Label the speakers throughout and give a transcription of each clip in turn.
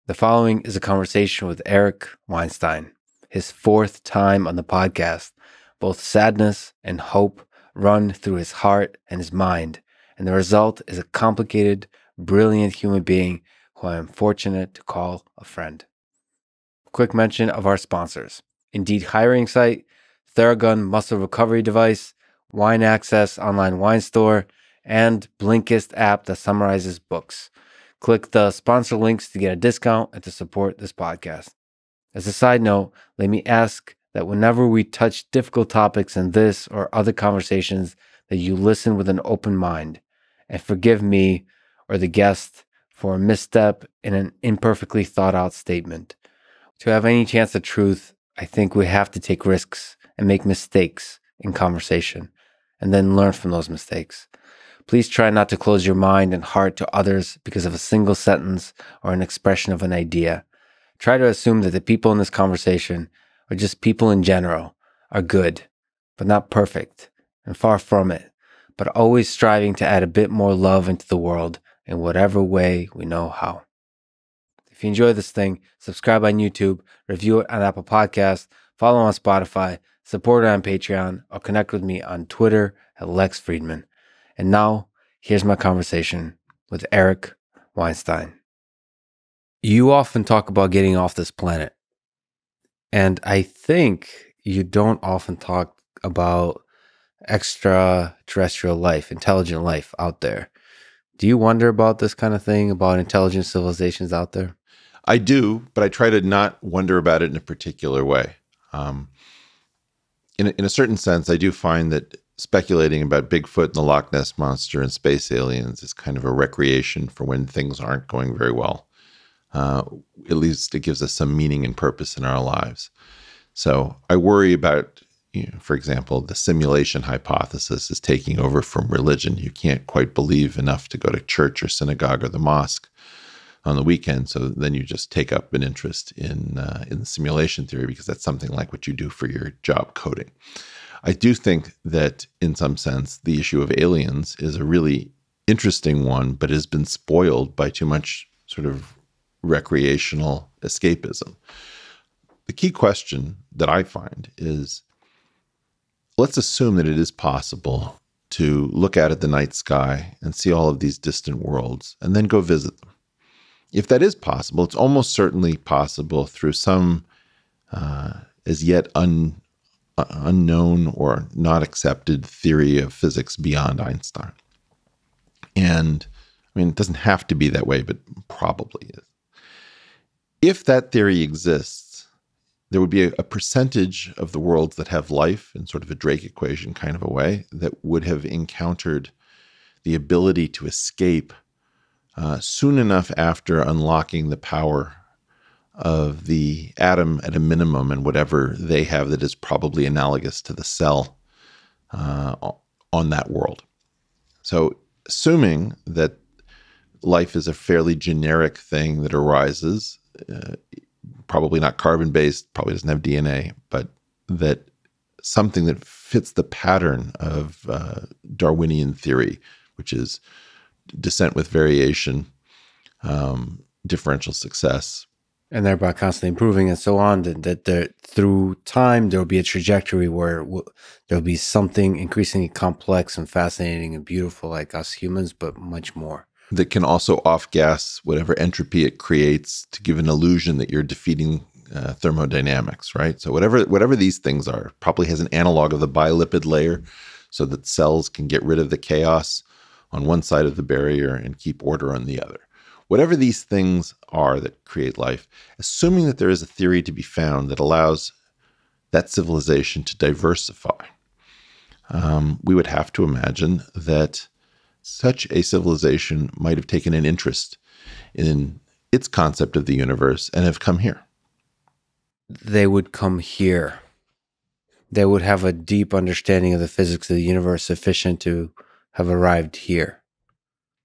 Speaker 1: The following is a conversation with Eric Weinstein, his fourth time on the podcast. Both sadness and hope run through his heart and his mind, and the result is a complicated, brilliant human being who I am fortunate to call a friend. Quick mention of our sponsors: Indeed hiring site, Theragun muscle recovery device, Wine Access online wine store, and Blinkist app that summarizes books. Click the sponsor links to get a discount and to support this podcast. As a side note, let me ask that whenever we touch difficult topics in this or other conversations, that you listen with an open mind and forgive me or the guest for a misstep in an imperfectly thought out statement. To have any chance of truth, I think we have to take risks and make mistakes in conversation and then learn from those mistakes. Please try not to close your mind and heart to others because of a single sentence or an expression of an idea. Try to assume that the people in this conversation, or just people in general, are good, but not perfect, and far from it, but always striving to add a bit more love into the world in whatever way we know how. If you enjoy this thing, subscribe on YouTube, review it on Apple Podcasts, follow on Spotify, support it on Patreon, or connect with me on Twitter at Lex Fridman. And now, here's my conversation with Eric Weinstein. You often talk about getting off this planet. And I think you don't often talk about extraterrestrial life, intelligent life out there. Do you wonder about this kind of thing, about intelligent civilizations out there?
Speaker 2: I do, but I try to not wonder about it in a particular way. In a certain sense, I do find that speculating about Bigfoot and the Loch Ness Monster and space aliens is kind of a recreation for when things aren't going very well. At least it gives us some meaning and purpose in our lives. So I worry about, for example, the simulation hypothesis is taking over from religion. You can't quite believe enough to go to church or synagogue or the mosque on the weekend. So then you just take up an interest in the simulation theory because that's something like what you do for your job coding. I do think that in some sense, the issue of aliens is a really interesting one, but has been spoiled by too much sort of recreational escapism. The key question that I find is, let's assume that it is possible to look out at the night sky and see all of these distant worlds and then go visit them. If that is possible, it's almost certainly possible through some as yet unknown or not accepted theory of physics beyond Einstein. And I mean, it doesn't have to be that way, but probably is. If that theory exists, there would be a percentage of the worlds that have life in sort of a Drake equation kind of a way that would have encountered the ability to escape soon enough after unlocking the power of the atom at a minimum and whatever they have that is probably analogous to the cell on that world. So assuming that life is a fairly generic thing that arises, probably not carbon-based, probably doesn't have DNA, but that something that fits the pattern of Darwinian theory, which is descent with variation, differential success,
Speaker 1: And thereby constantly improving and so on, that through time, there will be a trajectory where there will be something increasingly complex and fascinating and beautiful like us humans, but much more.
Speaker 2: That can also off-gas whatever entropy it creates to give an illusion that you're defeating thermodynamics, right? So whatever these things are, probably has an analog of the bilipid layer so that cells can get rid of the chaos on one side of the barrier and keep order on the other. Whatever these things are that create life, assuming that there is a theory to be found that allows that civilization to diversify, we would have to imagine that such a civilization might have taken an interest in its concept of the universe and have come here.
Speaker 1: They would come here. They would have a deep understanding of the physics of the universe sufficient to have arrived here.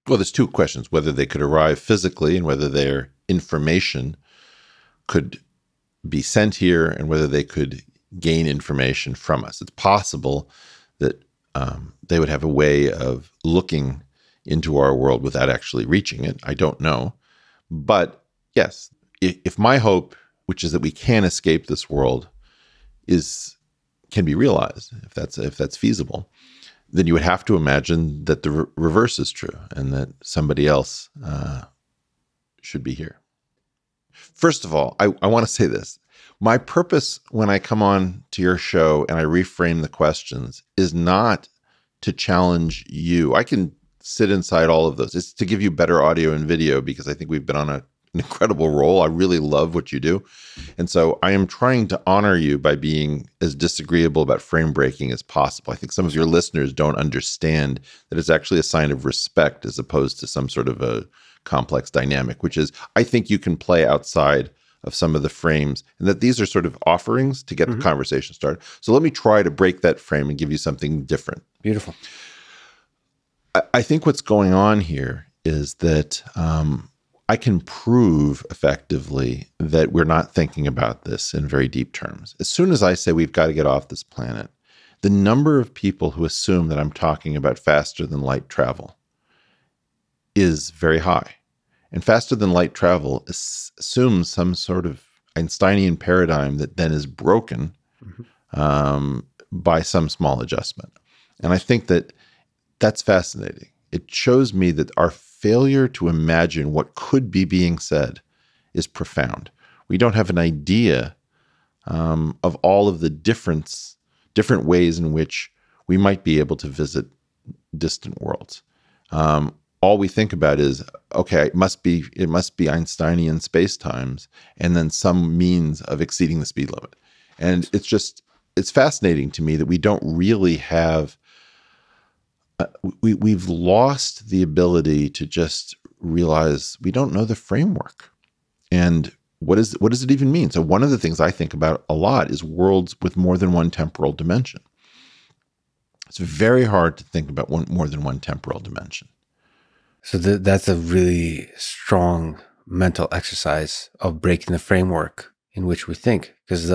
Speaker 2: Well, there's two questions: whether they could arrive physically and whether their information could be sent here and whether they could gain information from us. It's possible that they would have a way of looking into our world without actually reaching it. I don't know. But yes, if my hope, which is that we can escape this world, can be realized, if that's feasible, then you would have to imagine that the reverse is true and that somebody else should be here. First of all, I want to say this. My purpose when I come on to your show and I reframe the questions is not to challenge you. I can sit inside all of those. It's to give you better audio and video because I think we've been on an incredible roll. I really love what you do. And so I am trying to honor you by being as disagreeable about frame breaking as possible. I think some of your listeners don't understand that it's actually a sign of respect as opposed to some sort of a complex dynamic, which is I think you can play outside of some of the frames and that these are sort of offerings to get the conversation started. So let me try to break that frame and give you something different.
Speaker 1: Beautiful.
Speaker 2: I think what's going on here is that I can prove effectively that we're not thinking about this in very deep terms. As soon as I say we've got to get off this planet, the number of people who assume that I'm talking about faster than light travel is very high. And faster than light travel assumes some sort of Einsteinian paradigm that then is broken by some small adjustment. And I think that that's fascinating. It shows me that our failure to imagine what could be being said is profound. We don't have an idea of all of the different ways in which we might be able to visit distant worlds. All we think about is, okay, it must be Einsteinian space-times and then some means of exceeding the speed limit. And it's fascinating to me that we don't really have we've lost the ability to just realize we don't know the framework. And what does it even mean? So one of the things I think about a lot is worlds with more than one temporal dimension. It's very hard to think about more than one temporal dimension.
Speaker 1: So that's a really strong mental exercise of breaking the framework in which we think, because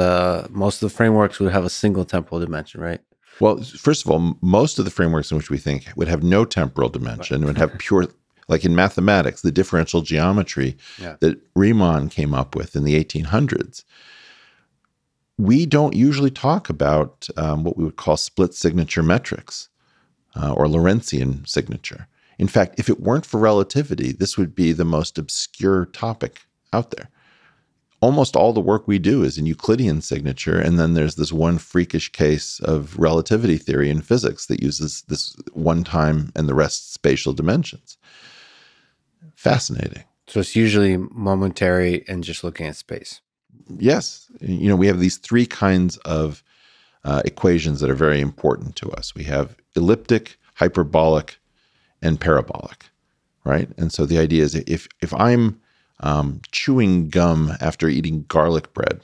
Speaker 1: most of the frameworks would have a single temporal dimension, right?
Speaker 2: Well, first of all, most of the frameworks in which we think would have no temporal dimension, would have pure, like in mathematics, the differential geometry that Riemann came up with in the 1800s. We don't usually talk about what we would call split signature metrics or Lorentzian signature. In fact, if it weren't for relativity, this would be the most obscure topic out there. Almost all the work we do is in Euclidean signature, and then there's this one freakish case of relativity theory in physics that uses this one time and the rest spatial dimensions. Fascinating.
Speaker 1: So it's usually momentary and just looking at space.
Speaker 2: Yes. We have these three kinds of equations that are very important to us. We have elliptic, hyperbolic, and parabolic, right? And so the idea is if I'm chewing gum after eating garlic bread,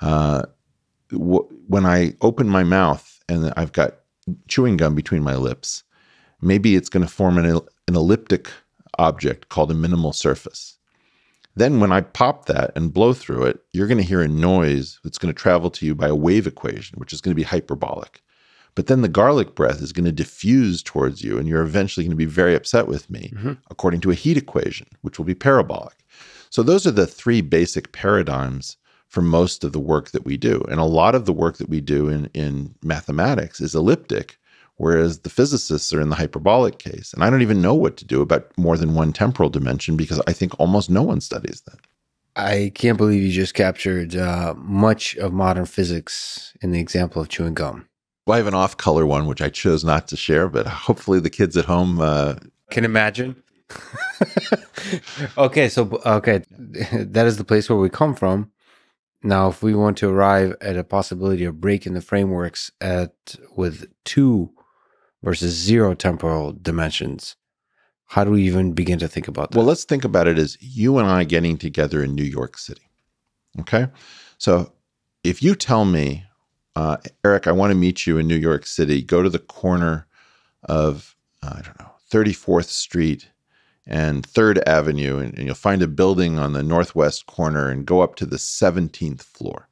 Speaker 2: when I open my mouth and I've got chewing gum between my lips, maybe it's going to form an elliptic object called a minimal surface. Then when I pop that and blow through it, you're going to hear a noise that's going to travel to you by a wave equation, which is going to be hyperbolic. But then the garlic breath is going to diffuse towards you, and you're eventually going to be very upset with me, according to a heat equation, which will be parabolic. So those are the three basic paradigms for most of the work that we do. And a lot of the work that we do in mathematics is elliptic, whereas the physicists are in the hyperbolic case. And I don't even know what to do about more than one temporal dimension because I think almost no one studies that.
Speaker 1: I can't believe you just captured much of modern physics in the example of chewing gum.
Speaker 2: Well, I have an off-color one, which I chose not to share, but hopefully the kids at home
Speaker 1: can imagine. Okay, that is the place where we come from. Now, if we want to arrive at a possibility of breaking the frameworks with 2 versus 0 temporal dimensions, how do we even begin to think about that?
Speaker 2: Well, let's think about it as you and I getting together in New York City. Okay? So if you tell me, Eric, I want to meet you in New York City, go to the corner of, 34th Street and 3rd Avenue, and you'll find a building on the northwest corner and go up to the 17th floor,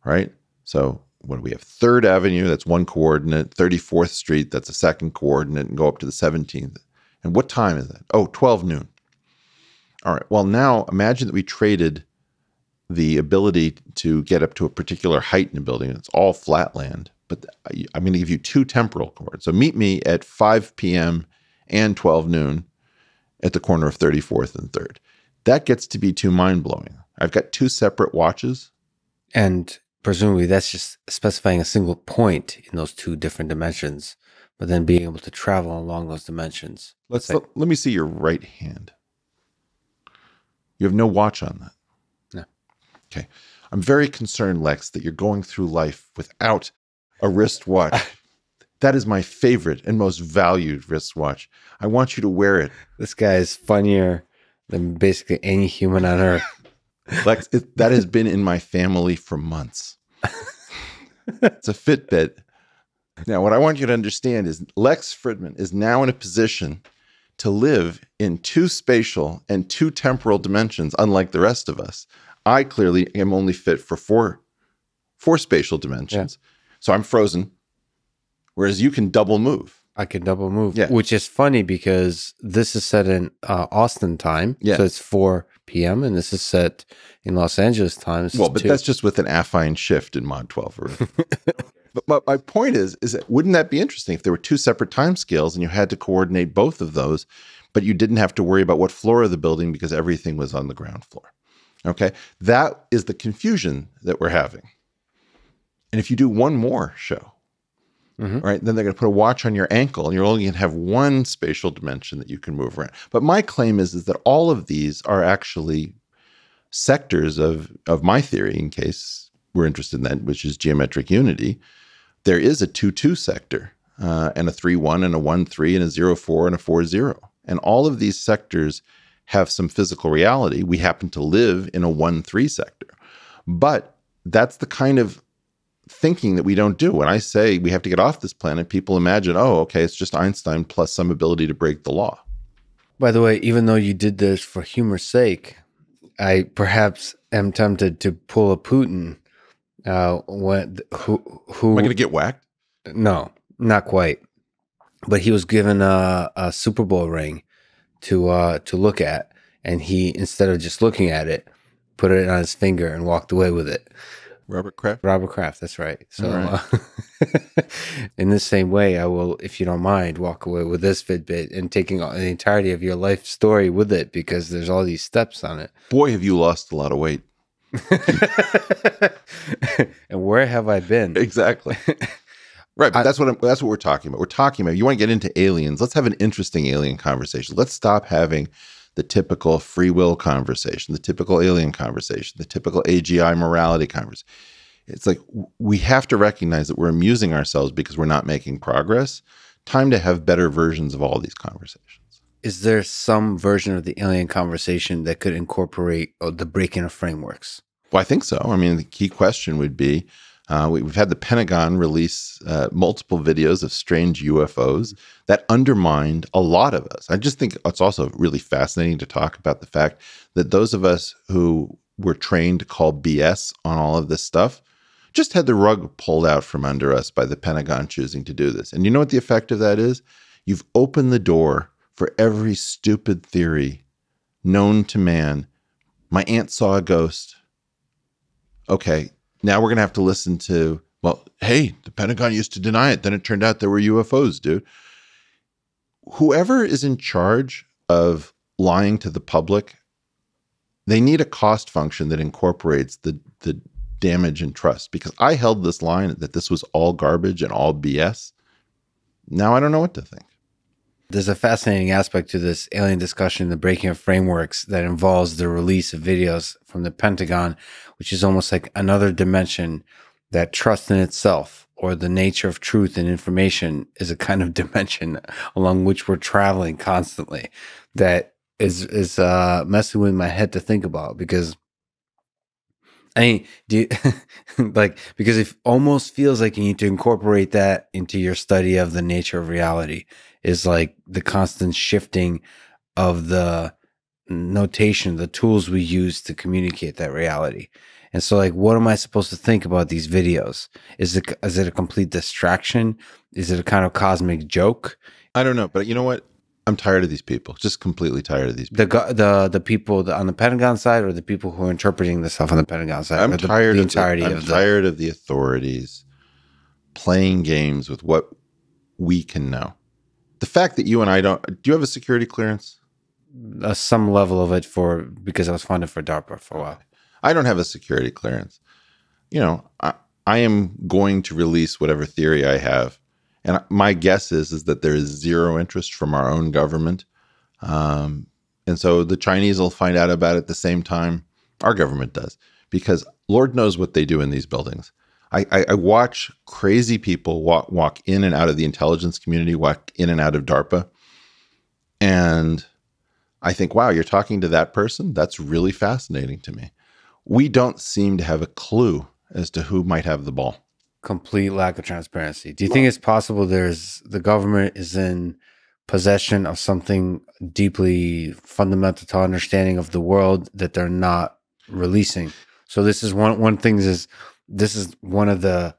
Speaker 2: right? So what do we have? 3rd Avenue, that's one coordinate. 34th Street, that's a second coordinate, and go up to the 17th. And what time is that? Oh, 12 noon. All right. Well, now imagine that we traded the ability to get up to a particular height in a building. It's all flat land, but I'm going to give you 2 temporal coordinates. So meet me at 5 p.m. and 12 noon at the corner of 34th and 3rd. That gets to be too mind-blowing. I've got 2 separate watches.
Speaker 1: And presumably that's just specifying a single point in those 2 different dimensions, but then being able to travel along those dimensions.
Speaker 2: Let me see your right hand. You have no watch on that.
Speaker 1: No.
Speaker 2: Okay. I'm very concerned, Lex, that you're going through life without a wristwatch. That is my favorite and most valued wristwatch. I want you to wear it.
Speaker 1: This guy is funnier than basically any human on earth.
Speaker 2: Lex, that has been in my family for months. It's a Fitbit. Now, what I want you to understand is Lex Fridman is now in a position to live in 2 spatial and 2 temporal dimensions, unlike the rest of us. I clearly am only fit for four spatial dimensions. Yeah. So I'm frozen, whereas you can double move.
Speaker 1: I can double move, yeah. Which is funny because this is set in Austin time. Yeah. So it's 4 p.m. and this is set in Los Angeles time.
Speaker 2: Well, but that's just with an affine shift in Mod 12. But my point is that wouldn't that be interesting if there were 2 separate time scales and you had to coordinate both of those, but you didn't have to worry about what floor of the building because everything was on the ground floor. Okay. That is the confusion that we're having. And if you do one more show, right, then they're going to put a watch on your ankle and you're only going to have 1 spatial dimension that you can move around. But my claim is that all of these are actually sectors of my theory, in case we're interested in that, which is geometric unity. There is a 2-2 sector and a 3-1 and a 1-3 and a 0-4 and a 4-0. And all of these sectors have some physical reality. We happen to live in a 1-3 sector. But that's the kind of thinking that we don't do. When I say we have to get off this planet, people imagine, oh, okay, it's just Einstein plus some ability to break the law.
Speaker 1: By the way, even though you did this for humor's sake, I perhaps am tempted to pull a Putin. Who
Speaker 2: Am I going to get whacked?
Speaker 1: No, not quite. But he was given a Super Bowl ring to look at, and he, instead of just looking at it, put it on his finger and walked away with it.
Speaker 2: Robert Kraft?
Speaker 1: Robert Kraft, that's right. So in the same way, I will, if you don't mind, walk away with this Fitbit and taking the entirety of your life story with it because there's all these steps on it.
Speaker 2: Boy, have you lost a lot of weight.
Speaker 1: And where have I been?
Speaker 2: Exactly. Right, but that's what we're talking about. We're talking about, you want to get into aliens. Let's have an interesting alien conversation. Let's stop having the typical free will conversation, the typical alien conversation, the typical AGI morality conversation. It's like we have to recognize that we're amusing ourselves because we're not making progress. Time to have better versions of all these conversations.
Speaker 1: Is there some version of the alien conversation that could incorporate the breaking of frameworks?
Speaker 2: Well, I think so. I mean, the key question would be, we've had the Pentagon release multiple videos of strange UFOs that undermined a lot of us. I just think it's also really fascinating to talk about the fact that those of us who were trained to call BS on all of this stuff just had the rug pulled out from under us by the Pentagon choosing to do this. And you know what the effect of that is? You've opened the door for every stupid theory known to man. My aunt saw a ghost. Okay. Now we're going to have to listen to, well, hey, the Pentagon used to deny it. Then it turned out there were UFOs, dude. Whoever is in charge of lying to the public, they need a cost function that incorporates the damage and trust. Because I held this line that this was all garbage and all BS. Now I don't know what to think.
Speaker 1: There's a fascinating aspect to this alien discussion, the breaking of frameworks, that involves the release of videos from the Pentagon, which is almost like another dimension that trust in itself, or the nature of truth and information, is a kind of dimension along which we're traveling constantly. That is messing with my head to think about, because I mean, because it almost feels like you need to incorporate that into your study of the nature of reality. Is like the constant shifting of the notation, the tools we use to communicate that reality. And so, like, what am I supposed to think about these videos? Is it a complete distraction? Is it a kind of cosmic joke?
Speaker 2: I don't know, but you know what? I'm tired of these people. Just completely tired of these people.
Speaker 1: The people on the Pentagon side, or the people who are interpreting the stuff on the Pentagon side?
Speaker 2: I'm tired
Speaker 1: the
Speaker 2: of
Speaker 1: entirety
Speaker 2: I'm tired of the authorities playing games with what we can know. The fact that you and I don't. Do you have a security clearance?
Speaker 1: Some level of it because I was funded for DARPA for a while.
Speaker 2: I don't have a security clearance. I am going to release whatever theory I have. And my guess is that there is zero interest from our own government. And so the Chinese will find out about it the same time our government does, because Lord knows what they do in these buildings. I watch crazy people walk in and out of the intelligence community, walk in and out of DARPA. And I think, wow, you're talking to that person? That's really fascinating to me. We don't seem to have a clue as to who might have the ball.
Speaker 1: Complete lack of transparency. Do you think it's possible the government is in possession of something deeply fundamental to understanding of the world that they're not releasing? So this is one thing. This is one of the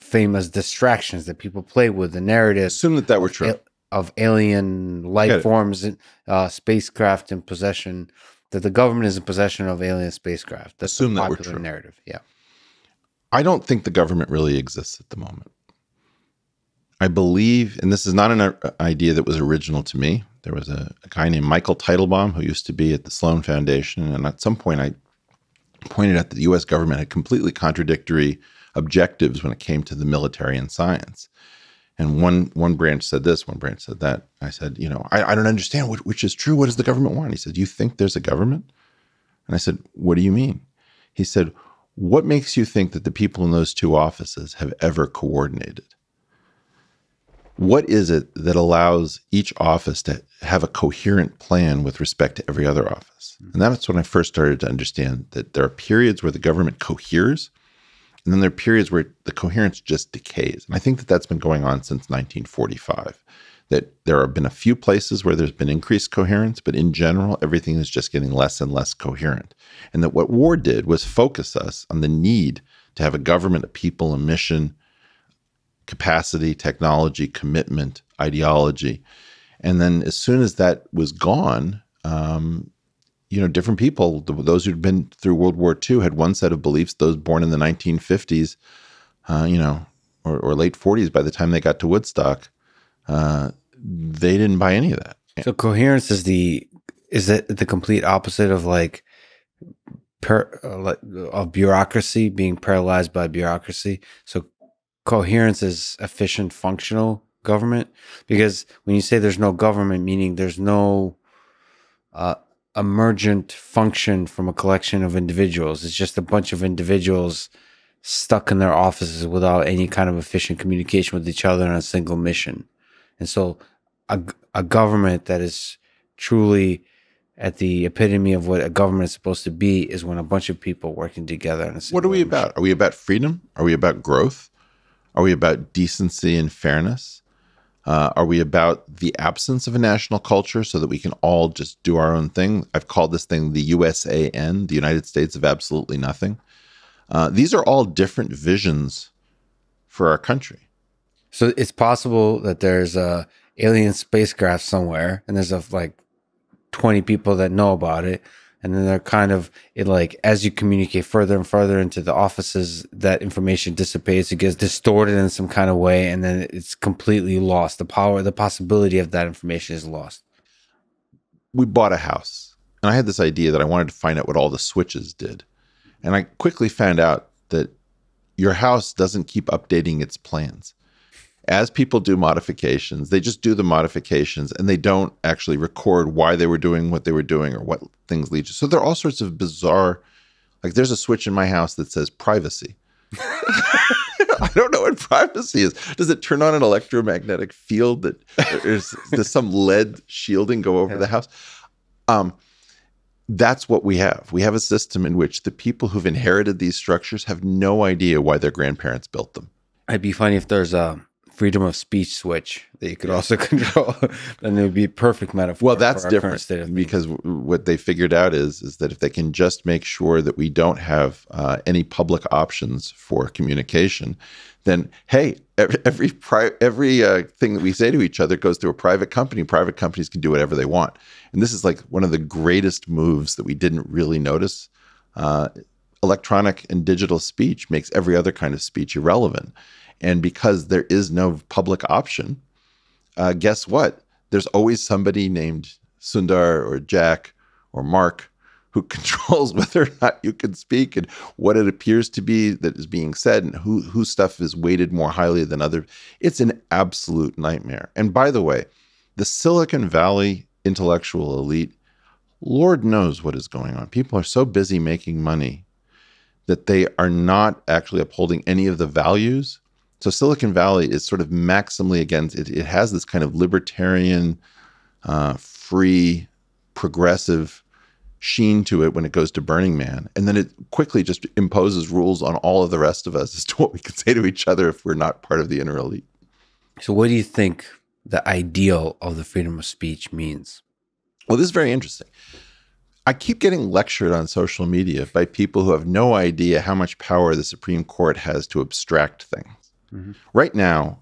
Speaker 1: famous distractions that people play with, the narrative.
Speaker 2: Assume that were true.
Speaker 1: Of alien life forms, spacecraft in possession, that the government is in possession of alien spacecraft. That's
Speaker 2: Assume
Speaker 1: the
Speaker 2: that
Speaker 1: popular
Speaker 2: were true.
Speaker 1: narrative. Yeah.
Speaker 2: I don't think the government really exists at the moment. I believe, and this is not an idea that was original to me. There was a guy named Michael Teitelbaum who used to be at the Sloan Foundation. And at some point, I pointed out that the U.S. government had completely contradictory objectives when it came to the military and science. And one branch said this, one branch said that. I said, I don't understand which is true. What does the government want? He said, you think there's a government? And I said, what do you mean? He said, what makes you think that the people in those two offices have ever coordinated? What is it that allows each office to have a coherent plan with respect to every other office? And that's when I first started to understand that there are periods where the government coheres, and then there are periods where the coherence just decays. And I think that that's been going on since 1945, that there have been a few places where there's been increased coherence, but in general, everything is just getting less and less coherent. And that what war did was focus us on the need to have a government, a people, a mission, capacity, technology, commitment, ideology. And then as soon as that was gone, different people, those who'd been through World War II had one set of beliefs. Those born in the 1950s, or late 40s, by the time they got to Woodstock, they didn't buy any of that.
Speaker 1: So coherence is the complete opposite of of bureaucracy, being paralyzed by bureaucracy. So coherence is efficient, functional government, because when you say there's no government, meaning there's no emergent function from a collection of individuals. It's just a bunch of individuals stuck in their offices without any kind of efficient communication with each other on a single mission. And so a government that is truly at the epitome of what a government is supposed to be is when a bunch of people working together on a single
Speaker 2: What are we
Speaker 1: mission.
Speaker 2: about? Are we about freedom? Are we about growth? Are we about decency and fairness? Are we about the absence of a national culture so that we can all just do our own thing? I've called this thing the USAN, the United States of Absolutely Nothing. These are all different visions for our country.
Speaker 1: So it's possible that there's a alien spacecraft somewhere, and there's 20 people that know about it, and then they're kind of as you communicate further and further into the offices, that information dissipates, it gets distorted in some kind of way, and then it's completely lost. The possibility of that information is lost.
Speaker 2: We bought a house, and I had this idea that I wanted to find out what all the switches did. And I quickly found out that your house doesn't keep updating its plans. As people do modifications, they just do the modifications, and they don't actually record why they were doing what they were doing or what things lead to. So there are all sorts of bizarre, there's a switch in my house that says privacy. I don't know what privacy is. Does it turn on an electromagnetic field does some lead shielding go over the house? That's what we have. We have a system in which the people who've inherited these structures have no idea why their grandparents built them.
Speaker 1: It'd be funny if there's freedom of speech switch that you could also control, then it would be a perfect metaphor.
Speaker 2: Well, that's
Speaker 1: for our current
Speaker 2: different
Speaker 1: state of things.
Speaker 2: because what they figured out is that if they can just make sure that we don't have any public options for communication, then hey, every thing that we say to each other goes through a private company. Private companies can do whatever they want, and this is like one of the greatest moves that we didn't really notice. Electronic and digital speech makes every other kind of speech irrelevant. And because there is no public option, guess what? There's always somebody named Sundar or Jack or Mark who controls whether or not you can speak and what it appears to be that is being said and whose stuff is weighted more highly than others. It's an absolute nightmare. And by the way, the Silicon Valley intellectual elite, Lord knows what is going on. People are so busy making money that they are not actually upholding any of the values. So Silicon Valley is sort of maximally against it. It has this kind of libertarian, free, progressive sheen to it when it goes to Burning Man. And then it quickly just imposes rules on all of the rest of us as to what we can say to each other if we're not part of the inner elite.
Speaker 1: So what do you think the ideal of the freedom of speech means?
Speaker 2: Well, this is very interesting. I keep getting lectured on social media by people who have no idea how much power the Supreme Court has to abstract things. Mm-hmm. Right now,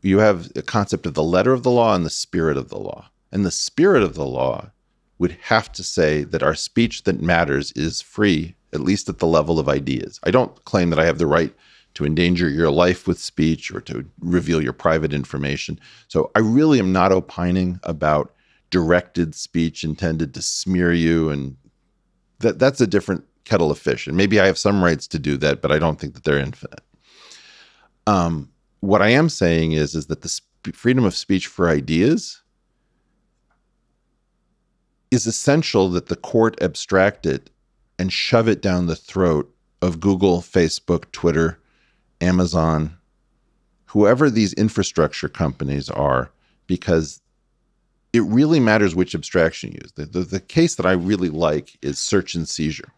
Speaker 2: you have a concept of the letter of the law and the spirit of the law. And the spirit of the law would have to say that our speech that matters is free, at least at the level of ideas. I don't claim that I have the right to endanger your life with speech or to reveal your private information. So I really am not opining about directed speech intended to smear you, and that's a different kettle of fish. And maybe I have some rights to do that, but I don't think that they're infinite. What I am saying is that the freedom of speech for ideas is essential that the court abstract it and shove it down the throat of Google, Facebook, Twitter, Amazon, whoever these infrastructure companies are, because it really matters which abstraction you use. The case that I really like is search and seizure.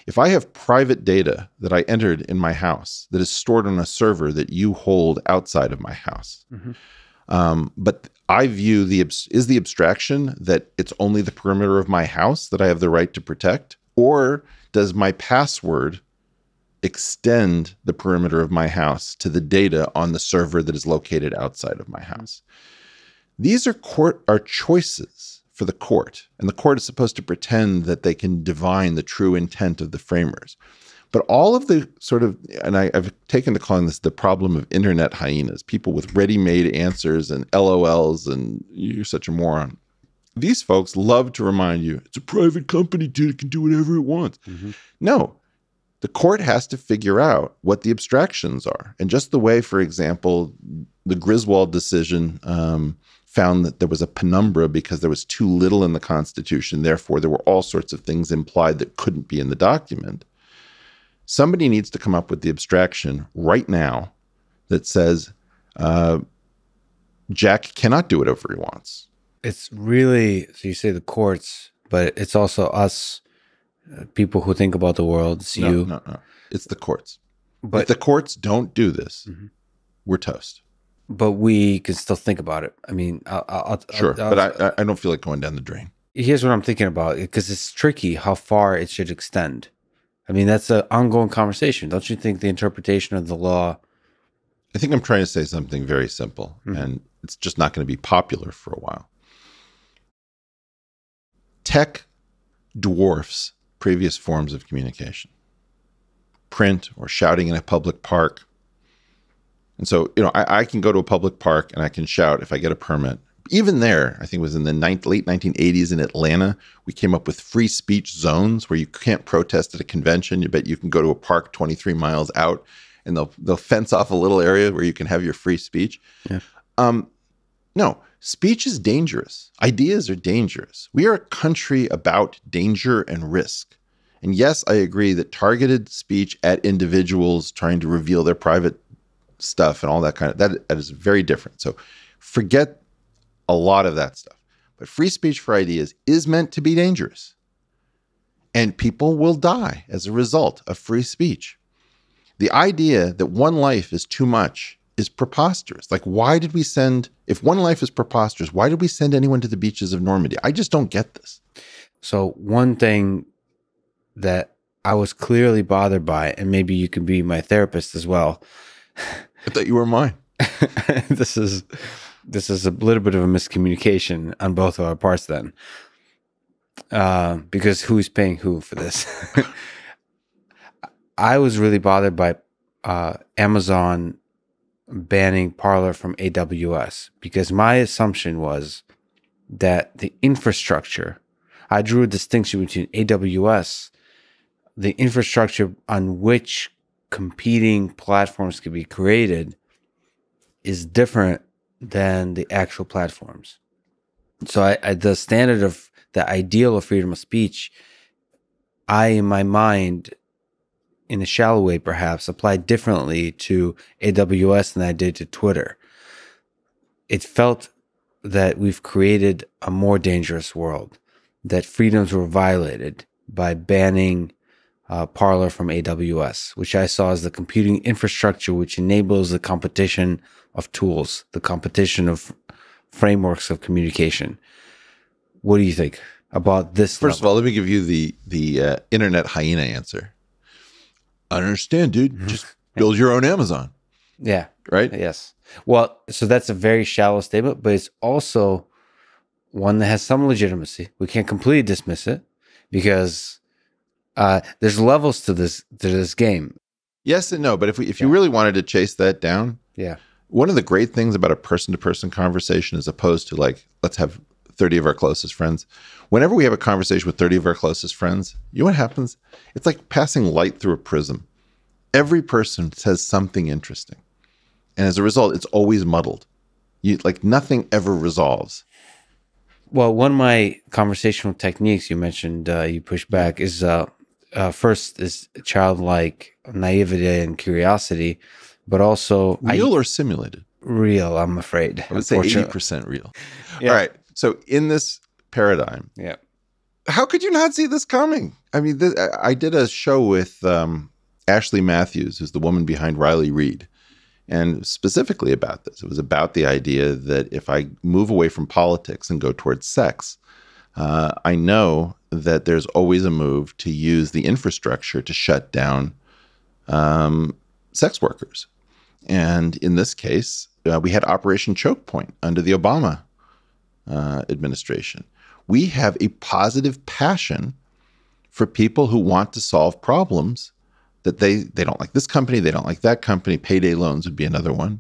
Speaker 2: If I have private data that I entered in my house that is stored on a server that you hold outside of my house, but I view is the abstraction that it's only the perimeter of my house that I have the right to protect, or does my password extend the perimeter of my house to the data on the server that is located outside of my house? These are choices for the court, and the court is supposed to pretend that they can divine the true intent of the framers. But all of the sort of, and I've taken to calling this the problem of internet hyenas, people with ready-made answers and LOLs and you're such a moron. These folks love to remind you, it's a private company, dude, it can do whatever it wants. Mm-hmm. No, the court has to figure out what the abstractions are. And just the way, for example, the Griswold decision found that there was a penumbra because there was too little in the Constitution. Therefore, there were all sorts of things implied that couldn't be in the document. Somebody needs to come up with the abstraction right now that says Jack cannot do whatever he wants.
Speaker 1: It's really, so you say the courts, but it's also us, people who think about the world. It's you.
Speaker 2: No. It's the courts. But if the courts don't do this, we're toast.
Speaker 1: But we can still think about it. I mean,
Speaker 2: but I don't feel like going down the drain.
Speaker 1: Here's what I'm thinking about, because it's tricky how far it should extend. I mean, that's an ongoing conversation. Don't you think the interpretation of the law?
Speaker 2: I think I'm trying to say something very simple, and it's just not going to be popular for a while. Tech dwarfs previous forms of communication. Print or shouting in a public park. And so, I can go to a public park and I can shout if I get a permit. Even there, I think it was in the late 1980s in Atlanta, we came up with free speech zones where you can't protest at a convention. You bet you can go to a park 23 miles out and they'll fence off a little area where you can have your free speech. Yeah. No, speech is dangerous. Ideas are dangerous. We are a country about danger and risk. And yes, I agree that targeted speech at individuals trying to reveal their private stuff and all that that is very different. So forget a lot of that stuff. But free speech for ideas is meant to be dangerous. And people will die as a result of free speech. The idea that one life is too much is preposterous. Like, why did we send, if one life is preposterous, why did we send anyone to the beaches of Normandy? I just don't get this.
Speaker 1: So one thing that I was clearly bothered by, and maybe you can be my therapist as well.
Speaker 2: I thought you were mine.
Speaker 1: This is a little bit of a miscommunication on both of our parts then. Because who's paying who for this? I was really bothered by Amazon banning Parler from AWS, because my assumption was that the infrastructure, I drew a distinction between AWS, the infrastructure on which competing platforms could be created, is different than the actual platforms. So the standard of the ideal of freedom of speech, in my mind, in a shallow way perhaps, applied differently to AWS than I did to Twitter. It felt that we've created a more dangerous world, that freedoms were violated by banning Parler from AWS, which I saw as the computing infrastructure which enables the competition of tools, the competition of frameworks of communication. What do you think about this?
Speaker 2: First of all, let me give you the internet hyena answer. I don't understand, dude. Just build your own Amazon.
Speaker 1: Yeah.
Speaker 2: Right?
Speaker 1: Yes. Well, so that's a very shallow statement, but it's also one that has some legitimacy. We can't completely dismiss it because there's levels to this game.
Speaker 2: Yes and no, but if you really wanted to chase that down, one of the great things about a person-to-person conversation, as opposed to like, let's have 30 of our closest friends. Whenever we have a conversation with 30 of our closest friends, you know what happens? It's like passing light through a prism. Every person says something interesting. And as a result, it's always muddled. Like nothing ever resolves.
Speaker 1: Well, one of my conversational techniques you mentioned, you push back, is first is childlike naivety and curiosity, but also
Speaker 2: real or simulated?
Speaker 1: Real, I'm afraid.
Speaker 2: I would say 80% real. Yeah. All right. So in this paradigm, how could you not see this coming? I mean, I did a show with Ashley Matthews, who's the woman behind Riley Reid, and specifically about this. It was about the idea that if I move away from politics and go towards sex, I know that there's always a move to use the infrastructure to shut down sex workers. And in this case, we had Operation Choke Point under the Obama administration. We have a positive passion for people who want to solve problems that they don't like this company, they don't like that company. Payday loans would be another one.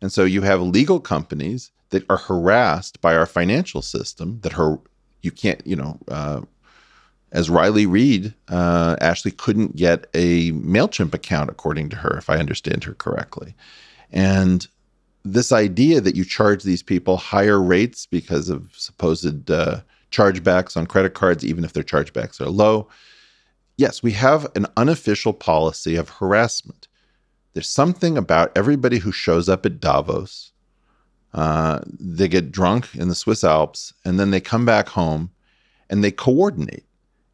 Speaker 2: And so you have legal companies that are harassed by our financial system that you can't, as Riley Reid, Ashley couldn't get a MailChimp account, according to her, if I understand her correctly. And this idea that you charge these people higher rates because of supposed chargebacks on credit cards, even if their chargebacks are low. Yes, we have an unofficial policy of harassment. There's something about everybody who shows up at Davos. They get drunk in the Swiss Alps, and then they come back home and they coordinate.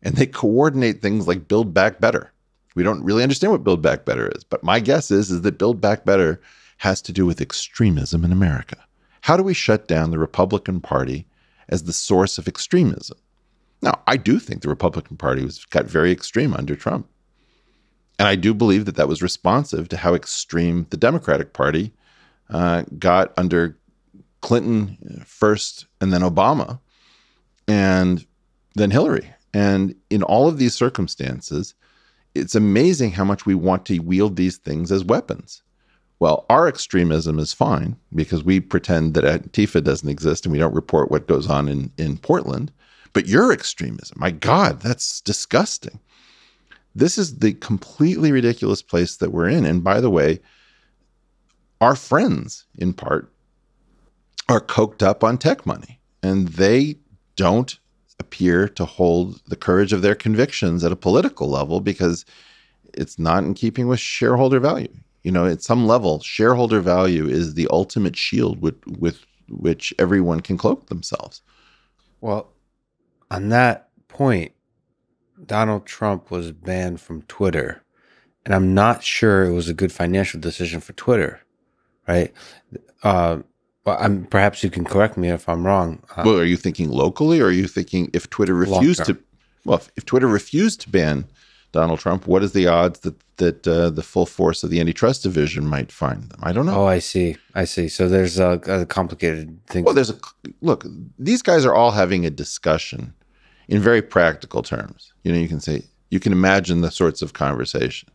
Speaker 2: And they coordinate things like Build Back Better. We don't really understand what Build Back Better is, but my guess is that Build Back Better has to do with extremism in America. How do we shut down the Republican Party as the source of extremism? Now, I do think the Republican Party got very extreme under Trump. And I do believe that that was responsive to how extreme the Democratic Party got under Clinton first, and then Obama, and then Hillary. And in all of these circumstances, it's amazing how much we want to wield these things as weapons. Well, our extremism is fine because we pretend that Antifa doesn't exist and we don't report what goes on in Portland. But your extremism, my God, that's disgusting. This is the completely ridiculous place that we're in. And by the way, our friends, in part, are coked up on tech money. And they don't appear to hold the courage of their convictions at a political level because it's not in keeping with shareholder value. At some level, shareholder value is the ultimate shield with which everyone can cloak themselves.
Speaker 1: Well, on that point, Donald Trump was banned from Twitter, and I'm not sure it was a good financial decision for Twitter. right? Well, perhaps you can correct me if I'm wrong.
Speaker 2: Well, are you thinking locally, or are you thinking if Twitter refused to? Well, if Twitter refused to ban Donald Trump, what is the odds that the full force of the antitrust division might find them? I don't know.
Speaker 1: Oh, I see. So there's a complicated thing.
Speaker 2: Well, look. These guys are all having a discussion in very practical terms. You can say, you can imagine the sorts of conversation.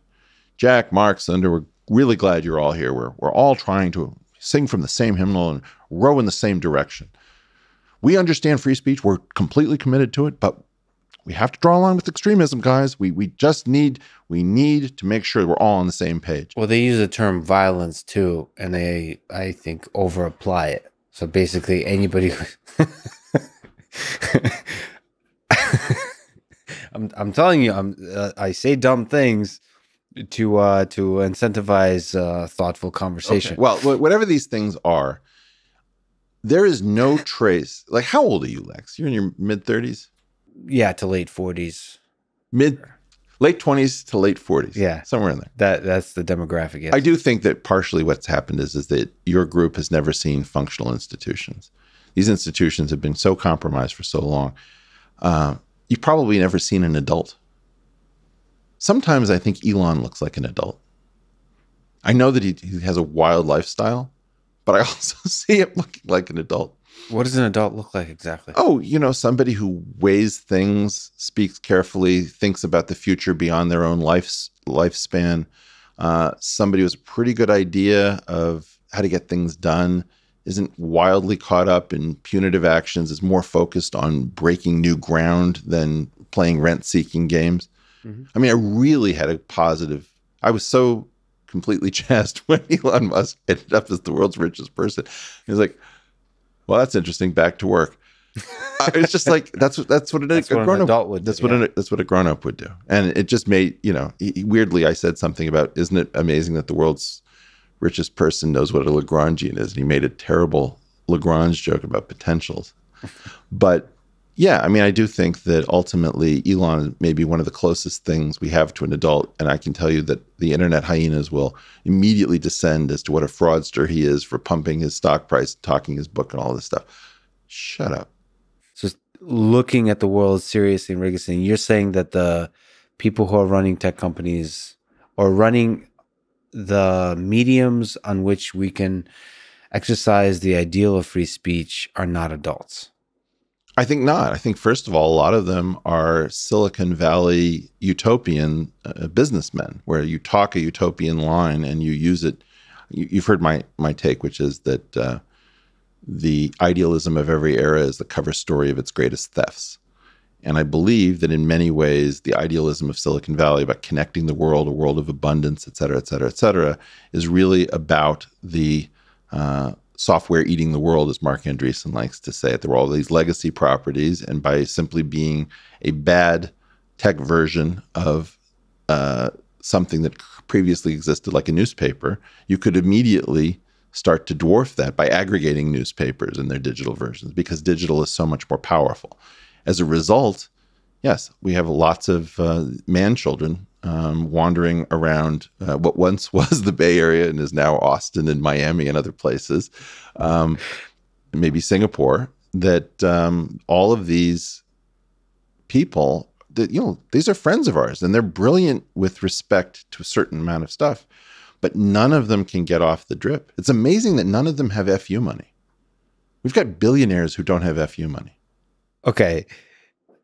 Speaker 2: Jack, Mark, Sunder, we're really glad you're all here. We're all trying to sing from the same hymnal and row in the same direction. We understand free speech. We're completely committed to it, but we have to draw a line with extremism, guys. We need to make sure we're all on the same page.
Speaker 1: Well, they use the term violence too, and they, I think, over apply it. So basically, anybody. I'm telling you, I say dumb things to incentivize thoughtful conversation.
Speaker 2: Okay. Well, whatever these things are, there is no trace. Like, how old are you, Lex? You're in your mid-30s?
Speaker 1: Yeah, to late 40s.
Speaker 2: Late 20s to late 40s.
Speaker 1: Yeah.
Speaker 2: Somewhere in there.
Speaker 1: That's the demographic. Yes.
Speaker 2: I do think that partially what's happened is that your group has never seen functional institutions. These institutions have been so compromised for so long. You've probably never seen an adult. Sometimes I think Elon looks like an adult. I know that he has a wild lifestyle, but I also see him looking like an adult.
Speaker 1: What does an adult look like exactly?
Speaker 2: Oh, somebody who weighs things, speaks carefully, thinks about the future beyond their own lifespan. Somebody with a pretty good idea of how to get things done, isn't wildly caught up in punitive actions, is more focused on breaking new ground than playing rent-seeking games. Mm-hmm. I mean, I really had a positive. I was so completely jazzed when Elon Musk ended up as the world's richest person. He was like, well, that's interesting. Back to work. It's just like that's what a grown-up would do. That's what a grown-up would do. And it just made, weirdly, I said something about, isn't it amazing that the world's richest person knows what a Lagrangian is? And he made a terrible Lagrange joke about potentials. But yeah, I mean, I do think that ultimately Elon may be one of the closest things we have to an adult. And I can tell you that the internet hyenas will immediately descend as to what a fraudster he is for pumping his stock price, talking his book, and all this stuff. Shut up.
Speaker 1: So looking at the world seriously and rigorously, you're saying that the people who are running tech companies or running the mediums on which we can exercise the ideal of free speech are not adults?
Speaker 2: I think not. I think, first of all, a lot of them are Silicon Valley utopian businessmen, where you talk a utopian line and you use it. You've heard my take, which is that the idealism of every era is the cover story of its greatest thefts. And I believe that in many ways, the idealism of Silicon Valley about connecting the world, a world of abundance, et cetera, is really about the software eating the world, as Mark Andreessen likes to say. There were all these legacy properties, and by simply being a bad tech version of something that previously existed, like a newspaper, you could immediately start to dwarf that by aggregating newspapers and their digital versions, because digital is so much more powerful. As a result, yes, we have lots of man-children wandering around what once was the Bay Area and is now Austin and Miami and other places, maybe Singapore, that all of these people, that these are friends of ours, and they're brilliant with respect to a certain amount of stuff, but none of them can get off the drip. It's amazing that none of them have FU money. We've got billionaires who don't have FU money.
Speaker 1: Okay.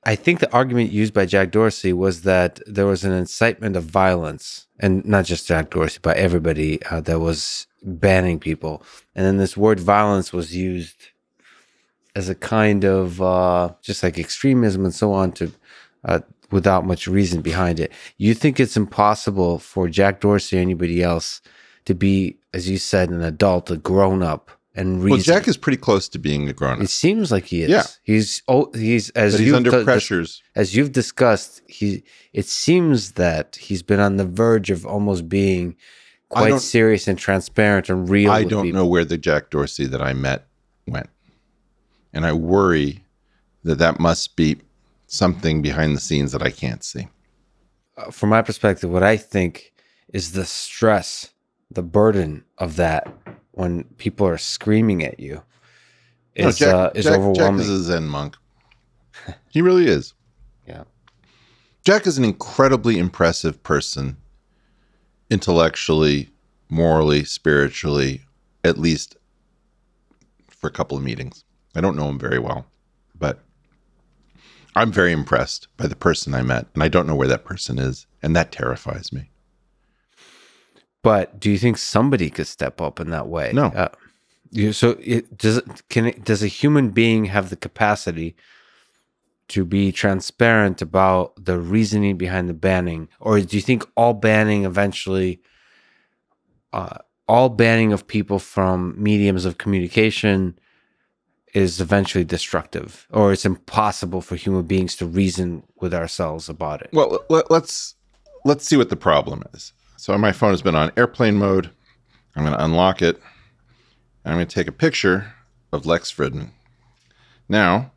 Speaker 1: I think the argument used by Jack Dorsey was that there was an incitement of violence, and not just Jack Dorsey, but everybody that was banning people. And then this word violence was used as a kind of just like extremism and so on, to without much reason behind it. You think it's impossible for Jack Dorsey or anybody else to be, as you said, an adult, a grown-up, and reason? Well,
Speaker 2: Jack is pretty close to being a grown-up.
Speaker 1: It seems like he is.
Speaker 2: Yeah.
Speaker 1: He's
Speaker 2: under pressures.
Speaker 1: As you've discussed, it seems that he's been on the verge of almost being quite serious and transparent and real.
Speaker 2: I don't know where the Jack Dorsey that I met went. And I worry that must be something behind the scenes that I can't see.
Speaker 1: From my perspective, what I think is the stress, the burden of that when people are screaming at you is
Speaker 2: Jack
Speaker 1: overwhelming.
Speaker 2: is a Zen monk. He really is.
Speaker 1: Yeah.
Speaker 2: Jack is an incredibly impressive person, intellectually, morally, spiritually, at least for a couple of meetings. I don't know him very well, but I'm very impressed by the person I met, and I don't know where that person is, and that terrifies me.
Speaker 1: But do you think somebody could step up in that way?
Speaker 2: No.
Speaker 1: Does a human being have the capacity to be transparent about the reasoning behind the banning, or do you think all banning eventually, all banning of people from mediums of communication is eventually destructive, or it's impossible for human beings to reason with ourselves about it?
Speaker 2: Well, let's see what the problem is. So my phone has been on airplane mode. I'm going to unlock it. And I'm going to take a picture of Lex Fridman. Now,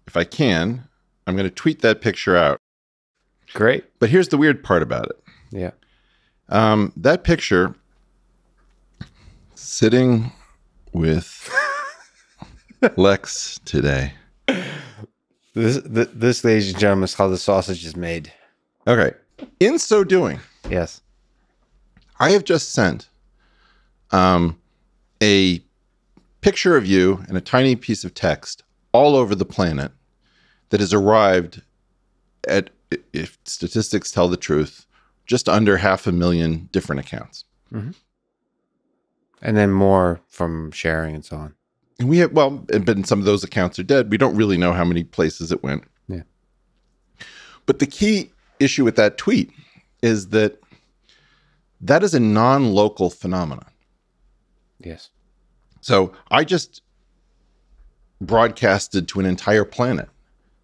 Speaker 2: if I can, I'm going to tweet that picture out.
Speaker 1: Great.
Speaker 2: But here's the weird part about it.
Speaker 1: Yeah.
Speaker 2: That picture sitting with Lex today.
Speaker 1: This, ladies and gentlemen, is how the sausage is made.
Speaker 2: Okay. In so doing,
Speaker 1: Yes.
Speaker 2: I have just sent a picture of you and a tiny piece of text all over the planet that has arrived at, if statistics tell the truth, just under 500,000 different accounts.
Speaker 1: Mm-hmm. And then more from sharing and so on.
Speaker 2: And we have, but some of those accounts are dead. We don't really know how many places it went.
Speaker 1: Yeah.
Speaker 2: But the key issue with that tweet is that is a non-local phenomenon.
Speaker 1: Yes.
Speaker 2: So I just broadcasted to an entire planet.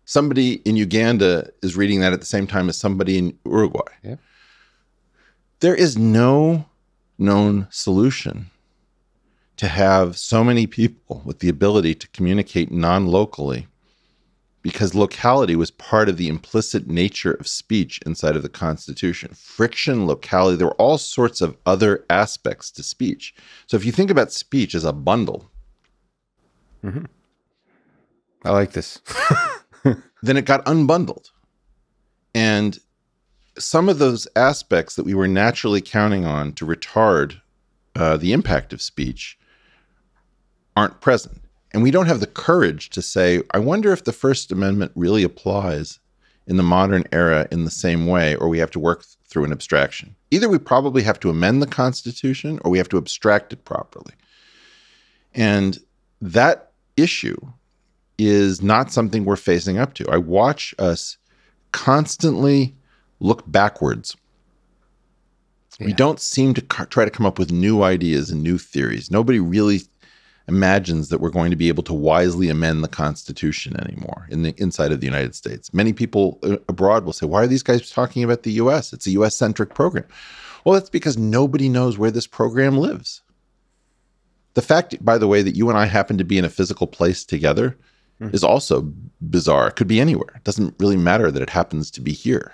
Speaker 2: Somebody in Uganda is reading that at the same time as somebody in Uruguay.
Speaker 1: Yeah.
Speaker 2: There is no known solution to have so many people with the ability to communicate non-locally, because locality was part of the implicit nature of speech inside of the Constitution. Friction, locality, there were all sorts of other aspects to speech. So if you think about speech as a bundle,
Speaker 1: mm-hmm. I like this.
Speaker 2: then it got unbundled. And some of those aspects that we were naturally counting on to retard the impact of speech aren't present. And we don't have the courage to say, I wonder if the First Amendment really applies in the modern era in the same way, or we have to work through an abstraction. Either we probably have to amend the Constitution or we have to abstract it properly. And that issue is not something we're facing up to. I watch us constantly look backwards. Yeah. We don't seem to try to come up with new ideas and new theories. Nobody really imagines that we're going to be able to wisely amend the Constitution anymore inside of the United States. Many people abroad will say, why are these guys talking about the U.S.? It's a U.S.-centric program. Well, that's because nobody knows where this program lives. The fact, by the way, that you and I happen to be in a physical place together is also bizarre. It could be anywhere. It doesn't really matter that it happens to be here.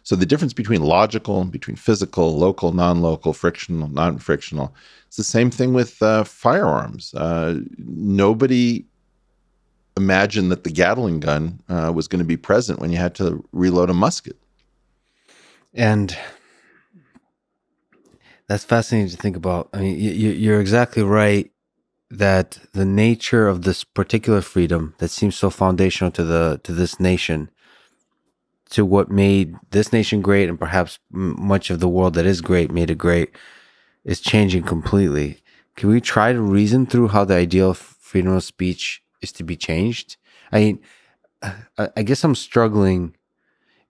Speaker 2: So the difference between logical, between physical, local, non-local, frictional, non-frictional, it's the same thing with firearms. Nobody imagined that the Gatling gun was going to be present when you had to reload a musket.
Speaker 1: And that's fascinating to think about. I mean, you're exactly right that the nature of this particular freedom that seems so foundational to this nation, to what made this nation great, and perhaps much of the world that is great made it great, is changing completely. Can we try to reason through how the ideal of freedom of speech is to be changed? I mean, I guess I'm struggling.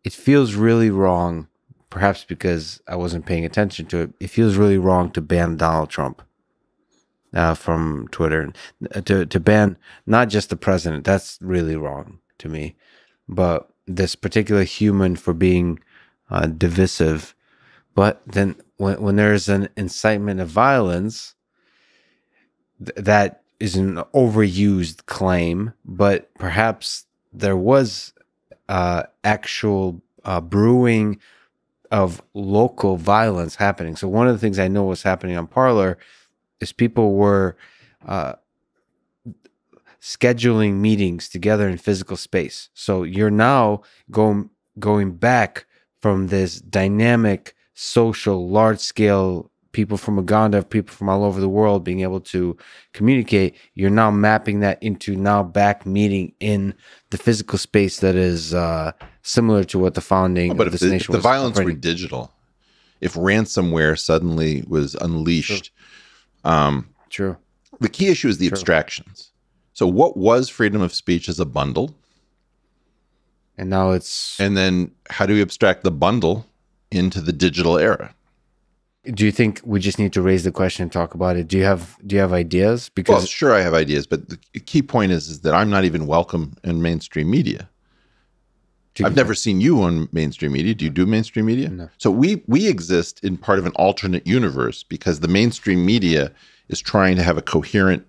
Speaker 1: It feels really wrong, perhaps because I wasn't paying attention to it. It feels really wrong to ban Donald Trump from Twitter, to ban not just the president. That's really wrong to me, but this particular human for being divisive. But then when there's an incitement of violence, that is an overused claim, but perhaps there was actual brewing of local violence happening. So one of the things I know was happening on Parler is people were uh, scheduling meetings together in physical space. So you're now going back from this dynamic, social, large scale, people from Uganda, people from all over the world being able to communicate. You're now mapping that into now back meeting in the physical space that is similar to what the founding
Speaker 2: But
Speaker 1: of
Speaker 2: if
Speaker 1: this nation
Speaker 2: the
Speaker 1: was
Speaker 2: violence were
Speaker 1: operating.
Speaker 2: digital, if ransomware suddenly was unleashed,
Speaker 1: True.
Speaker 2: the key issue is the abstractions. So what was freedom of speech as a bundle?
Speaker 1: And now it's...
Speaker 2: And then how do we abstract the bundle into the digital era?
Speaker 1: Do you think we just need to raise the question and talk about it? Do you have ideas? Because
Speaker 2: Well, sure, I have ideas, but the key point is that I'm not even welcome in mainstream media. I've never seen you on mainstream media. Do you do mainstream media?
Speaker 1: No.
Speaker 2: So we exist in part of an alternate universe because the mainstream media is trying to have a coherent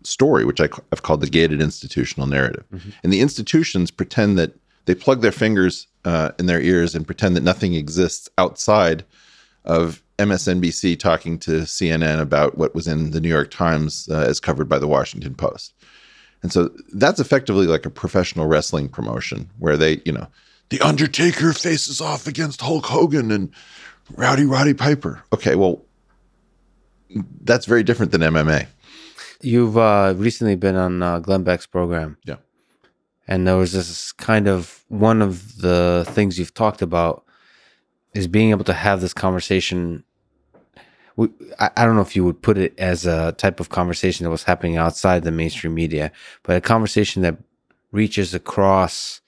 Speaker 2: story, which I've called the gated institutional narrative. And the institutions pretend that they plug their fingers in their ears and pretend that nothing exists outside of MSNBC talking to CNN about what was in the New York Times as covered by the Washington Post. And so that's effectively like a professional wrestling promotion where they, the Undertaker faces off against Hulk Hogan and Roddy Piper. Okay, well, that's very different than MMA.
Speaker 1: You've recently been on Glenn Beck's program.
Speaker 2: Yeah.
Speaker 1: And there was this kind of, one of the things you've talked about is being able to have this conversation. I don't know if you would put it as a type of conversation that was happening outside the mainstream media, but a conversation that reaches across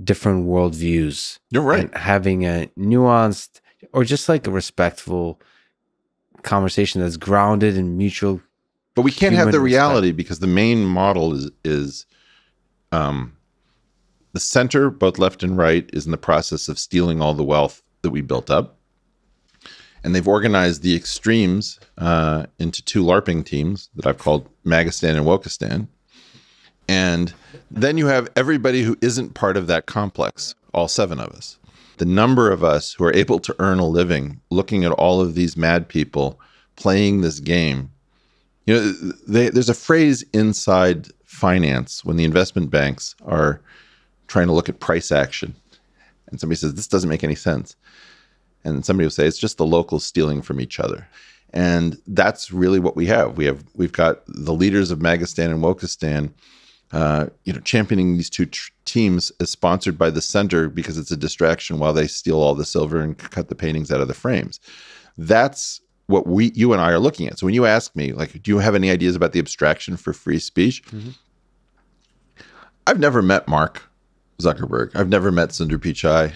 Speaker 1: different worldviews.
Speaker 2: You're right.
Speaker 1: And having a nuanced or just like a respectful conversation that's grounded in mutual.
Speaker 2: But we can't have the
Speaker 1: respect.
Speaker 2: reality because the main model is the center, both left and right, is in the process of stealing all the wealth that we built up. And they've organized the extremes into two LARPing teams that I've called Magistan and Wokistan. And then you have everybody who isn't part of that complex, all 7 of us. The number of us who are able to earn a living looking at all of these mad people playing this game. There's a phrase inside finance when the investment banks are trying to look at price action. And somebody says, this doesn't make any sense. And somebody will say, it's just the locals stealing from each other. And that's really what we have. We've got the leaders of Magistan and Wokistan, championing these two teams as sponsored by the center because it's a distraction while they steal all the silver and cut the paintings out of the frames. That's what you and I are looking at. So when you ask me, like, do you have any ideas about the abstraction for free speech? Mm-hmm. I've never met Mark Zuckerberg. I've never met Sundar Pichai.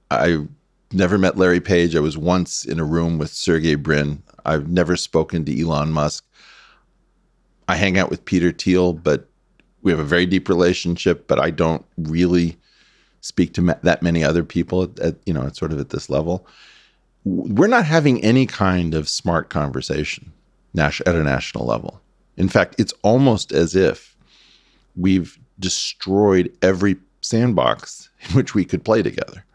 Speaker 2: I've never met Larry Page. I was once in a room with Sergey Brin. I've never spoken to Elon Musk. I hang out with Peter Thiel, but we have a very deep relationship, but I don't really speak to that many other people at sort of at this level. We're not having any kind of smart conversation at a national level. In fact, it's almost as if we've destroyed every sandbox in which we could play together.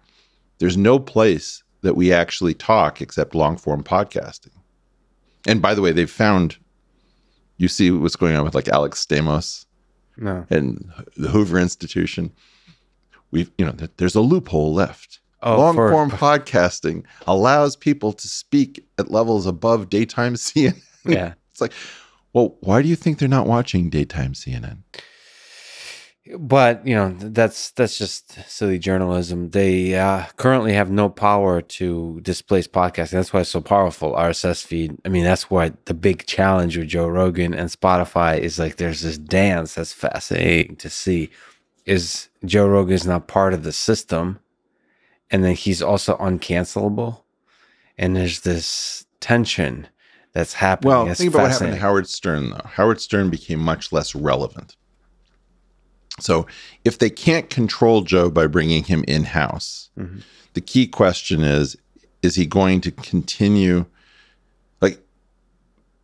Speaker 2: There's no place that we actually talk except long-form podcasting. And by the way, they've found, you see what's going on with like Alex Stamos and the Hoover Institution. There's a loophole left. Long-form podcasting allows people to speak at levels above daytime CNN.
Speaker 1: Yeah.
Speaker 2: It's like, well, why do you think they're not watching daytime CNN?
Speaker 1: But, that's just silly journalism. They currently have no power to displace podcasting. That's why it's so powerful. RSS feed. I mean, that's why the big challenge with Joe Rogan and Spotify is like there's this dance that's fascinating to see. Is Joe Rogan is not part of the system, and then he's also uncancelable. And there's this tension that's happening.
Speaker 2: Well, think about what happened to Howard Stern, though. Howard Stern became much less relevant. So if they can't control Joe by bringing him in-house, mm-hmm. the key question is he going to continue? Like,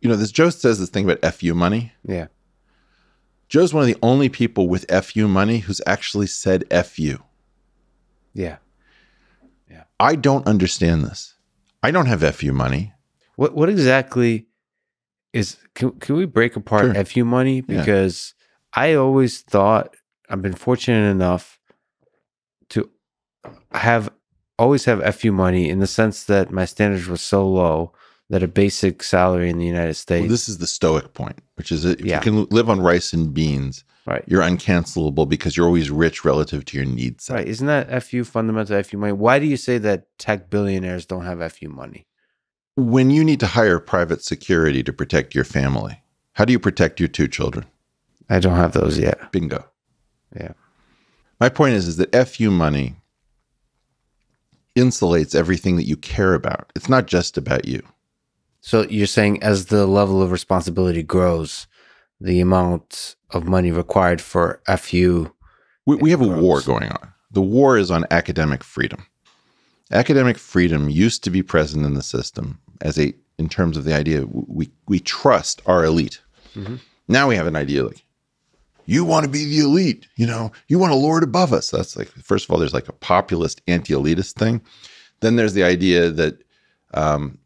Speaker 2: this Joe says this thing about FU money.
Speaker 1: Yeah.
Speaker 2: Joe's one of the only people with FU money who's actually said FU.
Speaker 1: Yeah. Yeah.
Speaker 2: I don't understand this. I don't have FU money.
Speaker 1: What exactly can we break apart
Speaker 2: Sure.
Speaker 1: FU money? Because I always thought, I've been fortunate enough to always have FU money, in the sense that my standards were so low that a basic salary in the United States.
Speaker 2: Well, this is the stoic point, which is if you can live on rice and beans,
Speaker 1: right,
Speaker 2: you're uncancelable because you're always rich relative to your needs.
Speaker 1: Right. Isn't that FU fundamental FU money? Why do you say that tech billionaires don't have FU money?
Speaker 2: When you need to hire private security to protect your family, how do you protect your 2 children?
Speaker 1: I don't have those yet.
Speaker 2: Bingo.
Speaker 1: Yeah.
Speaker 2: My point is that FU money insulates everything that you care about. It's not just about you.
Speaker 1: So you're saying as the level of responsibility grows, the amount of money required for FU
Speaker 2: We have
Speaker 1: grows.
Speaker 2: a war going on. The war is on academic freedom. Academic freedom used to be present in the system in terms of the idea we trust our elite. Mm-hmm. Now we have an idea like, you want to be the elite, you want to lord above us. That's like, first of all, there's like a populist anti-elitist thing. Then there's the idea that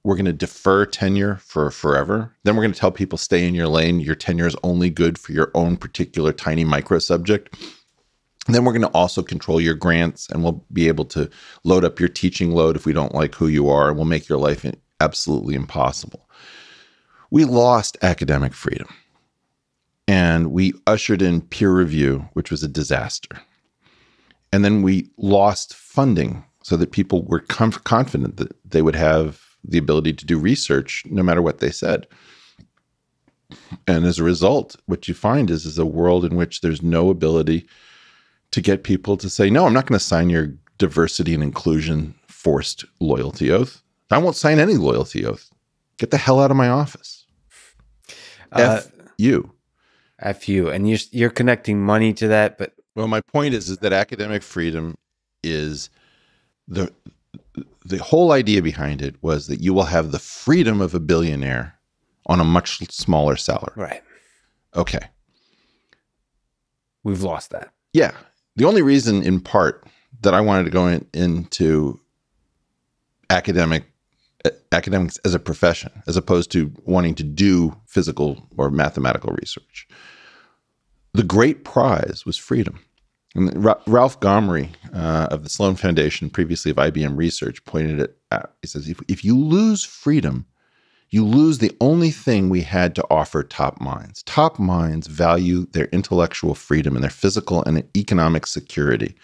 Speaker 2: we're going to defer tenure for forever. Then we're going to tell people, stay in your lane. Your tenure is only good for your own particular tiny micro subject. And then we're going to also control your grants, and we'll be able to load up your teaching load if we don't like who you are, and we'll make your life absolutely impossible. We lost academic freedom, and we ushered in peer review, which was a disaster. And then we lost funding so that people were confident that they would have the ability to do research no matter what they said. And as a result, what you find is a world in which there's no ability to get people to say, no, I'm not going to sign your diversity and inclusion forced loyalty oath. I won't sign any loyalty oath. Get the hell out of my office. F you.
Speaker 1: FU. And you're connecting money to that, but...
Speaker 2: Well, my point is that academic freedom is the whole idea behind it was that you will have the freedom of a billionaire on a much smaller salary.
Speaker 1: Right.
Speaker 2: Okay.
Speaker 1: We've lost that.
Speaker 2: Yeah. The only reason, in part, that I wanted to go into academics as a profession, as opposed to wanting to do physical or mathematical research, the great prize was freedom. And Ralph Gomery of the Sloan Foundation, previously of IBM Research, pointed it out. He says, if you lose freedom, you lose the only thing we had to offer top minds. Top minds value their intellectual freedom and their physical and economic security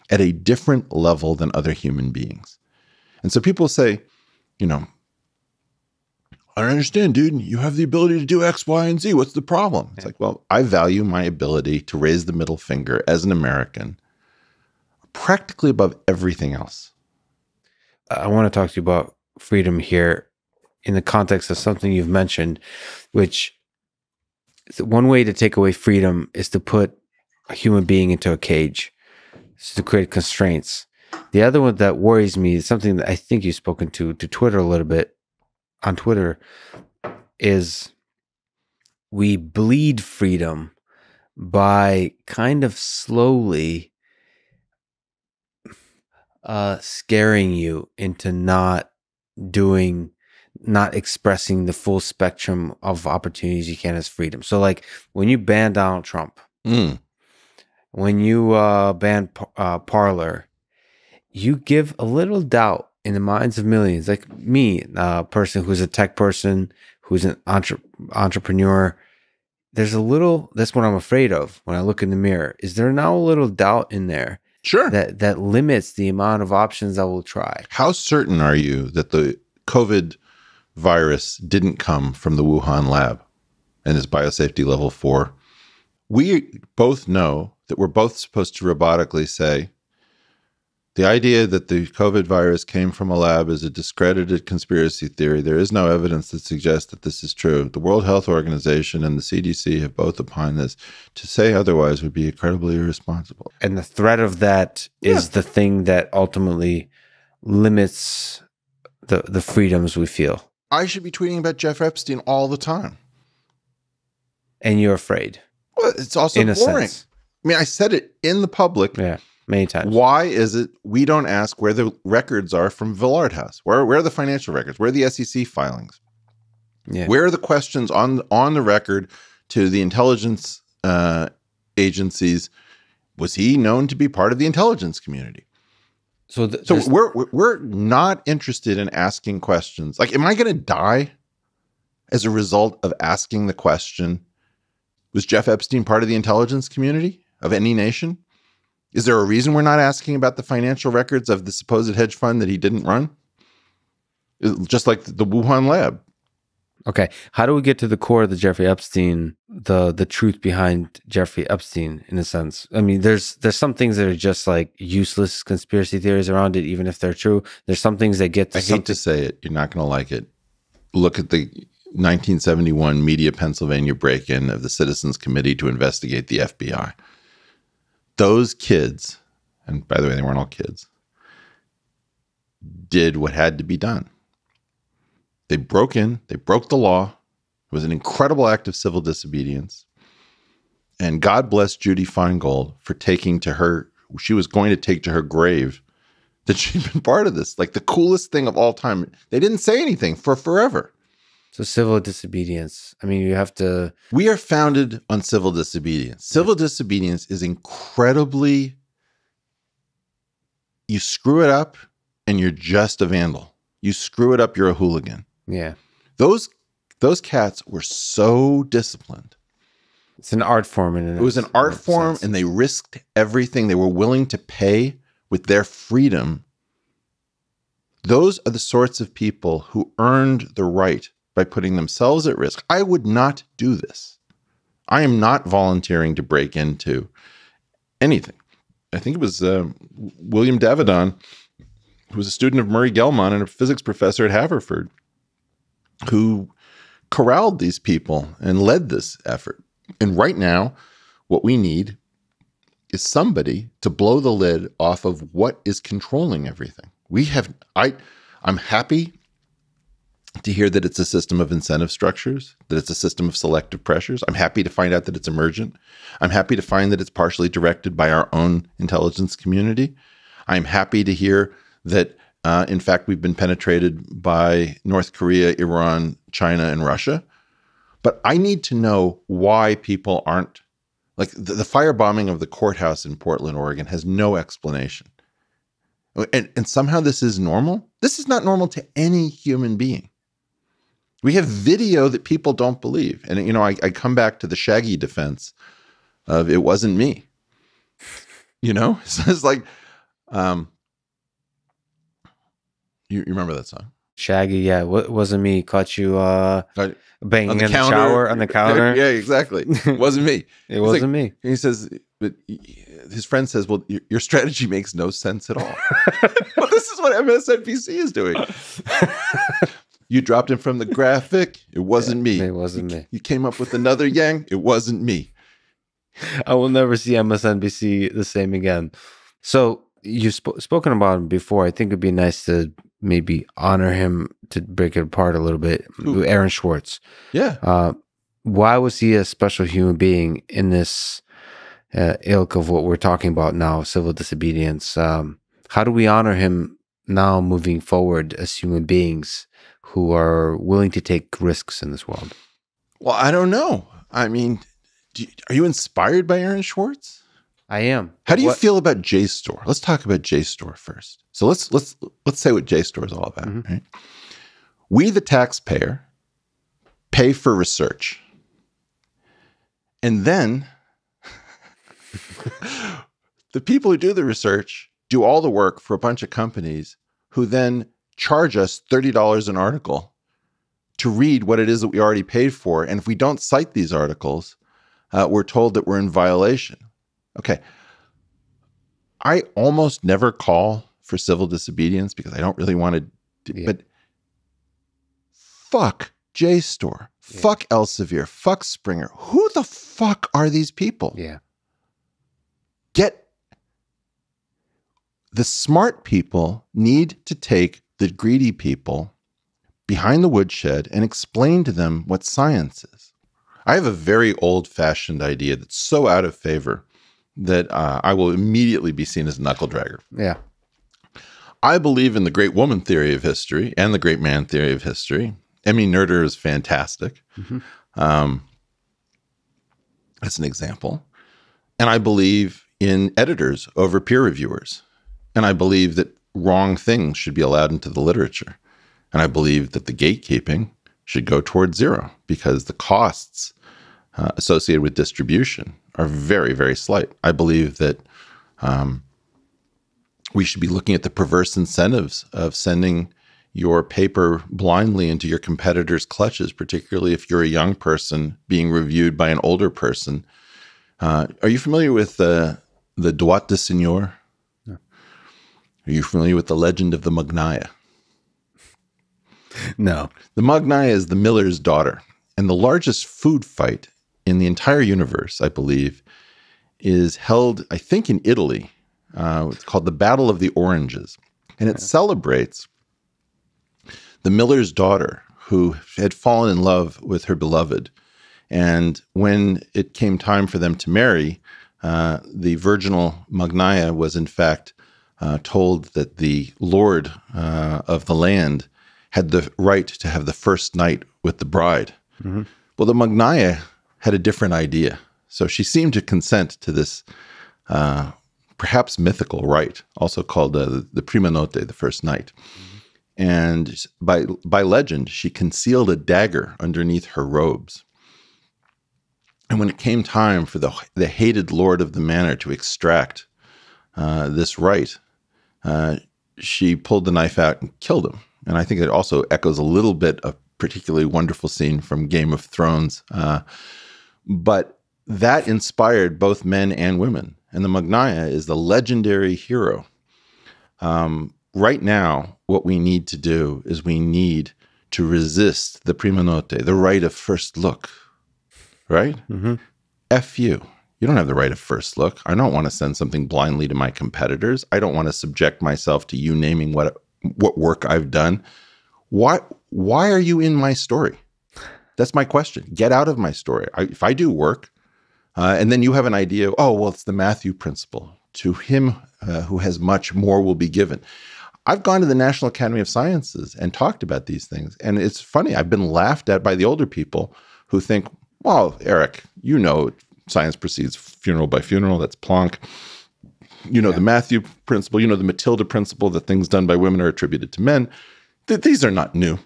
Speaker 2: at a different level than other human beings. And so people say, I don't understand, dude. You have the ability to do X, Y, and Z. What's the problem? It's like, well, I value my ability to raise the middle finger as an American practically above everything else.
Speaker 1: I want to talk to you about freedom here in the context of something you've mentioned, which one way to take away freedom is to put a human being into a cage, is to create constraints. The other one that worries me is something that I think you've spoken to Twitter a little bit, on Twitter, is we bleed freedom by kind of slowly scaring you into not expressing the full spectrum of opportunities you can as freedom. So like when you ban Donald Trump, when you ban Parler, you give a little doubt in the minds of millions, like me, a person who's a tech person, who's an entrepreneur. There's a little, that's what I'm afraid of when I look in the mirror. Is there now a little doubt in there?
Speaker 2: Sure.
Speaker 1: That limits the amount of options I will try.
Speaker 2: How certain are you that the COVID virus didn't come from the Wuhan lab and is biosafety level 4? We both know that we're both supposed to robotically say, the idea that the COVID virus came from a lab is a discredited conspiracy theory. There is no evidence that suggests that this is true. The World Health Organization and the CDC have both opined this. To say otherwise would be incredibly irresponsible.
Speaker 1: And the threat of that is the thing that ultimately limits the freedoms we feel.
Speaker 2: I should be tweeting about Jeff Epstein all the time.
Speaker 1: And you're afraid.
Speaker 2: Well, it's also boring. I mean, I said it in the public.
Speaker 1: Yeah. Many times.
Speaker 2: Why is it we don't ask where the records are from Villard House? Where are the financial records? Where are the SEC filings?
Speaker 1: Yeah.
Speaker 2: Where are the questions on the record to the intelligence agencies? Was he known to be part of the intelligence community? So we're not interested in asking questions. Like, am I going to die as a result of asking the question, was Jeff Epstein part of the intelligence community of any nation? Is there a reason we're not asking about the financial records of the supposed hedge fund that he didn't run? Just like the Wuhan lab.
Speaker 1: Okay. How do we get to the core of the Jeffrey Epstein, the truth behind Jeffrey Epstein, in a sense? I mean, there's some things that are just like useless conspiracy theories around it, even if they're true. There's some things that get to
Speaker 2: I hate to say it. You're not going to like it. Look at the 1971 Media Pennsylvania break-in of the Citizens Committee to investigate the FBI. Those kids, and by the way, they weren't all kids, did what had to be done. They broke in, they broke the law. It was an incredible act of civil disobedience. And God bless Judy Feingold for she was going to take to her grave that she'd been part of this. Like the coolest thing of all time. They didn't say anything for forever.
Speaker 1: So civil disobedience. I mean, you have to...
Speaker 2: We are founded on civil disobedience. Civil disobedience is incredibly... You screw it up and you're just a vandal. You screw it up, you're a hooligan.
Speaker 1: Yeah.
Speaker 2: Those cats were so disciplined.
Speaker 1: It's an art form.
Speaker 2: It was an art form, and they risked everything. They were willing to pay with their freedom. Those are the sorts of people who earned the right by putting themselves at risk. I would not do this. I am not volunteering to break into anything. I think it was William Davidon, who was a student of Murray Gell-Mann and a physics professor at Haverford, who corralled these people and led this effort. And right now, what we need is somebody to blow the lid off of what is controlling everything. I'm happy to hear that it's a system of incentive structures, that it's a system of selective pressures. I'm happy to find out that it's emergent. I'm happy to find that it's partially directed by our own intelligence community. I'm happy to hear that, in fact, we've been penetrated by North Korea, Iran, China, and Russia. But I need to know why people aren't, like the firebombing of the courthouse in Portland, Oregon has no explanation. And somehow this is normal. This is not normal to any human being. We have video that people don't believe. And, you know, I come back to the Shaggy defense of it wasn't me. You know, it's like, you remember that song?
Speaker 1: Shaggy, yeah. What wasn't me? Caught you banging in the shower on the counter.
Speaker 2: Yeah, exactly. It wasn't me.
Speaker 1: It wasn't me.
Speaker 2: He says, but his friend says, well, your strategy makes no sense at all. Well, this is what MSNBC is doing. You dropped him from the graphic. It wasn't me.
Speaker 1: It wasn't me.
Speaker 2: You came up with another yang. It wasn't me.
Speaker 1: I will never see MSNBC the same again. So you've spoken about him before. I think it'd be nice to maybe honor him, to break it apart a little bit.
Speaker 2: Ooh.
Speaker 1: Aaron Swartz.
Speaker 2: Yeah.
Speaker 1: Why was he a special human being in this ilk of what we're talking about now, civil disobedience? How do we honor him now moving forward as human beings who are willing to take risks in this world?
Speaker 2: Well, I don't know. I mean, are you inspired by Aaron Swartz?
Speaker 1: I am.
Speaker 2: How do you feel about JSTOR? Let's talk about JSTOR first. So let's say what JSTOR is all about. Mm-hmm. Right? We, the taxpayer, pay for research, and then the people who do the research do all the work for a bunch of companies who then charge us $30 an article to read what it is that we already paid for. And if we don't cite these articles, we're told that we're in violation. Okay. I almost never call for civil disobedience because I don't really want to, but fuck JSTOR, fuck Elsevier, fuck Springer. Who the fuck are these people?
Speaker 1: Yeah.
Speaker 2: The smart people need to take the greedy people behind the woodshed and explain to them what science is. I have a very old-fashioned idea that's so out of favor that I will immediately be seen as a knuckle dragger.
Speaker 1: Yeah.
Speaker 2: I believe in the great woman theory of history and the great man theory of history. Emmy Noether is fantastic.
Speaker 1: Mm-hmm.
Speaker 2: That's an example. And I believe in editors over peer reviewers. And I believe that wrong things should be allowed into the literature. And I believe that the gatekeeping should go towards zero because the costs associated with distribution are very, very slight. I believe that we should be looking at the perverse incentives of sending your paper blindly into your competitor's clutches, particularly if you're a young person being reviewed by an older person. Are you familiar with the Droit de Seigneur?
Speaker 1: No.
Speaker 2: Are you familiar with the legend of the Magnaya?
Speaker 1: No.
Speaker 2: The Magnaya is the miller's daughter. And the largest food fight in the entire universe, I believe, is held, I think, in Italy. It's called the Battle of the Oranges. And it celebrates the miller's daughter who had fallen in love with her beloved. And when it came time for them to marry, the virginal Magnaya was in fact told that the lord of the land had the right to have the first night with the bride. Mm-hmm. Well, the Magnaya had a different idea. So she seemed to consent to this perhaps mythical rite, also called the prima notte, the first night. Mm-hmm. And by legend, she concealed a dagger underneath her robes. And when it came time for the hated lord of the manor to extract this rite, she pulled the knife out and killed him. And I think it also echoes a little bit of particularly wonderful scene from Game of Thrones. But that inspired both men and women. And the Magnaya is the legendary hero. Right now, what we need to do is we need to resist the prima notte, the right of first look, right? Mm-hmm. F you. You don't have the right of first look. I don't want to send something blindly to my competitors. I don't want to subject myself to you naming what work I've done. Why are you in my story? That's my question. Get out of my story. If I do work, and then you have an idea, oh, well, it's the Matthew principle. To him who has much, more will be given. I've gone to the National Academy of Sciences and talked about these things. And it's funny, I've been laughed at by the older people who think, well, Eric, you know, science proceeds funeral by funeral. That's Planck. You know, the Matthew principle, you know, the Matilda principle, that things done by women are attributed to men. These are not new.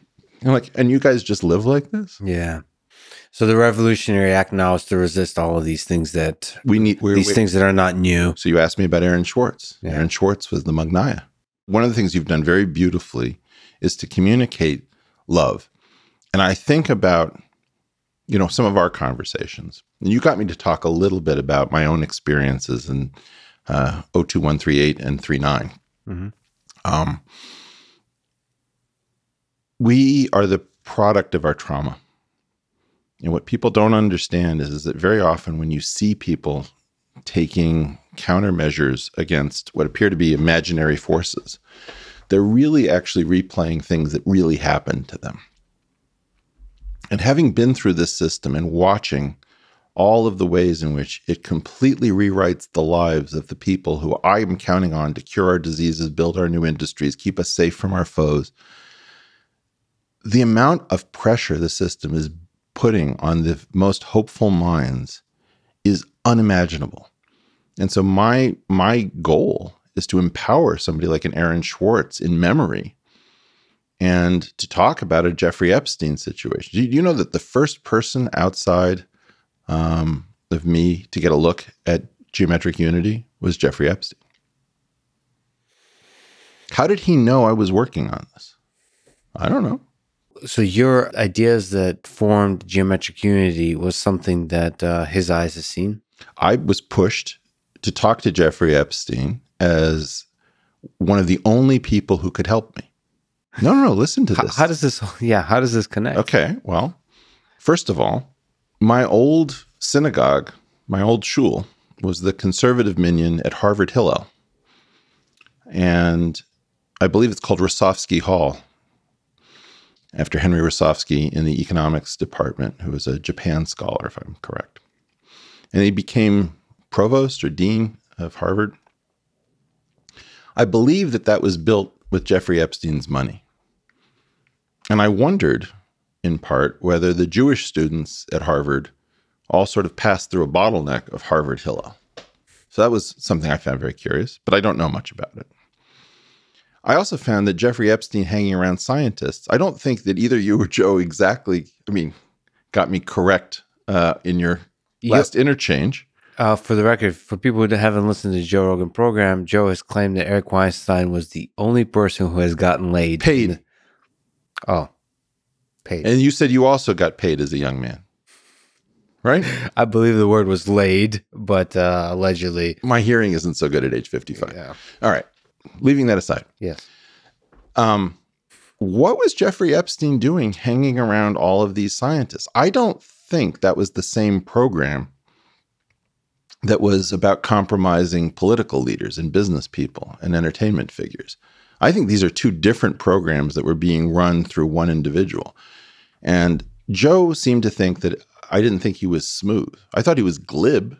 Speaker 2: And you guys just live like this?
Speaker 1: Yeah. So the Revolutionary Act now is to resist all of these things that things that are not new.
Speaker 2: So you asked me about Aaron Swartz. Yeah. Aaron Swartz was the Magnaya. One of the things you've done very beautifully is to communicate love. And I think about, you know, some of our conversations. And you got me to talk a little bit about my own experiences in 02138 and 39. Mm-hmm. We are the product of our trauma. And what people don't understand is that very often when you see people taking countermeasures against what appear to be imaginary forces, they're really actually replaying things that really happened to them. And having been through this system and watching all of the ways in which it completely rewrites the lives of the people who I am counting on to cure our diseases, build our new industries, keep us safe from our foes, the amount of pressure the system is putting on the most hopeful minds is unimaginable. And so my goal is to empower somebody like an Aaron Swartz in memory and to talk about a Jeffrey Epstein situation. Do you know that the first person outside of me to get a look at geometric unity was Jeffrey Epstein? How did he know I was working on this? I don't know.
Speaker 1: So your ideas that formed geometric unity was something that his eyes has seen?
Speaker 2: I was pushed to talk to Jeffrey Epstein as one of the only people who could help me. No, listen to this.
Speaker 1: How does this connect?
Speaker 2: Okay, well, first of all, my old synagogue, my old shul, was the conservative minyan at Harvard Hillel. And I believe it's called Rosofsky Hall, after Henry Rosofsky in the economics department, who was a Japan scholar, if I'm correct. And he became provost or dean of Harvard. I believe that was built with Jeffrey Epstein's money. And I wondered, in part, whether the Jewish students at Harvard all sort of passed through a bottleneck of Harvard Hillel. So that was something I found very curious, but I don't know much about it. I also found that Jeffrey Epstein hanging around scientists, I don't think that either you or Joe exactly, got me correct in your last interchange.
Speaker 1: For the record, for people who haven't listened to the Joe Rogan program, Joe has claimed that Eric Weinstein was the only person who has gotten laid.
Speaker 2: Paid.
Speaker 1: Paid.
Speaker 2: And you said you also got paid as a young man, right?
Speaker 1: I believe the word was laid, but allegedly.
Speaker 2: My hearing isn't so good at age 55.
Speaker 1: Yeah.
Speaker 2: All right. Leaving that aside.
Speaker 1: Yes.
Speaker 2: What was Jeffrey Epstein doing hanging around all of these scientists? I don't think that was the same program that was about compromising political leaders and business people and entertainment figures. I think these are two different programs that were being run through one individual. And Joe seemed to think that I didn't think he was smooth. I thought he was glib.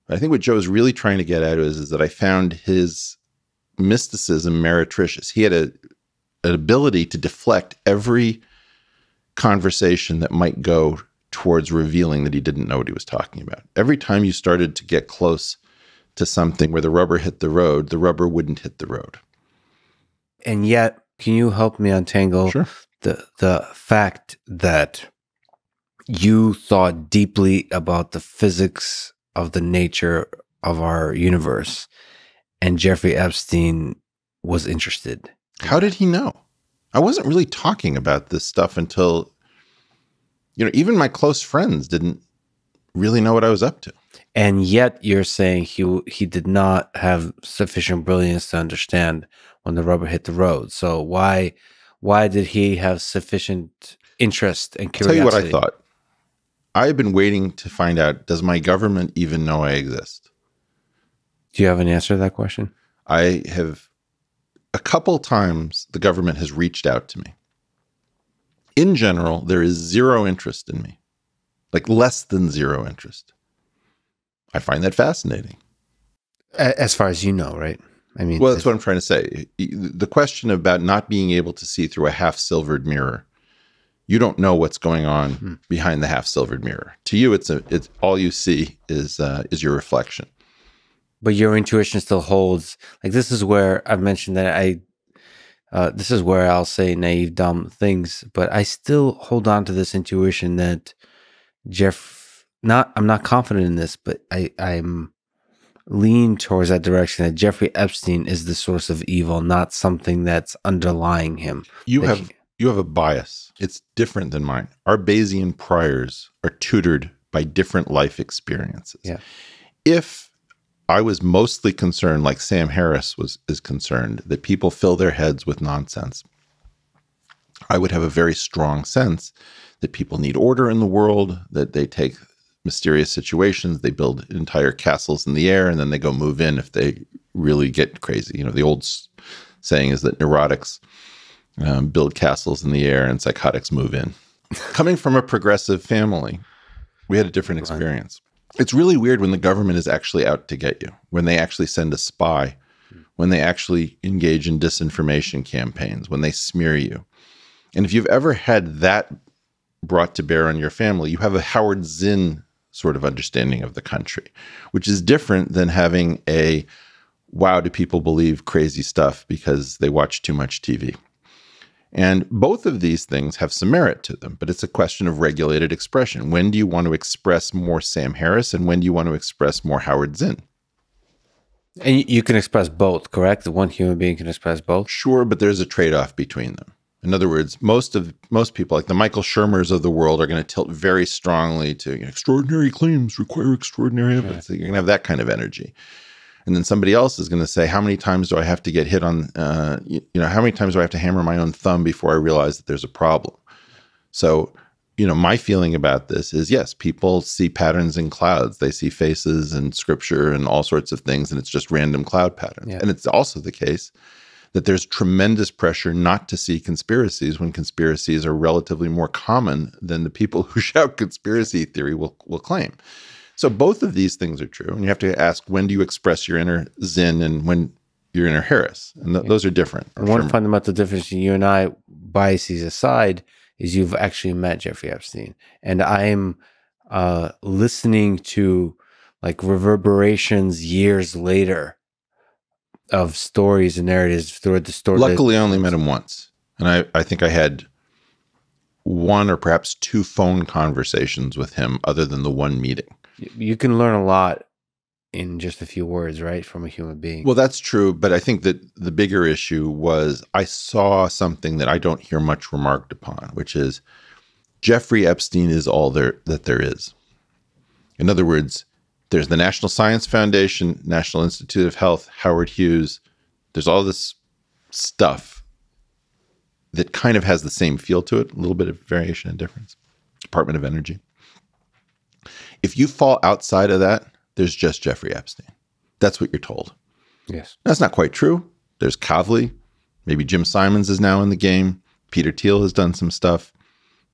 Speaker 2: I think what Joe is really trying to get at is that I found his mysticism meretricious. He had an ability to deflect every conversation that might go towards revealing that he didn't know what he was talking about. Every time you started to get close to something where the rubber hit the road, the rubber wouldn't hit the road.
Speaker 1: And yet, can you help me untangle the fact that you thought deeply about the physics of the nature of our universe, and Jeffrey Epstein was interested?
Speaker 2: How did he know? I wasn't really talking about this stuff until, even my close friends didn't really know what I was up to.
Speaker 1: And yet you're saying he did not have sufficient brilliance to understand when the rubber hit the road. So why did he have sufficient interest and curiosity?
Speaker 2: I'll tell you what I thought. I have been waiting to find out, does my government even know I exist?
Speaker 1: Do you have an answer to that question?
Speaker 2: I have, a couple times the government has reached out to me. In general, there is zero interest in me, like less than zero interest. I find that fascinating.
Speaker 1: As far as you know, right?
Speaker 2: Well, that's what I'm trying to say. The question about not being able to see through a half-silvered mirror, you don't know what's going on behind the half-silvered mirror. To you, it's all you see is your reflection.
Speaker 1: But your intuition still holds. Like, this is where I've mentioned that this is where I'll say naive, dumb things, but I still hold on to this intuition that I'm not confident in this, but I'm lean towards that direction, that Jeffrey Epstein is the source of evil, not something that's underlying him.
Speaker 2: You have a bias. It's different than mine. Our Bayesian priors are tutored by different life experiences.
Speaker 1: Yeah.
Speaker 2: If I was mostly concerned, like Sam Harris is concerned, that people fill their heads with nonsense, I would have a very strong sense that people need order in the world, that they take mysterious situations, they build entire castles in the air, and then they go move in if they really get crazy. The old saying is that neurotics build castles in the air and psychotics move in. Coming from a progressive family, we had a different experience. It's really weird when the government is actually out to get you, when they actually send a spy, when they actually engage in disinformation campaigns, when they smear you. And if you've ever had that brought to bear on your family, you have a Howard Zinn sort of understanding of the country, which is different than having a, wow, do people believe crazy stuff because they watch too much TV? And both of these things have some merit to them, but it's a question of regulated expression. When do you want to express more Sam Harris, and when do you want to express more Howard Zinn?
Speaker 1: And you can express both, correct? One human being can express both?
Speaker 2: Sure, but there's a trade-off between them. In other words, most people, like the Michael Shermers of the world, are going to tilt very strongly to extraordinary claims require extraordinary evidence. So you're going to have that kind of energy. And then somebody else is going to say, how many times do I have to get hit on, how many times do I have to hammer my own thumb before I realize that there's a problem? So, my feeling about this is, yes, people see patterns in clouds. They see faces and scripture and all sorts of things, and it's just random cloud patterns. Yeah. And it's also the case that there's tremendous pressure not to see conspiracies when conspiracies are relatively more common than the people who shout conspiracy theory will claim. So both of these things are true. And you have to ask, when do you express your inner Zinn and when your inner Harris? And those are different.
Speaker 1: One fundamental difference in you and I, biases aside, is you've actually met Jeffrey Epstein. And I'm listening to like reverberations years later of stories and narratives through the story.
Speaker 2: Luckily, I only met him once. And I think I had one or perhaps two phone conversations with him other than the one meeting.
Speaker 1: You can learn a lot in just a few words, right? From a human being.
Speaker 2: Well, that's true. But I think that the bigger issue was I saw something that I don't hear much remarked upon, which is Jeffrey Epstein is all that there is. In other words, there's the National Science Foundation, National Institute of Health, Howard Hughes. There's all this stuff that kind of has the same feel to it, a little bit of variation and difference. Department of Energy. If you fall outside of that, there's just Jeffrey Epstein. That's what you're told.
Speaker 1: Yes.
Speaker 2: That's not quite true. There's Kavli. Maybe Jim Simons is now in the game. Peter Thiel has done some stuff.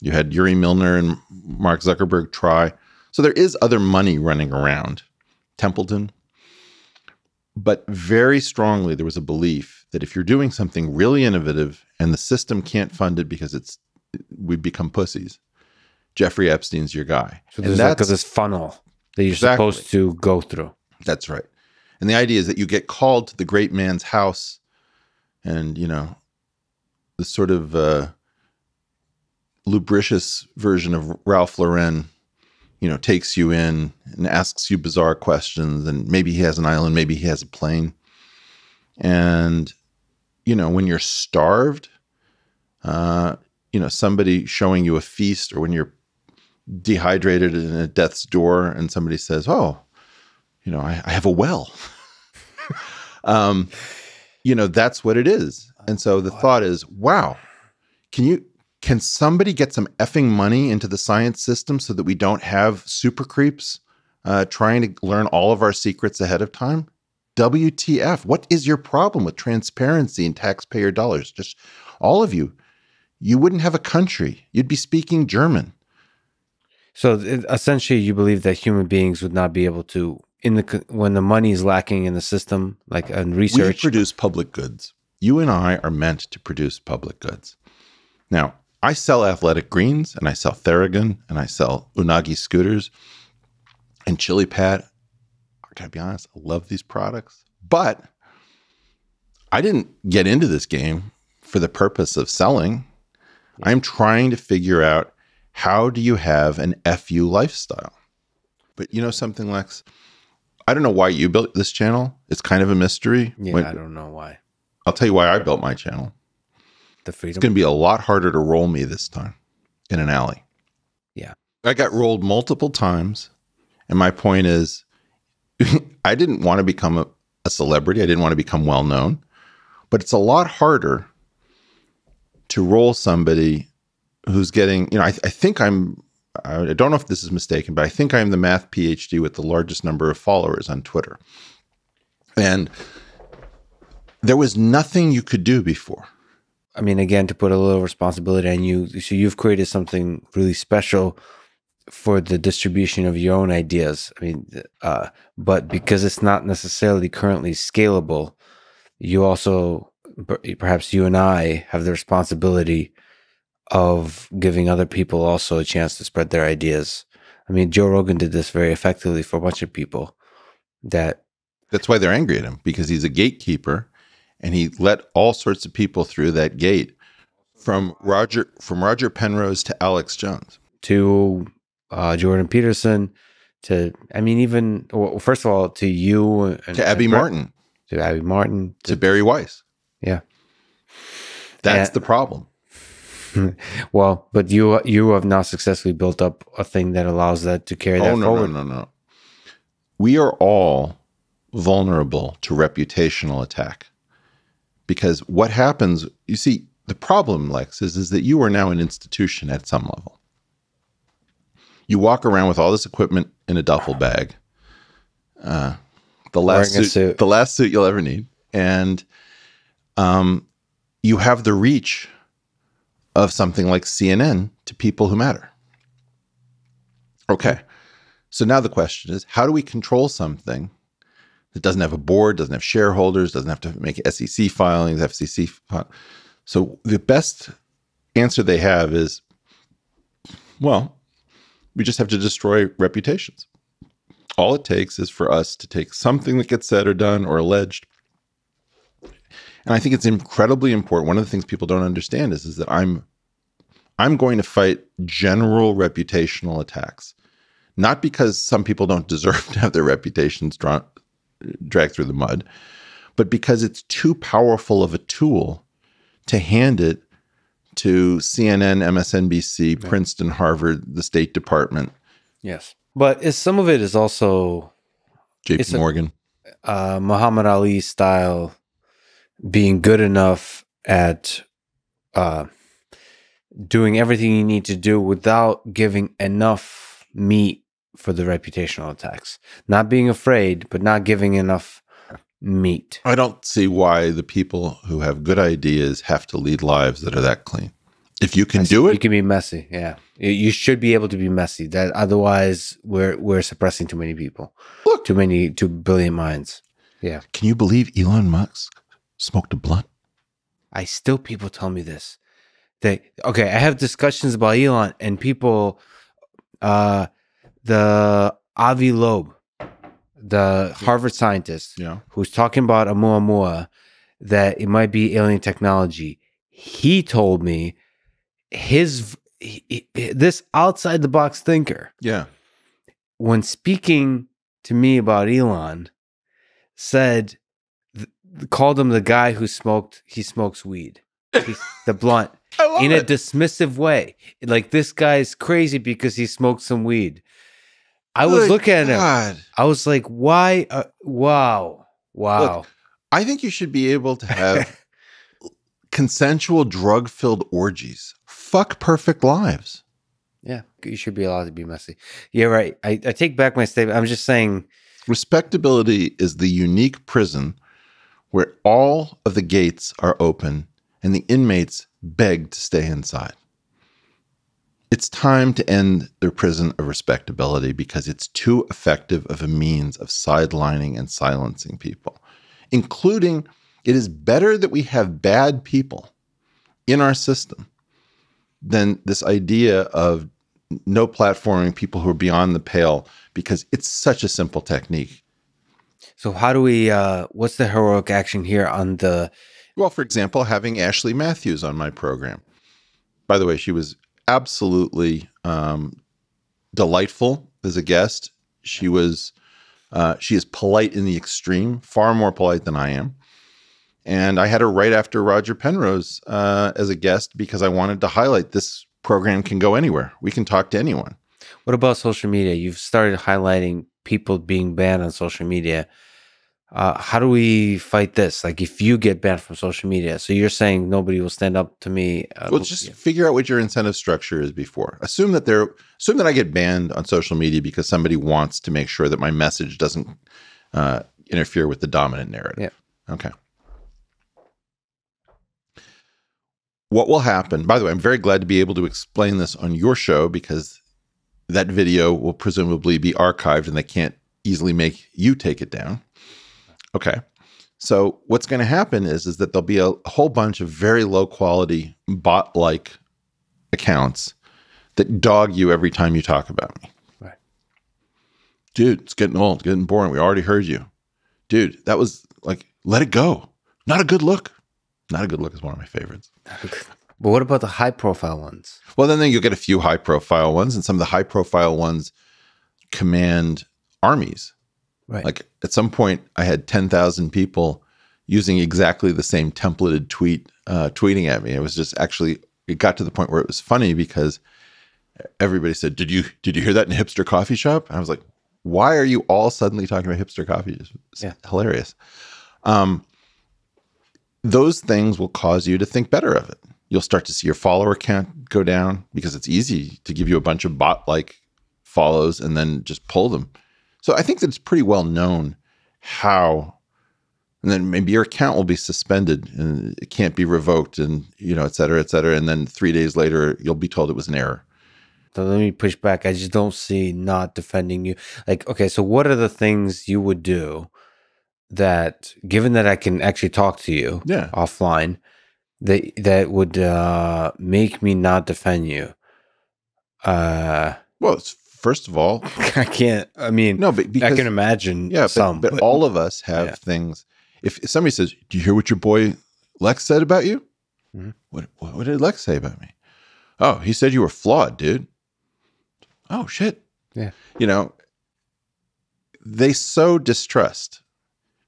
Speaker 2: You had Yuri Milner and Mark Zuckerberg try. So there is other money running around. Templeton. But very strongly, there was a belief that if you're doing something really innovative and the system can't fund it because we've become pussies, Jeffrey Epstein's your guy.
Speaker 1: So there's like this funnel that you're supposed to go through.
Speaker 2: That's right. And the idea is that you get called to the great man's house and, you know, the sort of lubricious version of Ralph Lauren, you know, takes you in and asks you bizarre questions. And maybe he has an island, maybe he has a plane. And, you know, when you're starved, you know, somebody showing you a feast, or when you're dehydrated in at death's door and somebody says, oh, you know, I have a well. You know, that's what it is. And so the thought is, wow, can somebody get some effing money into the science system so that we don't have super creeps trying to learn all of our secrets ahead of time? WTF? What is your problem with transparency and taxpayer dollars? Just all of you wouldn't have a country. You'd be speaking German.
Speaker 1: So essentially, you believe that human beings would not be able to, when the money is lacking in the system, like in research.
Speaker 2: We produce public goods. You and I are meant to produce public goods. Now, I sell athletic greens, and I sell Theragun, and I sell Unagi scooters, and Chili Pad. I gotta be honest, I love these products, but I didn't get into this game for the purpose of selling. Yeah. I'm trying to figure out, how do you have an FU lifestyle? But you know something, Lex? I don't know why you built this channel. It's kind of a mystery.
Speaker 1: Yeah, I don't know why.
Speaker 2: I'll tell you why I built my channel.
Speaker 1: The freedom.
Speaker 2: It's going to be a lot harder to roll me this time in an alley.
Speaker 1: Yeah.
Speaker 2: I got rolled multiple times. And my point is, I didn't want to become a celebrity. I didn't want to become well known. But it's a lot harder to roll somebody who's getting, you know, I think I don't know if this is mistaken, but I think I'm the math PhD with the largest number of followers on Twitter. And there was nothing you could do before.
Speaker 1: I mean, again, to put a little responsibility on you, so you've created something really special for the distribution of your own ideas. I mean, but because it's not necessarily currently scalable, you also, perhaps you and I, have the responsibility of giving other people also a chance to spread their ideas. I mean, Joe Rogan did this very effectively for a bunch of people. That's
Speaker 2: why they're angry at him, because he's a gatekeeper, and he let all sorts of people through that gate, from Roger Penrose to Alex Jones
Speaker 1: to Jordan Peterson to, I mean, even, well, first of all, to you and
Speaker 2: to Abby Martin,
Speaker 1: to
Speaker 2: Barry Weiss.
Speaker 1: Yeah,
Speaker 2: that's the problem.
Speaker 1: Well, but you have now successfully built up a thing that allows that to carry that forward.
Speaker 2: No. We are all vulnerable to reputational attack, because what happens, you see, the problem, Lex, is that you are now an institution at some level. You walk around with all this equipment in a duffel bag, the last suit you'll ever need, and you have the reach of something like CNN to people who matter. Okay, so now the question is, how do we control something that doesn't have a board, doesn't have shareholders, doesn't have to make SEC filings, FCC filings? So the best answer they have is Well, we just have to destroy reputations. All it takes is for us to take something that gets said or done or alleged. And I think it's incredibly important. One of the things people don't understand is that I'm going to fight general reputational attacks, not because some people don't deserve to have their reputations dragged through the mud, but because it's too powerful of a tool to hand it to CNN, MSNBC, right, Princeton, Harvard, the State Department.
Speaker 1: Yes. But some of it is also
Speaker 2: JP Morgan.
Speaker 1: Muhammad Ali style, being good enough at doing everything you need to do without giving enough meat for the reputational attacks. Not being afraid, but not giving enough meat.
Speaker 2: I don't see why the people who have good ideas have to lead lives that are that clean. If you can do it,
Speaker 1: you can be messy. Yeah, you should be able to be messy. That otherwise, we're suppressing too many people.
Speaker 2: Look,
Speaker 1: 2 billion minds. Yeah.
Speaker 2: Can you believe Elon Musk smoked a blunt?
Speaker 1: People tell me this. I have discussions about Elon and people. The Avi Loeb, the Harvard scientist, who's talking about Oumuamua, that it might be alien technology. He told me this outside the box thinker, when speaking to me about Elon, called him the guy who smokes weed, the blunt, in a dismissive way, like this guy's crazy because he smoked some weed. I was looking at him. I was like, why? Wow.
Speaker 2: Look, I think you should be able to have consensual drug-filled orgies. Fuck perfect lives.
Speaker 1: Yeah, you should be allowed to be messy. Yeah, right. I take back my statement. I'm just saying.
Speaker 2: Respectability is the unique prison where all of the gates are open and the inmates beg to stay inside. It's time to end the prison of respectability because it's too effective of a means of sidelining and silencing people, including it is better that we have bad people in our system than this idea of no platforming people who are beyond the pale, because it's such a simple technique.
Speaker 1: So how do we, what's the heroic action here on the...
Speaker 2: Well, for example, having Ashley Matthews on my program. By the way, she was absolutely delightful as a guest. She is polite in the extreme, far more polite than I am. And I had her right after Roger Penrose as a guest because I wanted to highlight this program can go anywhere. We can talk to anyone.
Speaker 1: What about social media? You've started highlighting people being banned on social media. How do we fight this? Like, if you get banned from social media, so you're saying nobody will stand up to me?
Speaker 2: Well, just figure out what your incentive structure is before. Assume that I get banned on social media because somebody wants to make sure that my message doesn't interfere with the dominant narrative.
Speaker 1: Yeah.
Speaker 2: Okay. What will happen? By the way, I'm very glad to be able to explain this on your show because that video will presumably be archived and they can't easily make you take it down. Okay. So what's going to happen is that there'll be a whole bunch of very low quality bot-like accounts that dog you every time you talk about me.
Speaker 1: Right.
Speaker 2: Dude, it's getting old, getting boring. We already heard you. Dude, that was like, let it go. Not a good look. Not a good look is one of my favorites.
Speaker 1: But what about the high profile ones?
Speaker 2: Well, then you'll get a few high profile ones, and some of the high profile ones command armies.
Speaker 1: Right.
Speaker 2: Like at some point I had 10,000 people using exactly the same templated tweet, tweeting at me. It was just actually, it got to the point where it was funny because everybody said, did you hear that in a hipster coffee shop? And I was like, why are you all suddenly talking about hipster coffee? It's hilarious. Those things will cause you to think better of it. You'll start to see your follower count go down because it's easy to give you a bunch of bot-like follows and then just pull them. So I think that it's pretty well known how, and then maybe your account will be suspended and it can't be revoked and, et cetera, et cetera. And then 3 days later, you'll be told it was an error.
Speaker 1: So let me push back. I just don't see not defending you. Like, okay, so what are the things you would do that, given that I can actually talk to you offline, that would make me not defend you?
Speaker 2: Well, first of all,
Speaker 1: I can't. I mean,
Speaker 2: no, but because,
Speaker 1: I can imagine.
Speaker 2: Yeah,
Speaker 1: some,
Speaker 2: but all of us have things. If somebody says, "Do you hear what your boy Lex said about you?" Mm-hmm. What did Lex say about me? Oh, he said you were flawed, dude. Oh shit.
Speaker 1: Yeah.
Speaker 2: They sow distrust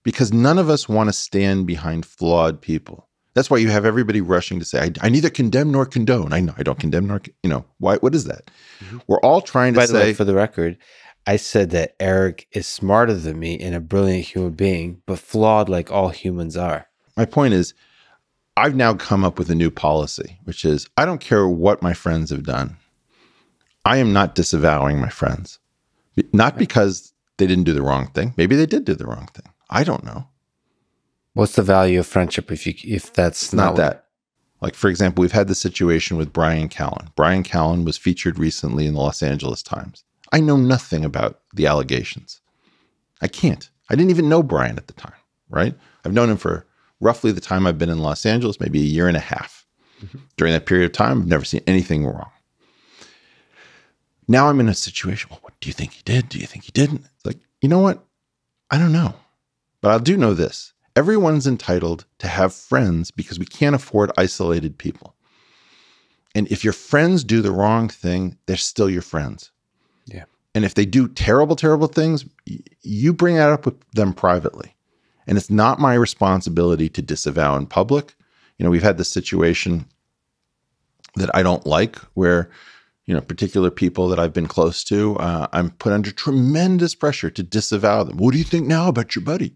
Speaker 2: because none of us want to stand behind flawed people. That's why you have everybody rushing to say, I neither condemn nor condone. I know I don't condemn nor, why? What is that? Mm-hmm. We're all trying to say. By the way,
Speaker 1: for the record, I said that Eric is smarter than me and a brilliant human being, but flawed like all humans are.
Speaker 2: My point is, I've now come up with a new policy, which is I don't care what my friends have done. I am not disavowing my friends. Not because they didn't do the wrong thing. Maybe they did do the wrong thing. I don't know.
Speaker 1: What's the value of friendship if that's not
Speaker 2: that? Like, for example, we've had the situation with Brian Callen. Brian Callen was featured recently in the Los Angeles Times. I know nothing about the allegations. I can't. I didn't even know Brian at the time, right? I've known him for roughly the time I've been in Los Angeles, maybe a year and a half. Mm-hmm. During that period of time, I've never seen anything wrong. Now I'm in a situation, well, what do you think he did? Do you think he didn't? It's like, you know what? I don't know. But I do know this. Everyone's entitled to have friends because we can't afford isolated people. And if your friends do the wrong thing, they're still your friends.
Speaker 1: Yeah.
Speaker 2: And if they do terrible, terrible things, you bring that up with them privately. And it's not my responsibility to disavow in public. We've had this situation that I don't like where, particular people that I've been close to, I'm put under tremendous pressure to disavow them. What do you think now about your buddy?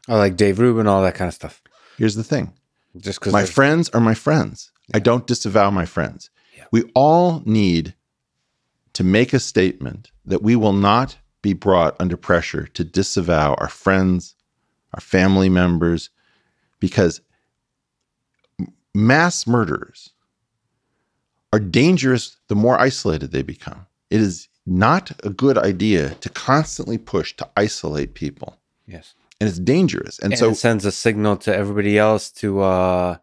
Speaker 1: Oh, like Dave Rubin, all that kind of stuff.
Speaker 2: Here's the thing.
Speaker 1: Just because
Speaker 2: my friends are my friends. Yeah. I don't disavow my friends.
Speaker 1: Yeah.
Speaker 2: We all need to make a statement that we will not be brought under pressure to disavow our friends, our family members, because mass murderers are dangerous the more isolated they become. It is not a good idea to constantly push to isolate people.
Speaker 1: Yes.
Speaker 2: And it's dangerous. And so
Speaker 1: it sends a signal to everybody else to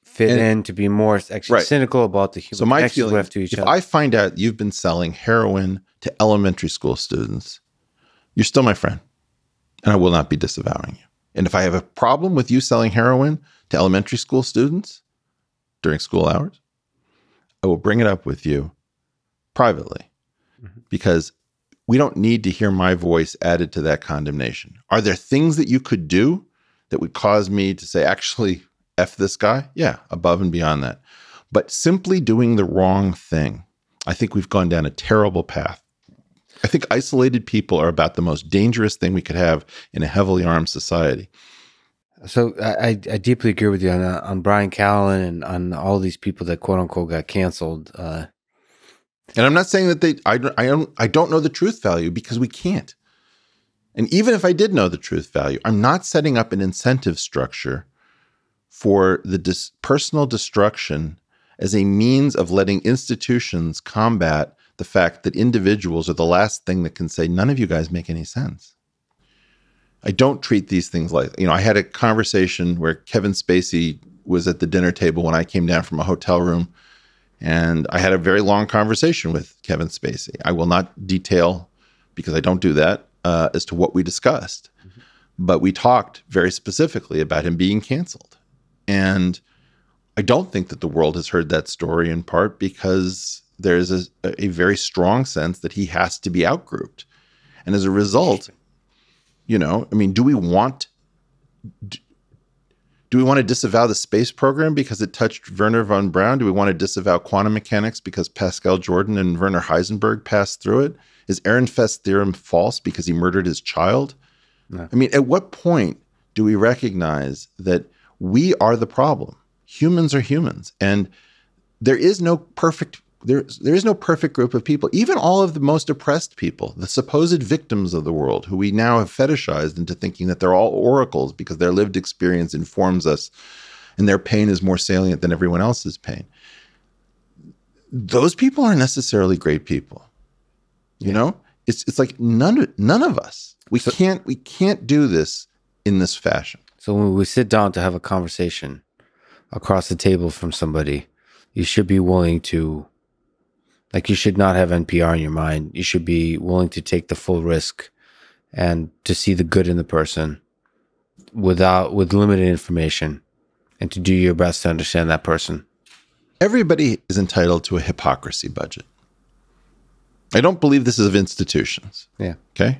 Speaker 1: fit in, to be more cynical about the human connections we have to each other.
Speaker 2: If I find out you've been selling heroin to elementary school students, you're still my friend. And I will not be disavowing you. And if I have a problem with you selling heroin to elementary school students during school hours, I will bring it up with you privately. Mm-hmm. Because we don't need to hear my voice added to that condemnation. Are there things that you could do that would cause me to say, actually, F this guy? Yeah, above and beyond that. But simply doing the wrong thing, I think we've gone down a terrible path. I think isolated people are about the most dangerous thing we could have in a heavily armed society.
Speaker 1: So I deeply agree with you on Brian Callen and on all these people that quote unquote got canceled.
Speaker 2: And I'm not saying that I don't know the truth value because we can't. And even if I did know the truth value, I'm not setting up an incentive structure for the personal destruction as a means of letting institutions combat the fact that individuals are the last thing that can say, none of you guys make any sense. I don't treat these things like, I had a conversation where Kevin Spacey was at the dinner table when I came down from a hotel room. And I had a very long conversation with Kevin Spacey. I will not detail, because I don't do that, as to what we discussed. Mm-hmm. But we talked very specifically about him being canceled. And I don't think that the world has heard that story, in part because there's a very strong sense that he has to be outgrouped. And as a result, do we want to disavow the space program because it touched Werner von Braun? Do we want to disavow quantum mechanics because Pascal Jordan and Werner Heisenberg passed through it? Is Ehrenfest's theorem false because he murdered his child? No. At what point do we recognize that we are the problem? Humans are humans, and there is no perfect there is no perfect group of people. Even all of the most oppressed people, the supposed victims of the world, who we now have fetishized into thinking that they're all oracles because their lived experience informs us and their pain is more salient than everyone else's pain. Those people aren't necessarily great people. You know? It's like none of us. We can't do this in this fashion.
Speaker 1: So when we sit down to have a conversation across the table from somebody, you should be willing to Like, you should not have NPR in your mind. You should be willing to take the full risk and to see the good in the person with limited information, and to do your best to understand that person.
Speaker 2: Everybody is entitled to a hypocrisy budget. I don't believe this is of institutions.
Speaker 1: Yeah.
Speaker 2: Okay?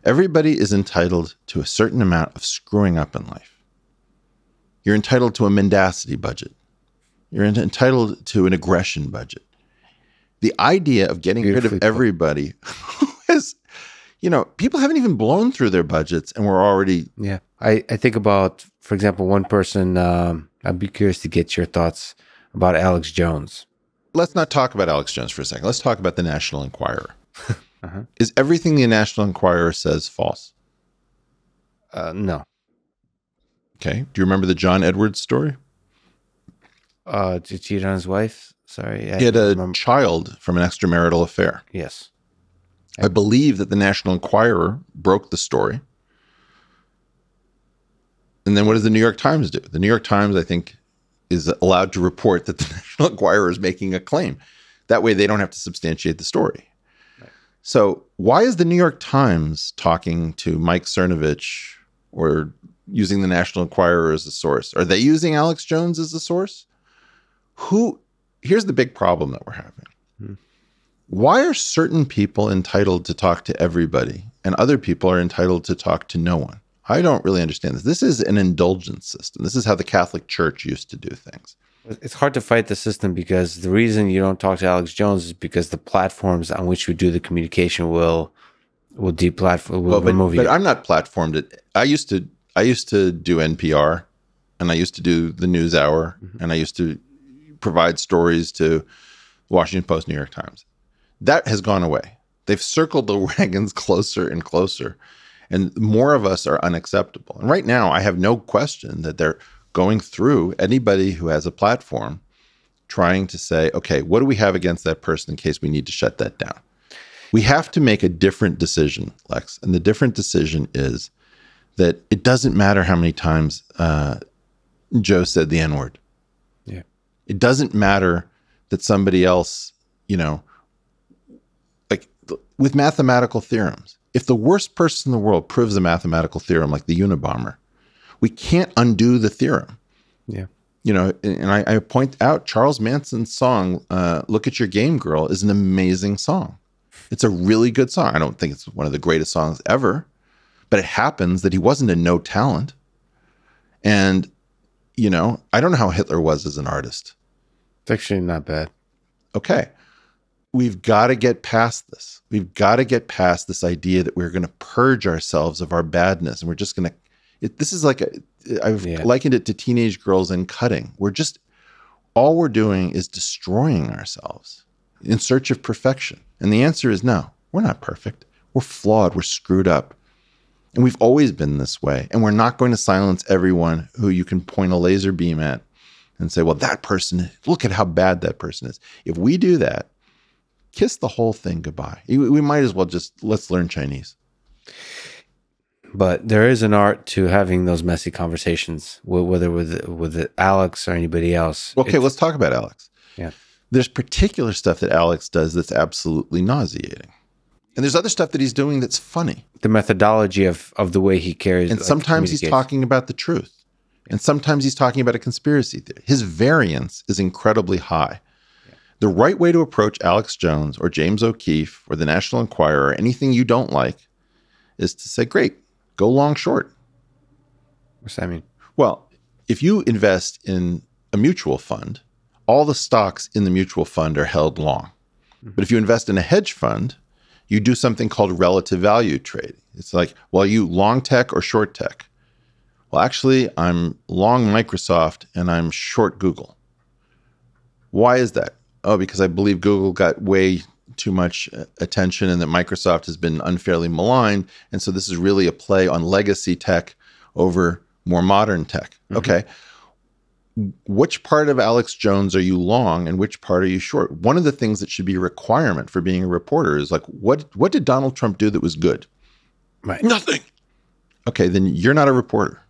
Speaker 2: Everybody is entitled to a certain amount of screwing up in life. You're entitled to a mendacity budget. You're entitled to an aggression budget. The idea of getting rid of everybody who has, people haven't even blown through their budgets and we're already...
Speaker 1: Yeah. I think about, for example, one person, I'd be curious to get your thoughts about Alex Jones.
Speaker 2: Let's not talk about Alex Jones for a second. Let's talk about the National Enquirer. Is everything the National Enquirer says false?
Speaker 1: No.
Speaker 2: Okay. Do you remember the John Edwards story?
Speaker 1: To cheat on his wife? Sorry.
Speaker 2: He had a child from an extramarital affair.
Speaker 1: Yes.
Speaker 2: I believe that the National Enquirer broke the story. And then what does the New York Times do? The New York Times, I think, is allowed to report that the National Enquirer is making a claim. That way they don't have to substantiate the story. Right. So why is the New York Times talking to Mike Cernovich or using the National Enquirer as a source? Are they using Alex Jones as a source? Here's the big problem that we're having. Why are certain people entitled to talk to everybody and other people are entitled to talk to no one? I don't really understand this. This is an indulgence system. This is how the Catholic Church used to do things.
Speaker 1: It's hard to fight the system because the reason you don't talk to Alex Jones is because the platforms on which you do the communication will remove you.
Speaker 2: But I'm not platformed. I used to do NPR, and I used to do the NewsHour, and I used to provide stories to Washington Post, New York Times. That has gone away. They've circled the wagons closer and closer. And more of us are unacceptable. And right now, I have no question that they're going through anybody who has a platform trying to say, okay, what do we have against that person in case we need to shut that down? We have to make a different decision, Lex. And the different decision is that it doesn't matter how many times Joe said the N-word.
Speaker 1: Yeah.
Speaker 2: It doesn't matter that somebody else, like with mathematical theorems, if the worst person in the world proves a mathematical theorem like the Unabomber, we can't undo the theorem.
Speaker 1: Yeah.
Speaker 2: And I point out Charles Manson's song, Look at Your Game Girl, is an amazing song. It's a really good song. I don't think it's one of the greatest songs ever, but it happens that he wasn't a no talent. And, I don't know how Hitler was as an artist.
Speaker 1: It's actually not bad.
Speaker 2: Okay. We've got to get past this. We've got to get past this idea that we're going to purge ourselves of our badness. And we're just going to, this is like, I've likened it to teenage girls in cutting. All we're doing is destroying ourselves in search of perfection. And the answer is no, we're not perfect. We're flawed. We're screwed up. And we've always been this way. And we're not going to silence everyone who you can point a laser beam at and say, well, that person, look at how bad that person is. If we do that, kiss the whole thing goodbye. We might as well let's learn Chinese.
Speaker 1: But there is an art to having those messy conversations, whether with Alex or anybody else.
Speaker 2: Okay, let's talk about Alex.
Speaker 1: Yeah.
Speaker 2: There's particular stuff that Alex does that's absolutely nauseating. And there's other stuff that he's doing that's funny.
Speaker 1: The methodology of the way he carries.
Speaker 2: And sometimes he's talking about the truth. And sometimes he's talking about a conspiracy theory. His variance is incredibly high. The right way to approach Alex Jones or James O'Keefe or the National Enquirer or anything you don't like is to say, great, go long short.
Speaker 1: What's that mean?
Speaker 2: Well, if you invest in a mutual fund, all the stocks in the mutual fund are held long. But if you invest in a hedge fund, you do something called relative value trading. It's like, well, you long tech or short tech? Well, actually, I'm long Microsoft and I'm short Google. Why is that? Oh, because I believe Google got way too much attention and that Microsoft has been unfairly maligned. And so this is really a play on legacy tech over more modern tech. Mm-hmm. Okay. Which part of Alex Jones are you long and which part are you short? One of the things that should be a requirement for being a reporter is like, what did Donald Trump do that was good?
Speaker 1: Right.
Speaker 2: Nothing. Okay, then you're not a reporter.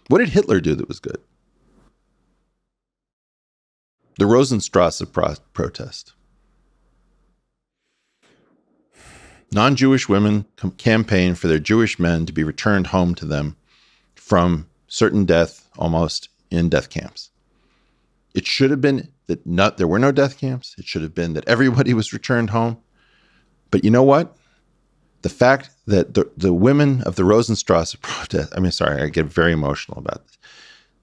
Speaker 2: What did Hitler do that was good? The Rosenstrasse protest. Non-Jewish women campaign for their Jewish men to be returned home to them from certain death, almost in death camps. It should have been that there were no death camps. It should have been that everybody was returned home. But you know what? The fact that the women of the Rosenstrasse protest, I get very emotional about this.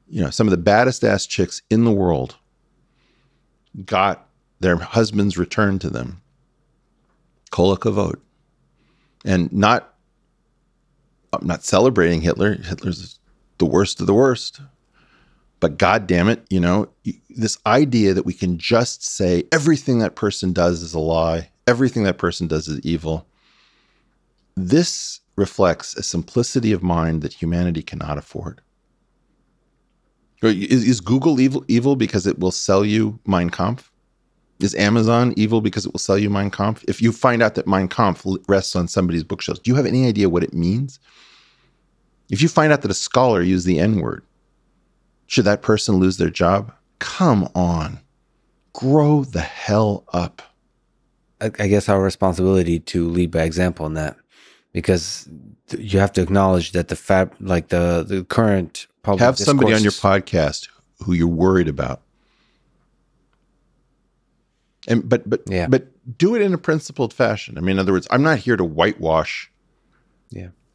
Speaker 2: You know, some of the baddest ass chicks in the world got their husbands returned to them. Kol hakavod. And I'm not celebrating Hitler. Hitler's the worst of the worst. But God damn it, you know, this idea that we can just say everything that person does is a lie, everything that person does is evil. This reflects a simplicity of mind that humanity cannot afford. Is Google evil because it will sell you Mein Kampf? Is Amazon evil because it will sell you Mein Kampf? If you find out that Mein Kampf rests on somebody's bookshelf, do you have any idea what it means? If you find out that a scholar used the N-word, should that person lose their job? Come on. Grow the hell up.
Speaker 1: I guess our responsibility to lead by example in that, because you have to acknowledge that the current public
Speaker 2: have somebody on your
Speaker 1: discourse
Speaker 2: podcast who you're worried about. And but do it in a principled fashion. I mean, in other words, I'm not here to whitewash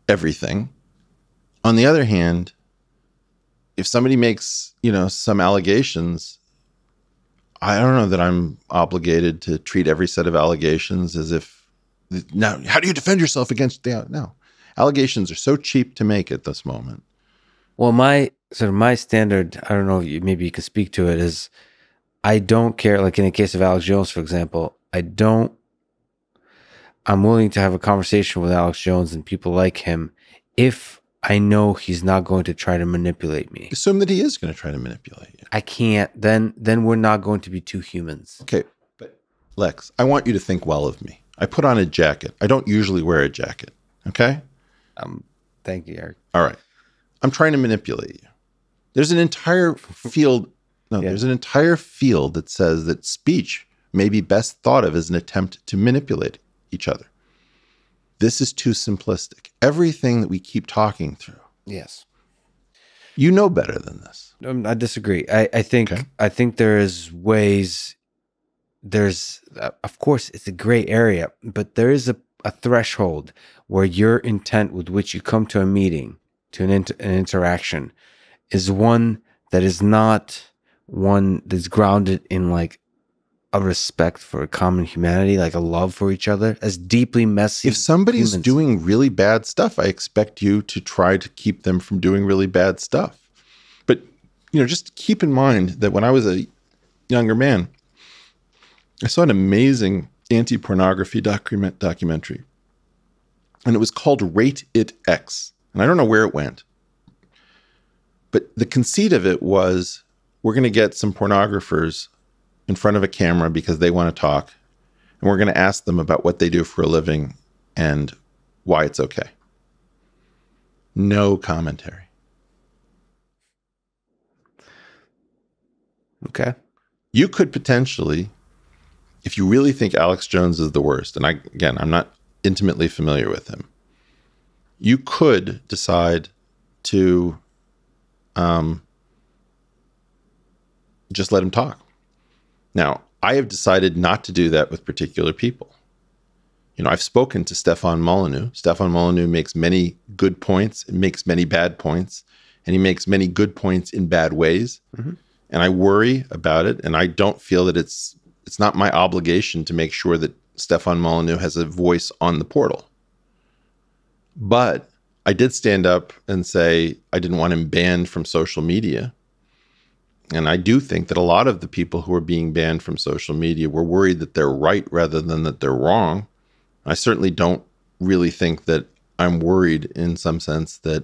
Speaker 2: everything. On the other hand, if somebody makes, you know, some allegations, I don't know that I'm obligated to treat every set of allegations as if, now, how do you defend yourself against no. Allegations are so cheap to make at this moment.
Speaker 1: Well, my standard, I don't know, maybe you can speak to it, is I don't care, like in the case of Alex Jones, for example, I'm willing to have a conversation with Alex Jones and people like him if I know he's not going to try to manipulate me.
Speaker 2: Assume that he is going to try to manipulate you.
Speaker 1: I can't. Then we're not going to be two humans.
Speaker 2: Okay, but Lex, I want you to think well of me. I put on a jacket. I don't usually wear a jacket. Okay?
Speaker 1: Thank you, Eric.
Speaker 2: All right. I'm trying to manipulate you. There's an entire field. There's an entire field that says that speech may be best thought of as an attempt to manipulate each other. This is too simplistic. Everything that we keep talking through.
Speaker 1: Yes.
Speaker 2: You know better than this.
Speaker 1: I disagree. I think there is ways. There's of course it's a gray area, but there is a threshold where your intent with which you come to a meeting, to an interaction, is one that is not one that's grounded in like a respect for common humanity, like a love for each other, as deeply messy.
Speaker 2: If somebody's doing really bad stuff, I expect you to try to keep them from doing really bad stuff. But, you know, just keep in mind that when I was a younger man, I saw an amazing anti-pornography documentary, and it was called Rate It X. And I don't know where it went, but the conceit of it was, we're going to get some pornographers in front of a camera because they want to talk, and we're going to ask them about what they do for a living and why it's okay. No commentary.
Speaker 1: Okay.
Speaker 2: You could potentially, if you really think Alex Jones is the worst, and I'm not intimately familiar with him, you could decide to just let him talk. Now, I have decided not to do that with particular people. You know, I've spoken to Stefan Molyneux. Stefan Molyneux makes many good points and makes many bad points, and he makes many good points in bad ways. Mm-hmm. And I worry about it, and I don't feel that it's not my obligation to make sure that Stefan Molyneux has a voice on the portal. But I did stand up and say I didn't want him banned from social media. And I do think that a lot of the people who are being banned from social media were worried that they're right rather than that they're wrong. I certainly don't really think that I'm worried in some sense that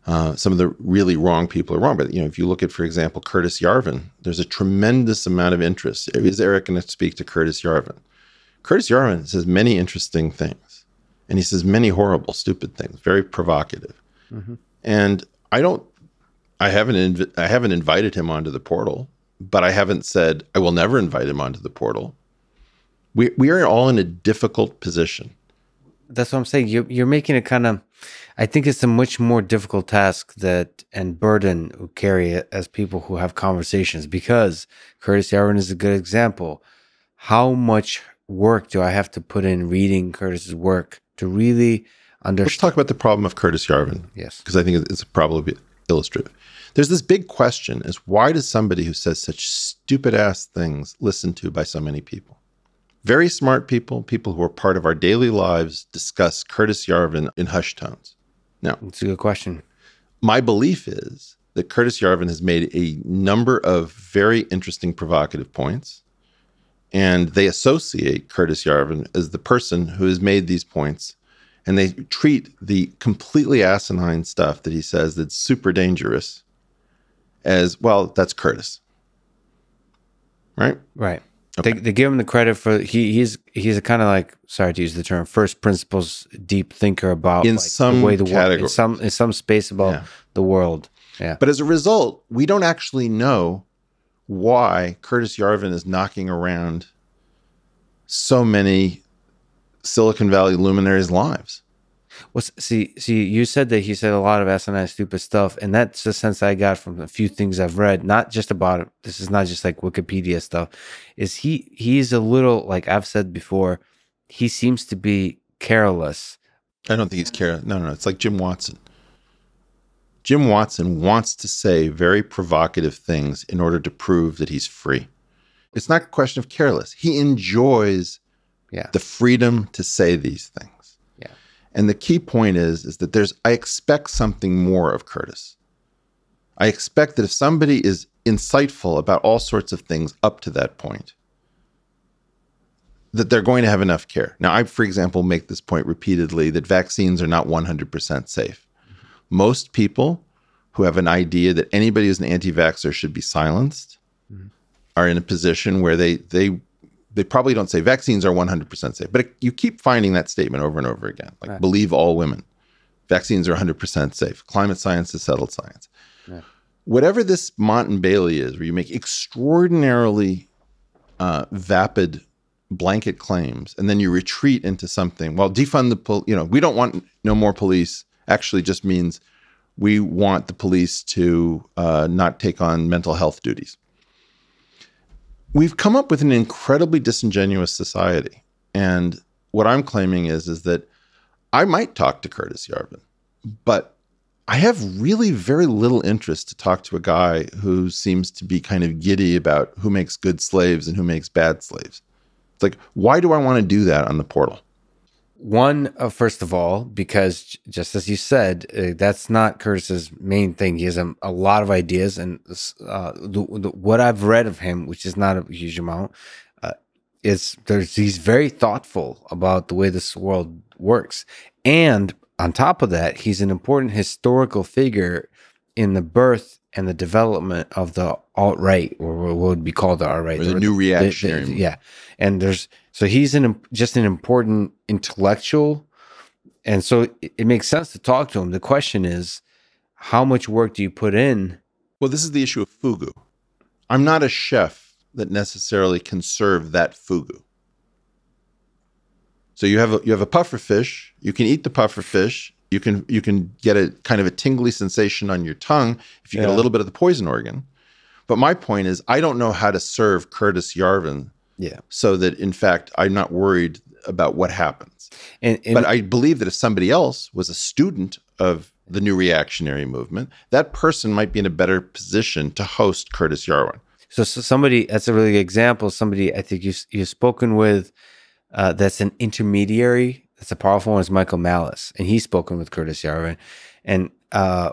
Speaker 2: some of the really wrong people are wrong. But, you know, if you look at, for example, Curtis Yarvin, there's a tremendous amount of interest. Is Eric going to speak to Curtis Yarvin? Curtis Yarvin says many interesting things, and he says many horrible, stupid things, very provocative. Mm-hmm. And I haven't invited him onto the portal, but I haven't said I will never invite him onto the portal. We are all in a difficult position.
Speaker 1: that's what I'm saying. You're making it kind of. I think it's a much more difficult task and burden we carry it as people who have conversations. Because Curtis Yarvin is a good example. How much work do I have to put in reading Curtis's work to really understand?
Speaker 2: Let's talk about the problem of Curtis Yarvin.
Speaker 1: Yes,
Speaker 2: because I think it's probably illustrative. There's this big question: is why does somebody who says such stupid ass things listen to by so many people? Very smart people, people who are part of our daily lives, discuss Curtis Yarvin in hushed tones. Now,
Speaker 1: it's a good question.
Speaker 2: My belief is that Curtis Yarvin has made a number of very interesting, provocative points, and they associate Curtis Yarvin as the person who has made these points, and they treat the completely asinine stuff that he says that's super dangerous as, well, that's Curtis. Right?
Speaker 1: Right.
Speaker 2: Okay.
Speaker 1: They give him the credit for he's a kind of like, sorry to use the term, first principles deep thinker about
Speaker 2: in
Speaker 1: like
Speaker 2: some
Speaker 1: the way the
Speaker 2: category,
Speaker 1: world, in some space about the world. Yeah.
Speaker 2: But as a result, we don't actually know why Curtis Yarvin is knocking around so many Silicon Valley luminaries' lives.
Speaker 1: Well, see, you said that he said a lot of asinine, stupid stuff, and that's the sense I got from a few things I've read. Not just about it. This is not just like Wikipedia stuff. Is he's a little, like I've said before, he seems to be careless.
Speaker 2: I don't think he's careless. No. It's like Jim Watson. Jim Watson wants to say very provocative things in order to prove that he's free. It's not a question of careless. He enjoys the freedom to say these things. And the key point is that I expect something more of Curtis. I expect that if somebody is insightful about all sorts of things up to that point, that they're going to have enough care. Now, I, for example, make this point repeatedly that vaccines are not 100% safe. Most people who have an idea that anybody who's an anti-vaxxer should be silenced are in a position where they probably don't say vaccines are 100% safe, but you keep finding that statement over and over again. Like, believe all women. Vaccines are 100% safe. Climate science is settled science. Right. Whatever this Mont and Bailey is, where you make extraordinarily vapid blanket claims, and then you retreat into something, well, defund the we don't want no more police, actually just means we want the police to not take on mental health duties. We've come up with an incredibly disingenuous society. And what I'm claiming is that I might talk to Curtis Yarvin, but I have really very little interest to talk to a guy who seems to be kind of giddy about who makes good slaves and who makes bad slaves. It's like, why do I want to do that on the portal?
Speaker 1: One, first of all, because just as you said, that's not Curtis's main thing. He has a lot of ideas, and what I've read of him, which is not a huge amount, he's very thoughtful about the way this world works. And on top of that, he's an important historical figure in the birth and the development of the alt-right, or what would be called the alt-right.
Speaker 2: Or the new reactionary movement.
Speaker 1: Yeah. And so he's just an important intellectual. And so it makes sense to talk to him. The question is, how much work do you put in?
Speaker 2: Well, this is the issue of fugu. I'm not a chef that necessarily can serve that fugu. So you have a puffer fish. You can eat the puffer fish. You can get a kind of a tingly sensation on your tongue if you get a little bit of the poison organ. But my point is, I don't know how to serve Curtis Yarvin so that, in fact, I'm not worried about what happens. But I believe that if somebody else was a student of the new reactionary movement, that person might be in a better position to host Curtis Yarvin.
Speaker 1: So somebody, that's a really good example. Somebody I think you've spoken with that's an intermediary. That's a powerful one, is Michael Malice. And he's spoken with Curtis Yarvin. And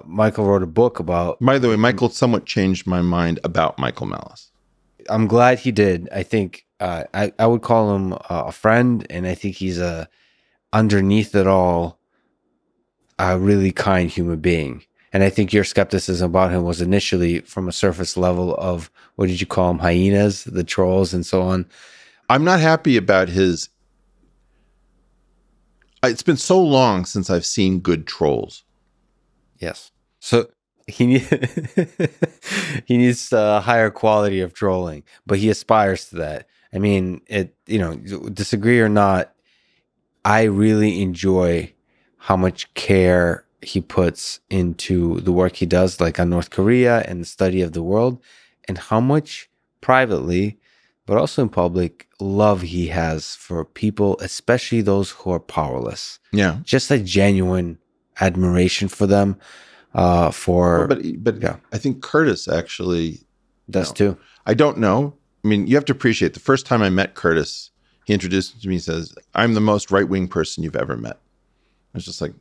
Speaker 1: Michael wrote a book about...
Speaker 2: By the way, Michael somewhat changed my mind about Michael Malice.
Speaker 1: I'm glad he did. I think I would call him a friend, and I think he's underneath it all, a really kind human being. And I think your skepticism about him was initially from a surface level of, what did you call them, hyenas, the trolls, and so on.
Speaker 2: I'm not happy about his... It's been so long since I've seen good trolls.
Speaker 1: Yes. So he needs a higher quality of trolling, but he aspires to that. I mean, disagree or not, I really enjoy how much care he puts into the work he does, like on North Korea and the study of the world, and how much privately, but also in public, love he has for people, especially those who are powerless.
Speaker 2: Yeah.
Speaker 1: Just a genuine admiration for them.
Speaker 2: Well, but
Speaker 1: Yeah,
Speaker 2: I think Curtis actually
Speaker 1: does too.
Speaker 2: I don't know. I mean, you have to appreciate the first time I met Curtis, he introduced to me, says, "I'm the most right-wing person you've ever met." I was just like,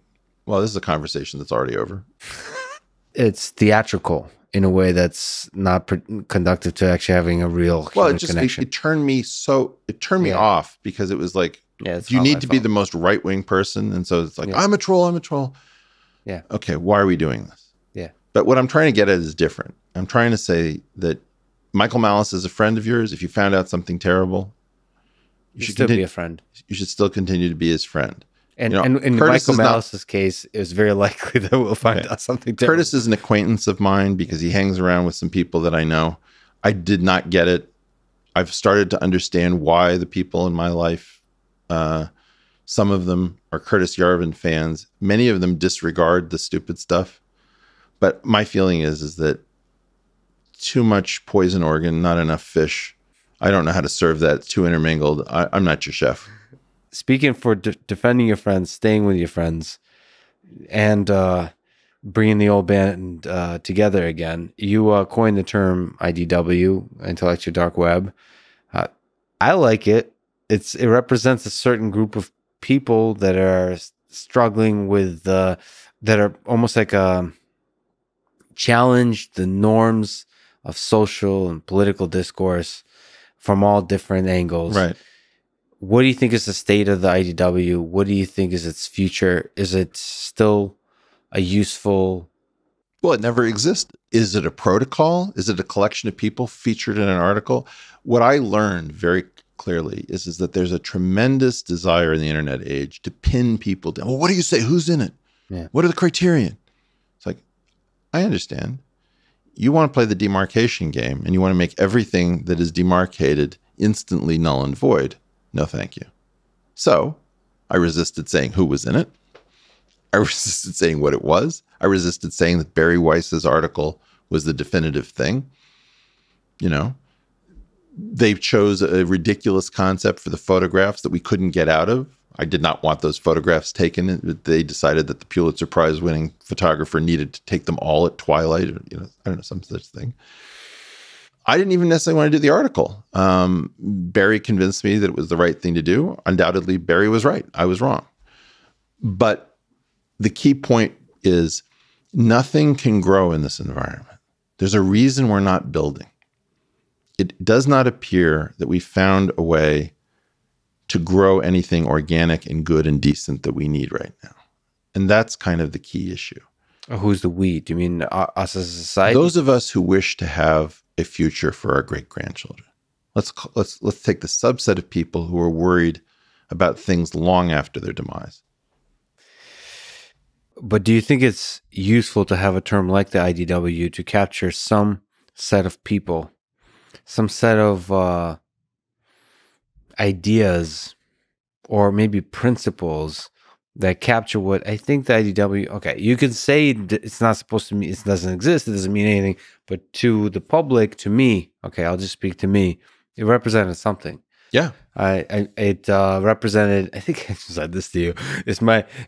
Speaker 2: well, this is a conversation that's already over.
Speaker 1: It's theatrical in a way that's not conductive to actually having a real human connection.
Speaker 2: It turned me me off, because it was like, do you need to be the most right-wing person? And so it's like, I'm a troll.
Speaker 1: Yeah.
Speaker 2: Okay, why are we doing this?
Speaker 1: Yeah.
Speaker 2: But what I'm trying to get at is different. I'm trying to say that Michael Malice is a friend of yours. If you found out something terrible,
Speaker 1: you should still be a friend.
Speaker 2: You should still continue to be his friend.
Speaker 1: And in Michael Malice's case, it was very likely that we'll find out something terrible.
Speaker 2: Curtis is an acquaintance of mine because he hangs around with some people that I know. I did not get it. I've started to understand why the people in my life, some of them are Curtis Yarvin fans. Many of them disregard the stupid stuff. But my feeling is that too much poison organ, not enough fish. I don't know how to serve that. It's too intermingled. I'm not your chef.
Speaker 1: Speaking for defending your friends, staying with your friends, and bringing the old band together again, you coined the term IDW, Intellectual Dark Web. I like it. It represents a certain group of people that are struggling with, that are almost like challenge the norms of social and political discourse from all different angles.
Speaker 2: Right.
Speaker 1: What do you think is the state of the IDW? What do you think is its future? Is it still a useful...
Speaker 2: Well, it never existed. Is it a protocol? Is it a collection of people featured in an article? What I learned very clearly is that there's a tremendous desire in the internet age to pin people down. Well, what do you say? Who's in it?
Speaker 1: Yeah.
Speaker 2: What are the criterion? It's like, I understand. You want to play the demarcation game, and you want to make everything that is demarcated instantly null and void. No, thank you. So I resisted saying who was in it. I resisted saying what it was. I resisted saying that Barry Weiss's article was the definitive thing. You know, they chose a ridiculous concept for the photographs that we couldn't get out of. I did not want those photographs taken. They decided that the Pulitzer Prize winning photographer needed to take them all at twilight, or, you know, I don't know, some such thing. I didn't even necessarily want to do the article. Barry convinced me that it was the right thing to do. Undoubtedly, Barry was right. I was wrong. But the key point is nothing can grow in this environment. There's a reason we're not building. It does not appear that we found a way to grow anything organic and good and decent that we need right now. And that's kind of the key issue.
Speaker 1: Who's the we? Do you mean us as a society?
Speaker 2: Those of us who wish to have a future for our great-grandchildren. Let's take the subset of people who are worried about things long after their demise.
Speaker 1: But do you think it's useful to have a term like the IDW to capture some set of people, some set of ideas, or maybe principles that capture what I think the IDW, okay, you can say it's not supposed to mean, it doesn't exist, it doesn't mean anything, but to the public, to me, okay, I'll just speak to me, it represented something.
Speaker 2: Yeah.
Speaker 1: It represented, I think I said this to you,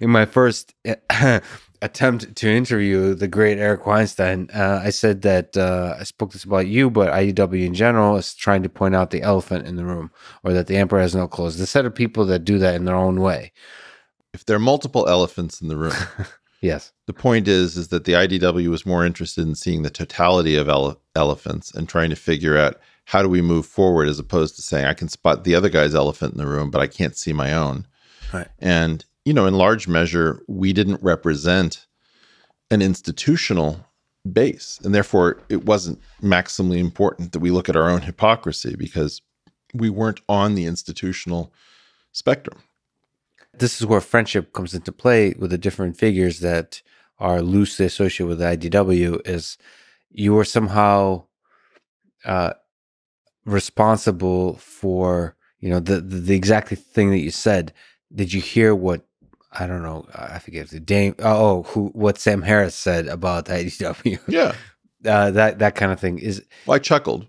Speaker 1: in my first attempt to interview the great Eric Weinstein, I said that I spoke this about you, but IDW in general is trying to point out the elephant in the room, or that the emperor has no clothes. The set of people that do that in their own way.
Speaker 2: If there are multiple elephants in the room,
Speaker 1: yes.
Speaker 2: The point is that the IDW was more interested in seeing the totality of elephants and trying to figure out how do we move forward, as opposed to saying I can spot the other guy's elephant in the room, but I can't see my own.
Speaker 1: Right.
Speaker 2: And, you know, in large measure, we didn't represent an institutional base. And therefore, it wasn't maximally important that we look at our own hypocrisy because we weren't on the institutional spectrum.
Speaker 1: This is where friendship comes into play with the different figures that are loosely associated with the IDW. Is you were somehow responsible for, you know, the exact thing that you said, did you hear what, I don't know, I forget the Dame, what Sam Harris said about IDW?
Speaker 2: Yeah.
Speaker 1: That kind of thing is.
Speaker 2: Well, I chuckled.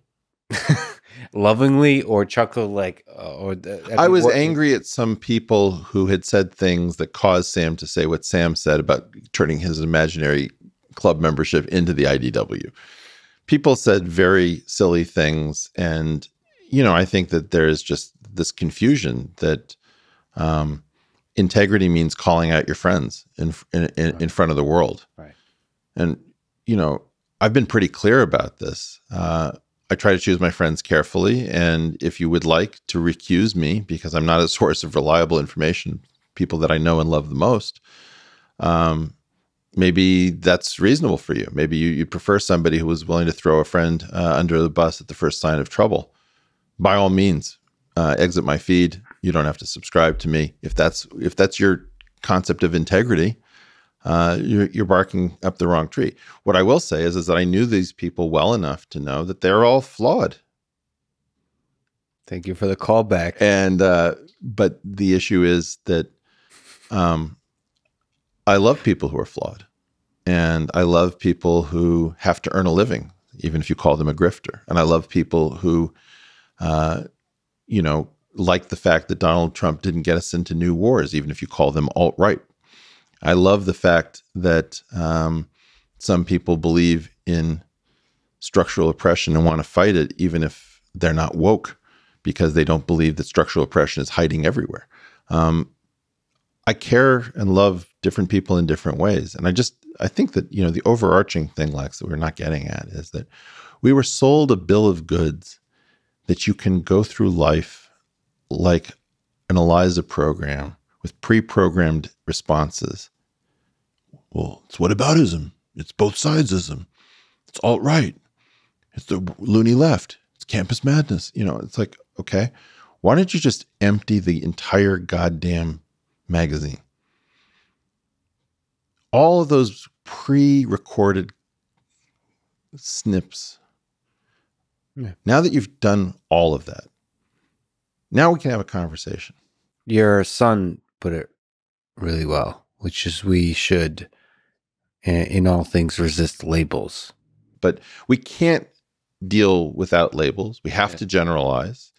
Speaker 1: Lovingly or chuckle like,
Speaker 2: I was angry at some people who had said things that caused Sam to say what Sam said about turning his imaginary club membership into the IDW. People said very silly things. And, I think that there's just this confusion that integrity means calling out your friends in front of the world.
Speaker 1: Right.
Speaker 2: And, I've been pretty clear about this. I try to choose my friends carefully. And if you would like to recuse me because I'm not a source of reliable information, people that I know and love the most, maybe that's reasonable for you. Maybe you prefer somebody who was willing to throw a friend under the bus at the first sign of trouble. By all means, exit my feed. You don't have to subscribe to me. If that's your concept of integrity, you're barking up the wrong tree. What I will say is that I knew these people well enough to know that they're all flawed.
Speaker 1: Thank you for the callback.
Speaker 2: And but the issue is that I love people who are flawed, and I love people who have to earn a living, even if you call them a grifter. And I love people who, like the fact that Donald Trump didn't get us into new wars, even if you call them alt-right. I love the fact that some people believe in structural oppression and want to fight it, even if they're not woke, because they don't believe that structural oppression is hiding everywhere. I care and love different people in different ways. And I think that, the overarching thing, Lex, that we're not getting at is that we were sold a bill of goods that you can go through life like an ELIZA program with pre-programmed responses. Well, it's whataboutism. It's both sidesism. It's alt-right. It's the loony left. It's campus madness. It's like, okay, why don't you just empty the entire goddamn magazine? All of those pre-recorded snips. Yeah. Now that you've done all of that, now we can have a conversation.
Speaker 1: Your son put it really well, which is we should, in all things, resist labels.
Speaker 2: But we can't deal without labels. We have to generalize.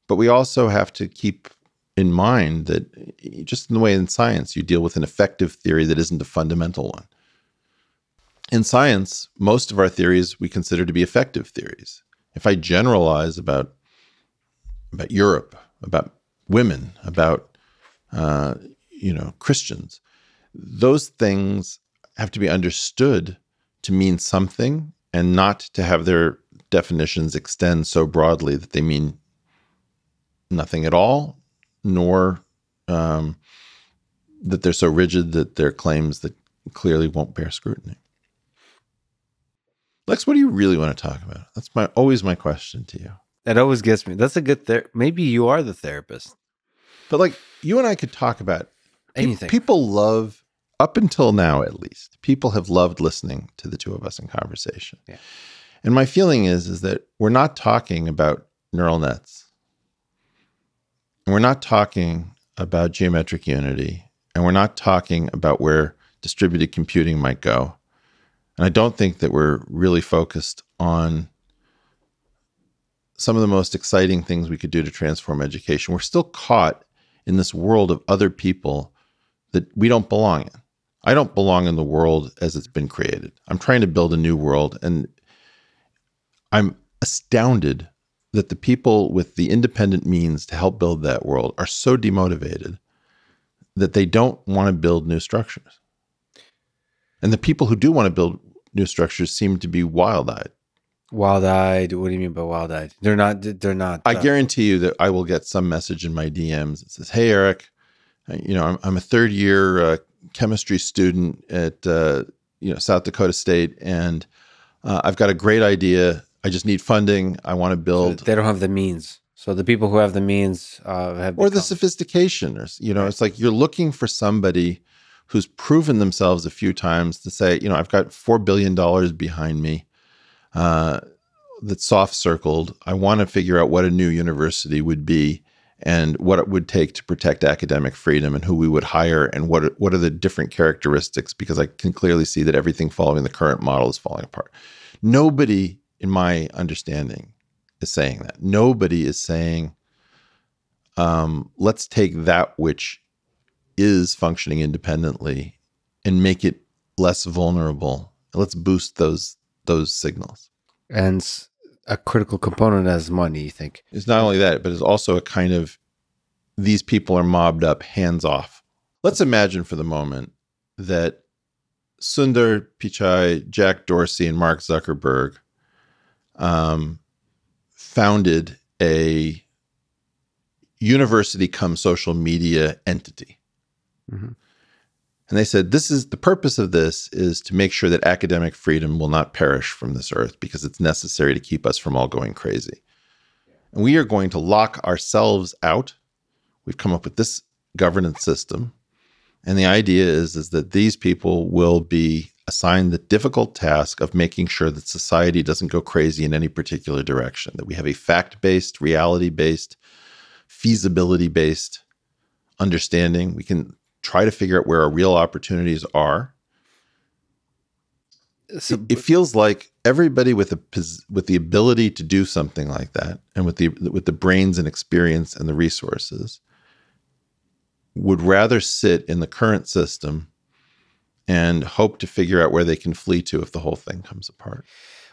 Speaker 2: But we also have to keep in mind that just in the way in science, you deal with an effective theory that isn't a fundamental one. In science, most of our theories we consider to be effective theories. If I generalize about Europe, about women, about Christians, those things have to be understood to mean something and not to have their definitions extend so broadly that they mean nothing at all, nor that they're so rigid that they're claims that clearly won't bear scrutiny. Lex, what do you really want to talk about? That's always my question to you.
Speaker 1: That always gets me. That's a good maybe you are the therapist.
Speaker 2: But you and I could talk about
Speaker 1: anything.
Speaker 2: People love, up until now at least, people have loved listening to the two of us in conversation.
Speaker 1: Yeah.
Speaker 2: And my feeling is that we're not talking about neural nets. And we're not talking about geometric unity. And we're not talking about where distributed computing might go. And I don't think that we're really focused on some of the most exciting things we could do to transform education. We're still caught in this world of other people that we don't belong in. I don't belong in the world as it's been created. I'm trying to build a new world, and I'm astounded that the people with the independent means to help build that world are so demotivated that they don't want to build new structures. And the people who do want to build new structures seem to be wild-eyed.
Speaker 1: Wild-eyed? What do you mean by wild-eyed? They're not.
Speaker 2: I guarantee you that I will get some message in my DMs that says, "Hey, Eric, I'm a third-year chemistry student at South Dakota State, and I've got a great idea. I just need funding. I want to build."
Speaker 1: So they don't have the means. So the people who have the means have
Speaker 2: the sophistication, or it's like you're looking for somebody who's proven themselves a few times to say, I've got $4 billion behind me that's soft circled. I want to figure out what a new university would be. and what it would take to protect academic freedom and who we would hire and what are the different characteristics, because I can clearly see that everything following the current model is falling apart. Nobody, in my understanding, is saying that. Nobody is saying, let's take that which is functioning independently and make it less vulnerable. Let's boost those signals.
Speaker 1: And a critical component as money, you think?
Speaker 2: It's not only that, but it's also a kind of, these people are mobbed up, hands off. Let's imagine for the moment that Sundar Pichai, Jack Dorsey, and Mark Zuckerberg founded a university come social media entity. Mm-hmm. And they said, the purpose of this is to make sure that academic freedom will not perish from this earth because it's necessary to keep us from all going crazy. And we are going to lock ourselves out. We've come up with this governance system. And the idea is that these people will be assigned the difficult task of making sure that society doesn't go crazy in any particular direction, that we have a fact-based, reality-based, feasibility-based understanding. We can try to figure out where our real opportunities are. So, it feels like everybody with the ability to do something like that, and with the brains and experience and the resources, would rather sit in the current system and hope to figure out where they can flee to if the whole thing comes apart.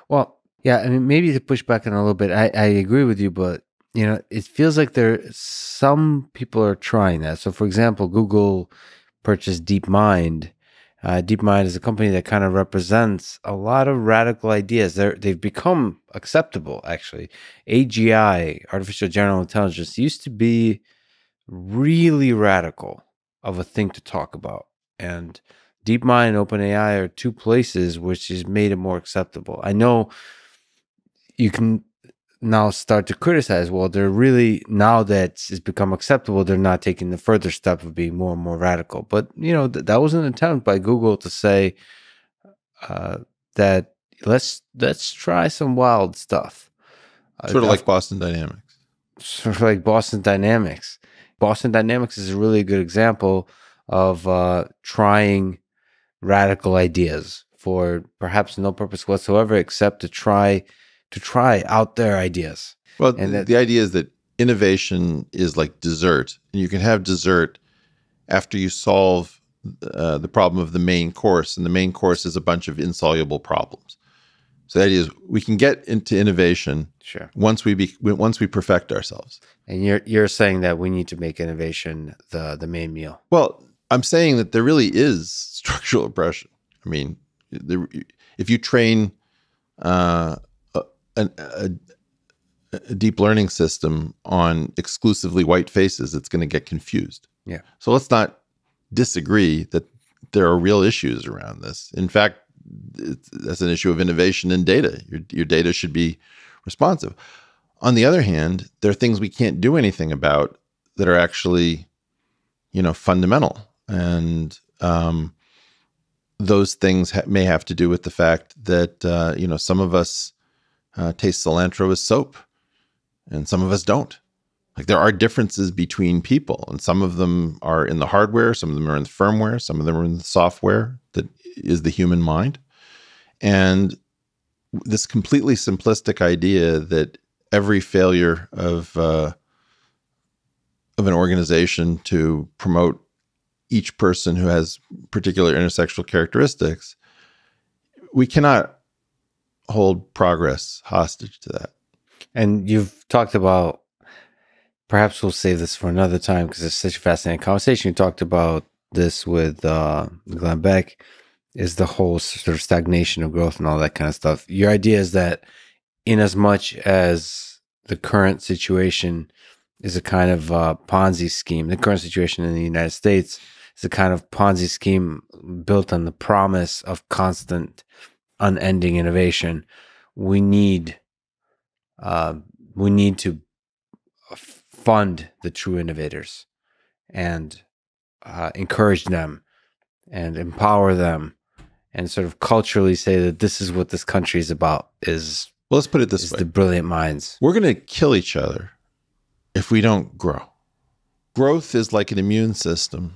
Speaker 1: Well, yeah, I mean, maybe to push back on a little bit, I agree with you, but it feels like some people are trying that. So, for example, Google purchased DeepMind. DeepMind is a company that kind of represents a lot of radical ideas. They've become acceptable, actually. AGI, artificial general intelligence, used to be really radical of a thing to talk about. And DeepMind and OpenAI are two places which has made it more acceptable. I know you can now start to criticize, well, they're really, now that it's become acceptable, they're not taking the further step of being more and more radical. But, that was an attempt by Google to say that let's try some wild stuff.
Speaker 2: Sort of like Boston Dynamics.
Speaker 1: Sort of like Boston Dynamics. Boston Dynamics is a really good example of trying radical ideas for perhaps no purpose whatsoever except to try out their ideas.
Speaker 2: Well, and the idea is that innovation is like dessert. And you can have dessert after you solve the problem of the main course. And the main course is a bunch of insoluble problems. So the idea is we can get into innovation once we perfect ourselves.
Speaker 1: And you're saying that we need to make innovation the main meal.
Speaker 2: Well, I'm saying that there really is structural oppression. I mean, if you train a deep learning system on exclusively white faces, it's going to get confused.
Speaker 1: Yeah.
Speaker 2: So let's not disagree that there are real issues around this. In fact, that's an issue of innovation in data. Your data should be responsive. On the other hand, there are things we can't do anything about that are actually, fundamental. And those things may have to do with the fact that, some of us taste cilantro as soap and some of us don't. Like, there are differences between people, and some of them are in the hardware, some of them are in the firmware, some of them are in the software that is the human mind. And this completely simplistic idea that every failure of an organization to promote each person who has particular intersexual characteristics, we cannot hold progress hostage to that. And
Speaker 1: you've talked about, perhaps we'll save this for another time because it's such a fascinating conversation. You talked about this with Glenn Beck, is the whole sort of stagnation of growth and all that kind of stuff. Your idea is that in as much as the current situation is a kind of Ponzi scheme, the current situation in the United States is a kind of Ponzi scheme built on the promise of constant, unending innovation. We need to fund the true innovators and encourage them and empower them and sort of culturally say that this is what this country is about,
Speaker 2: let's put it this way.
Speaker 1: The brilliant minds.
Speaker 2: We're going to kill each other if we don't grow. Growth is like an immune system,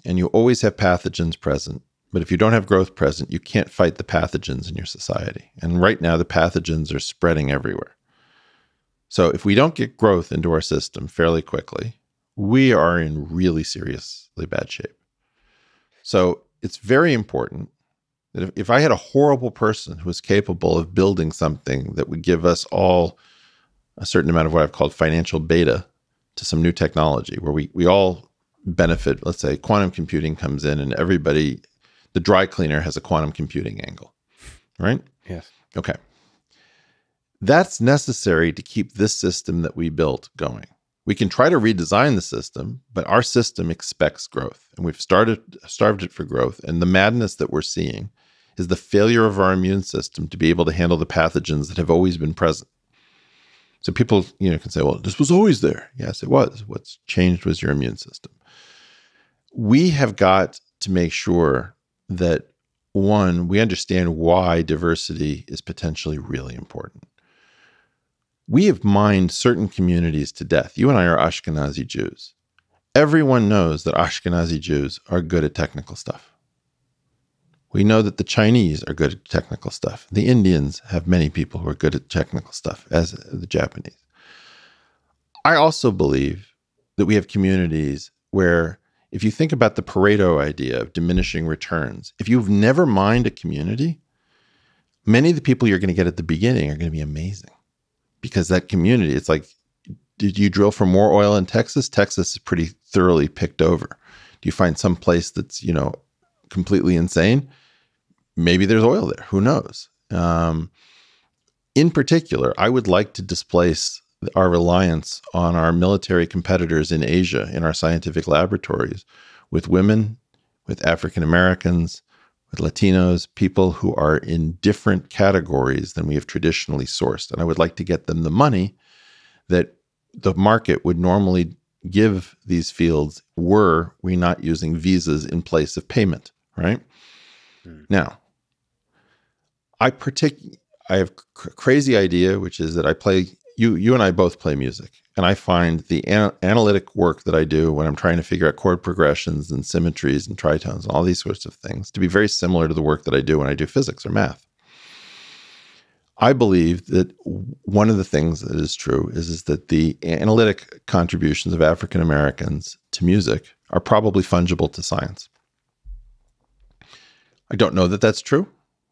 Speaker 2: and you always have pathogens present. But if you don't have growth present, you can't fight the pathogens in your society. And right now, the pathogens are spreading everywhere. So if we don't get growth into our system fairly quickly, we are in really seriously bad shape. So it's very important that if I had a horrible person who was capable of building something that would give us all a certain amount of what I've called financial beta to some new technology, where we all benefit. Let's say quantum computing comes in and everybody, the dry cleaner has a quantum computing angle, right?
Speaker 1: Yes.
Speaker 2: Okay. That's necessary to keep this system that we built going. We can try to redesign the system, but our system expects growth, and we've starved it for growth. And the madness that we're seeing is the failure of our immune system to be able to handle the pathogens that have always been present. So people, can say, well, this was always there. Yes, it was. What's changed was your immune system. We have got to make sure that, one, we understand why diversity is potentially really important. We have mined certain communities to death. You and I are Ashkenazi Jews. Everyone knows that Ashkenazi Jews are good at technical stuff. We know that the Chinese are good at technical stuff. The Indians have many people who are good at technical stuff, as the Japanese. I also believe that we have communities where, if you think about the Pareto idea of diminishing returns, if you've never mined a community, many of the people you're going to get at the beginning are going to be amazing. Because that community, it's like, did you drill for more oil in Texas? Texas is pretty thoroughly picked over. Do you find some place that's, completely insane? Maybe there's oil there. Who knows? In particular, I would like to displace our reliance on our military competitors in Asia, in our scientific laboratories, with women, with African Americans, with Latinos, people who are in different categories than we have traditionally sourced. And I would like to get them the money that the market would normally give these fields were we not using visas in place of payment, right? Now, I have a crazy idea, which is that I play, you and I both play music. And I find the analytic work that I do when I'm trying to figure out chord progressions and symmetries and tritones and all these sorts of things to be very similar to the work that I do when I do physics or math. I believe that one of the things that is true is that the analytic contributions of African Americans to music are probably fungible to science. I don't know that that's true.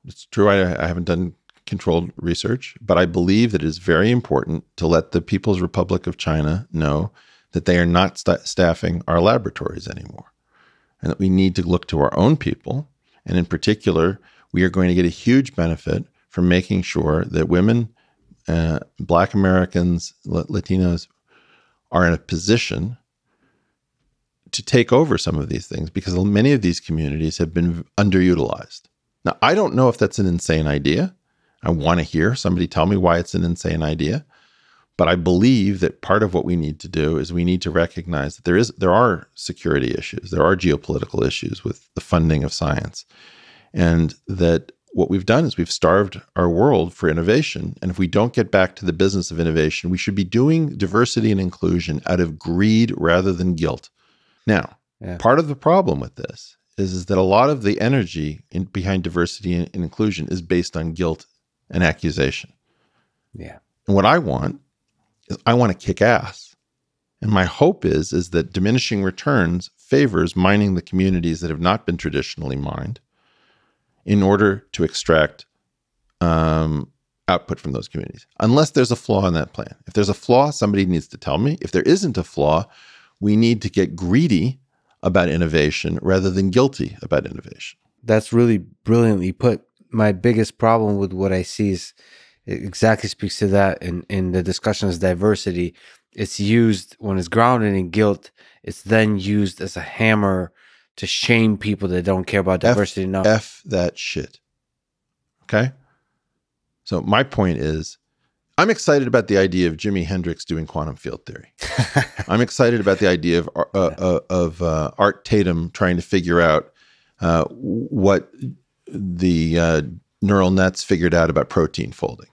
Speaker 2: It's true. I haven't done controlled research, but I believe that it is very important to let the People's Republic of China know that they are not staffing our laboratories anymore, and that we need to look to our own people. And in particular, we are going to get a huge benefit from making sure that women, Black Americans, Latinos are in a position to take over some of these things, because many of these communities have been underutilized. Now, I don't know if that's an insane idea. I want to hear somebody tell me why it's an insane idea. But I believe that part of what we need to do is we need to recognize that there are security issues, there are geopolitical issues with the funding of science. And that what we've done is we've starved our world for innovation. And if we don't get back to the business of innovation, we should be doing diversity and inclusion out of greed rather than guilt. Now, part of the problem with this is that a lot of the energy behind diversity and inclusion is based on guilt and accusation.
Speaker 1: Yeah.
Speaker 2: And what I want is I want to kick ass. And my hope is that diminishing returns favors mining the communities that have not been traditionally mined in order to extract output from those communities. Unless there's a flaw in that plan. If there's a flaw, somebody needs to tell me. If there isn't a flaw, we need to get greedy about innovation rather than guilty about innovation.
Speaker 1: That's really brilliantly put. My biggest problem with what I see is it exactly speaks to that in the discussion as diversity. It's used when it's grounded in guilt. It's then used as a hammer to shame people that don't care about diversity enough.
Speaker 2: F that shit. Okay? So my point is, I'm excited about the idea of Jimi Hendrix doing quantum field theory. I'm excited about the idea of Art Tatum trying to figure out what the neural nets figured out about protein folding.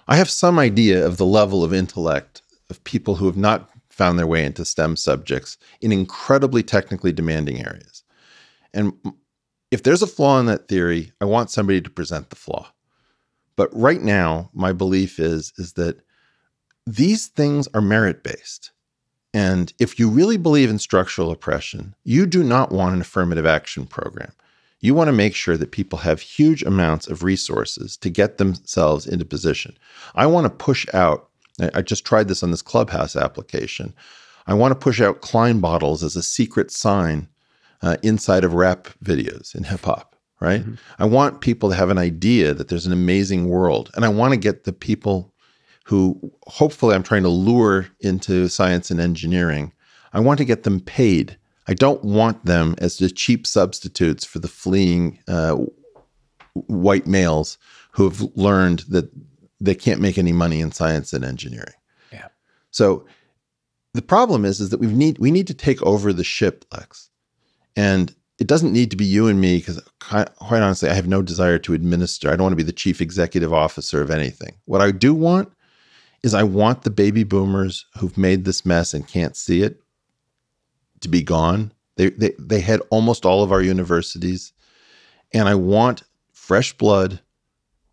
Speaker 2: I have some idea of the level of intellect of people who have not found their way into STEM subjects in incredibly technically demanding areas. And if there's a flaw in that theory, I want somebody to present the flaw. But right now, my belief is that these things are merit-based. And if you really believe in structural oppression, you do not want an affirmative action program. You want to make sure that people have huge amounts of resources to get themselves into position. I want to push out, I just tried this on this Clubhouse application. I want to push out Klein bottles as a secret sign inside of rap videos in hip hop, right? Mm-hmm. I want people to have an idea that there's an amazing world. And I want to get the people who hopefully I'm trying to lure into science and engineering. I want to get them paid. I don't want them as the cheap substitutes for the fleeing white males who have learned that they can't make any money in science and engineering.
Speaker 1: Yeah.
Speaker 2: So the problem is that we need to take over the ship, Lex. And it doesn't need to be you and me, because quite honestly, I have no desire to administer. I don't want to be the chief executive officer of anything. What I do want is I want the baby boomers who've made this mess and can't see it to be gone. They had almost all of our universities. And I want fresh blood,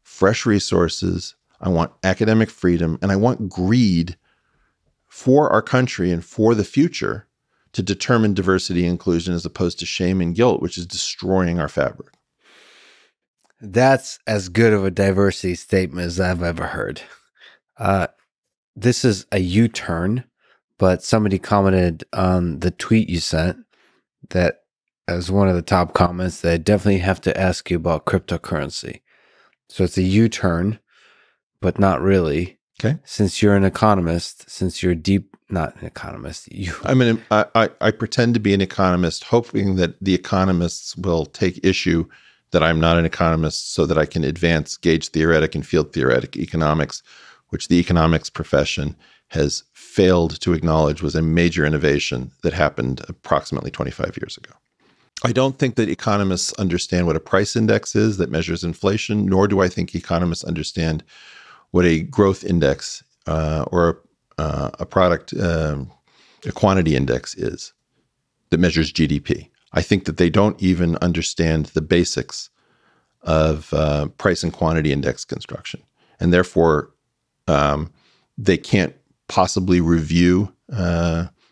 Speaker 2: fresh resources. I want academic freedom. And I want greed for our country and for the future to determine diversity and inclusion, as opposed to shame and guilt, which is destroying our fabric.
Speaker 1: That's as good of a diversity statement as I've ever heard. This is a U-turn, but somebody commented on the tweet you sent that as one of the top comments that I definitely have to ask you about cryptocurrency. So it's a U-turn, but not really.
Speaker 2: Okay.
Speaker 1: Since you're an economist, since you're not an economist.
Speaker 2: I pretend to be an economist, hoping that the economists will take issue that I'm not an economist, so that I can advance gauge theoretic and field theoretic economics, which the economics profession has failed to acknowledge was a major innovation that happened approximately 25 years ago. I don't think that economists understand what a price index is that measures inflation, nor do I think economists understand what a growth index or a quantity index is that measures GDP. I think that they don't even understand the basics of price and quantity index construction. And therefore, they can't possibly review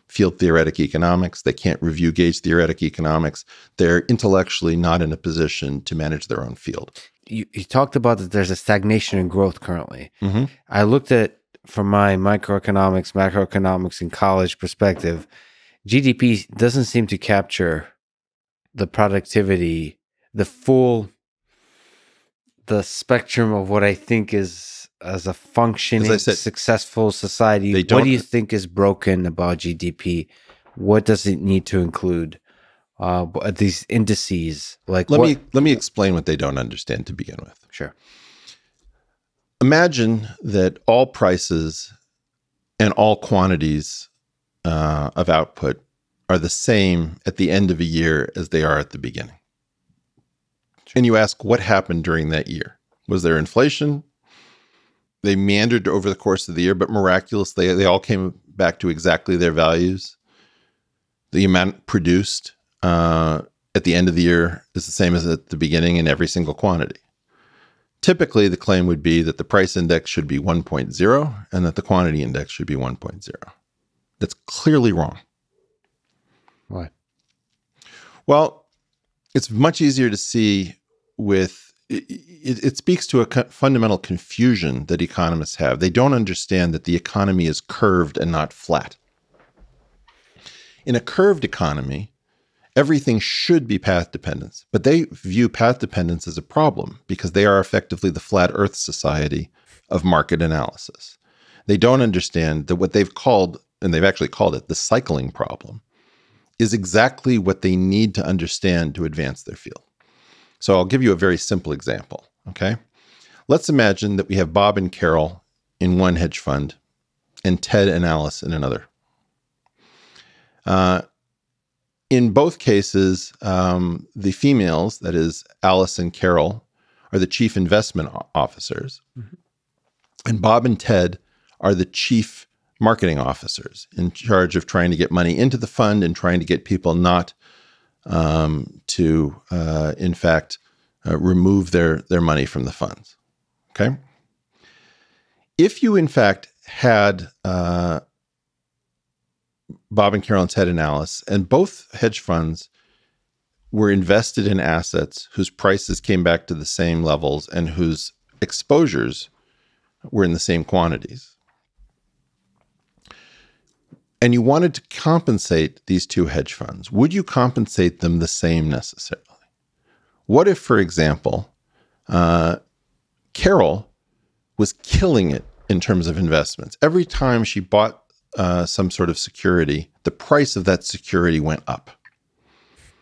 Speaker 2: field theoretic economics. They can't review gauge theoretic economics. They're intellectually not in a position to manage their own field.
Speaker 1: You talked about that there's a stagnation in growth currently.
Speaker 2: Mm-hmm.
Speaker 1: I looked at, from my microeconomics, macroeconomics, and college perspective, GDP doesn't seem to capture the productivity, the spectrum of what I think is as a functioning, successful society. What do you think is broken about GDP? What does it need to include? These indices, like
Speaker 2: let me explain what they don't understand to begin with.
Speaker 1: Sure.
Speaker 2: Imagine that all prices and all quantities of output are the same at the end of a year as they are at the beginning. Sure. And you ask, what happened during that year? Was there inflation? They meandered over the course of the year, but miraculously, they all came back to exactly their values. The amount produced at the end of the year is the same as at the beginning in every single quantity. Typically, the claim would be that the price index should be 1.0 and that the quantity index should be 1.0. That's clearly wrong.
Speaker 1: Why?
Speaker 2: Well, it's much easier to see with, it speaks to a fundamental confusion that economists have. They don't understand that the economy is curved and not flat. In a curved economy, everything should be path dependence, but they view path dependence as a problem because they are effectively the flat earth society of market analysis. They don't understand that what they've called, and they've actually called it, the cycling problem, is exactly what they need to understand to advance their field. So I'll give you a very simple example, okay? Let's imagine that we have Bob and Carol in one hedge fund and Ted and Alice in another. In both cases, the females, that is Alice and Carol, are the chief investment officers. Mm-hmm. And Bob and Ted are the chief marketing officers in charge of trying to get money into the fund and trying to get people not to, in fact, remove their money from the funds. Okay? If you, in fact, had Bob and Carol and Ted and Alice, and both hedge funds were invested in assets whose prices came back to the same levels and whose exposures were in the same quantities, and you wanted to compensate these two hedge funds, would you compensate them the same necessarily? What if, for example, Carol was killing it in terms of investments? Every time she bought some sort of security, the price of that security went up.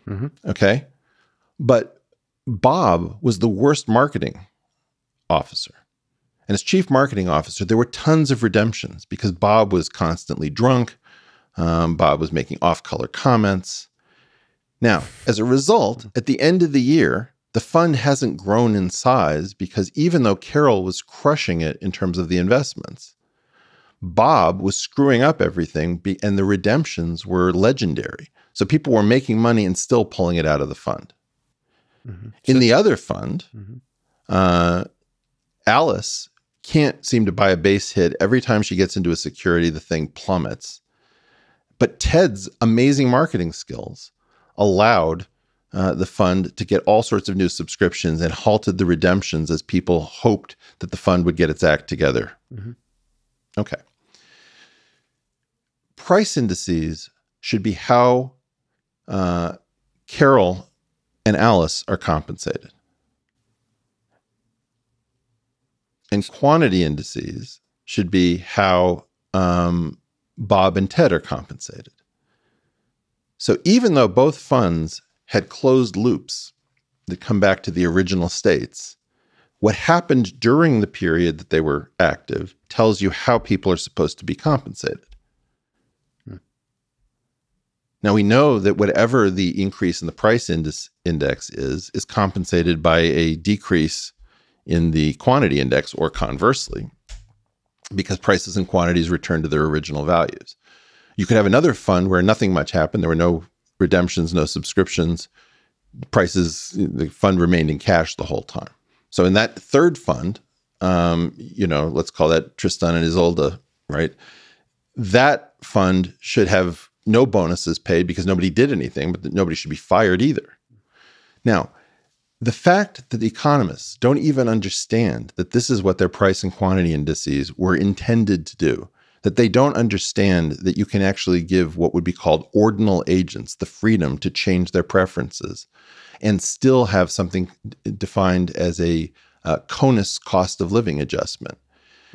Speaker 2: Mm-hmm. Okay? But Bob was the worst marketing officer. And as chief marketing officer, there were tons of redemptions because Bob was constantly drunk. Bob was making off-color comments. Now, as a result, at the end of the year, the fund hasn't grown in size because even though Carol was crushing it in terms of the investments, Bob was screwing up everything and the redemptions were legendary. So people were making money and still pulling it out of the fund. Mm-hmm. In the other fund, Alice can't seem to buy a base hit. Every time she gets into a security, the thing plummets. But Ted's amazing marketing skills allowed the fund to get all sorts of new subscriptions and halted the redemptions as people hoped that the fund would get its act together. Mm-hmm. Okay. Price indices should be how Carol and Alice are compensated. And quantity indices should be how Bob and Ted are compensated. So even though both funds had closed loops that come back to the original states, what happened during the period that they were active tells you how people are supposed to be compensated. Now, we know that whatever the increase in the price index is compensated by a decrease in the quantity index, or conversely, because prices and quantities return to their original values. You could have another fund where nothing much happened. There were no redemptions, no subscriptions. Prices, the fund remained in cash the whole time. So in that third fund, let's call that Tristan and Isolde, right? That fund should have no bonuses paid because nobody did anything, but nobody should be fired either. Now, the fact that the economists don't even understand that this is what their price and quantity indices were intended to do, that they don't understand that you can actually give what would be called ordinal agents the freedom to change their preferences and still have something defined as a CONUS cost of living adjustment.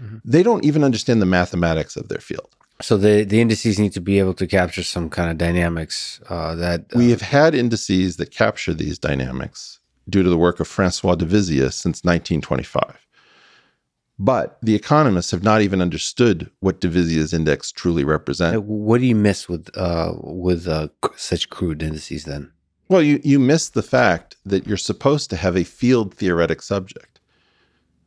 Speaker 2: Mm-hmm. They don't even understand the mathematics of their field.
Speaker 1: So the indices need to be able to capture some kind of dynamics that...
Speaker 2: We have had indices that capture these dynamics due to the work of Francois de Vizier since 1925. But the economists have not even understood what de Vizier's index truly represents.
Speaker 1: What do you miss with such crude indices then?
Speaker 2: Well, you miss the fact that you're supposed to have a field theoretic subject.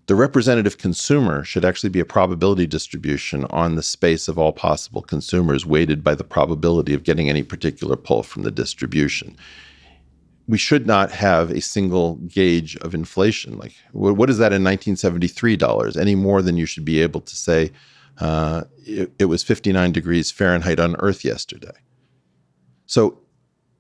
Speaker 2: The representative consumer should actually be a probability distribution on the space of all possible consumers weighted by the probability of getting any particular pull from the distribution. We should not have a single gauge of inflation. Like, what is that in 1973 dollars? Any more than you should be able to say it was 59 degrees Fahrenheit on Earth yesterday. So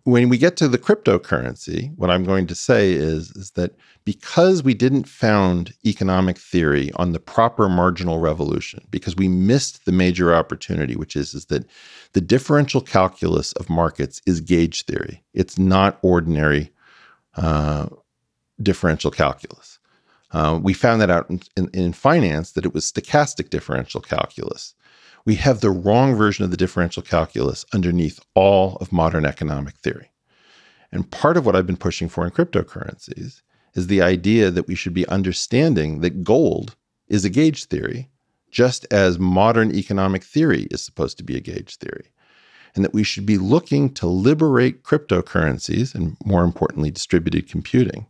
Speaker 2: when we get to the cryptocurrency, what I'm going to say is that because we didn't found economic theory on the proper marginal revolution, because we missed the major opportunity, which is that the differential calculus of markets is gauge theory. It's not ordinary differential calculus. We found that out in finance, that it was stochastic differential calculus. We have the wrong version of the differential calculus underneath all of modern economic theory. And part of what I've been pushing for in cryptocurrencies is the idea that we should be understanding that gold is a gauge theory, just as modern economic theory is supposed to be a gauge theory. And that we should be looking to liberate cryptocurrencies, and more importantly, distributed computing,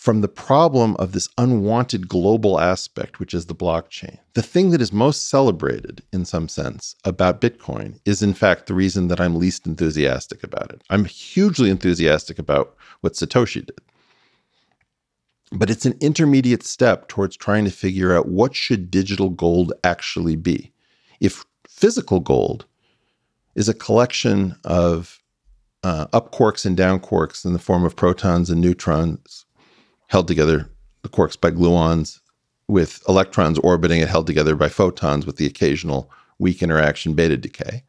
Speaker 2: from the problem of this unwanted global aspect, which is the blockchain. The thing that is most celebrated, in some sense, about Bitcoin is, in fact, the reason that I'm least enthusiastic about it. I'm hugely enthusiastic about what Satoshi did. But it's an intermediate step towards trying to figure out what should digital gold actually be. If physical gold is a collection of up quarks and down quarks in the form of protons and neutrons held together, the quarks by gluons, with electrons orbiting it held together by photons with the occasional weak interaction beta decay.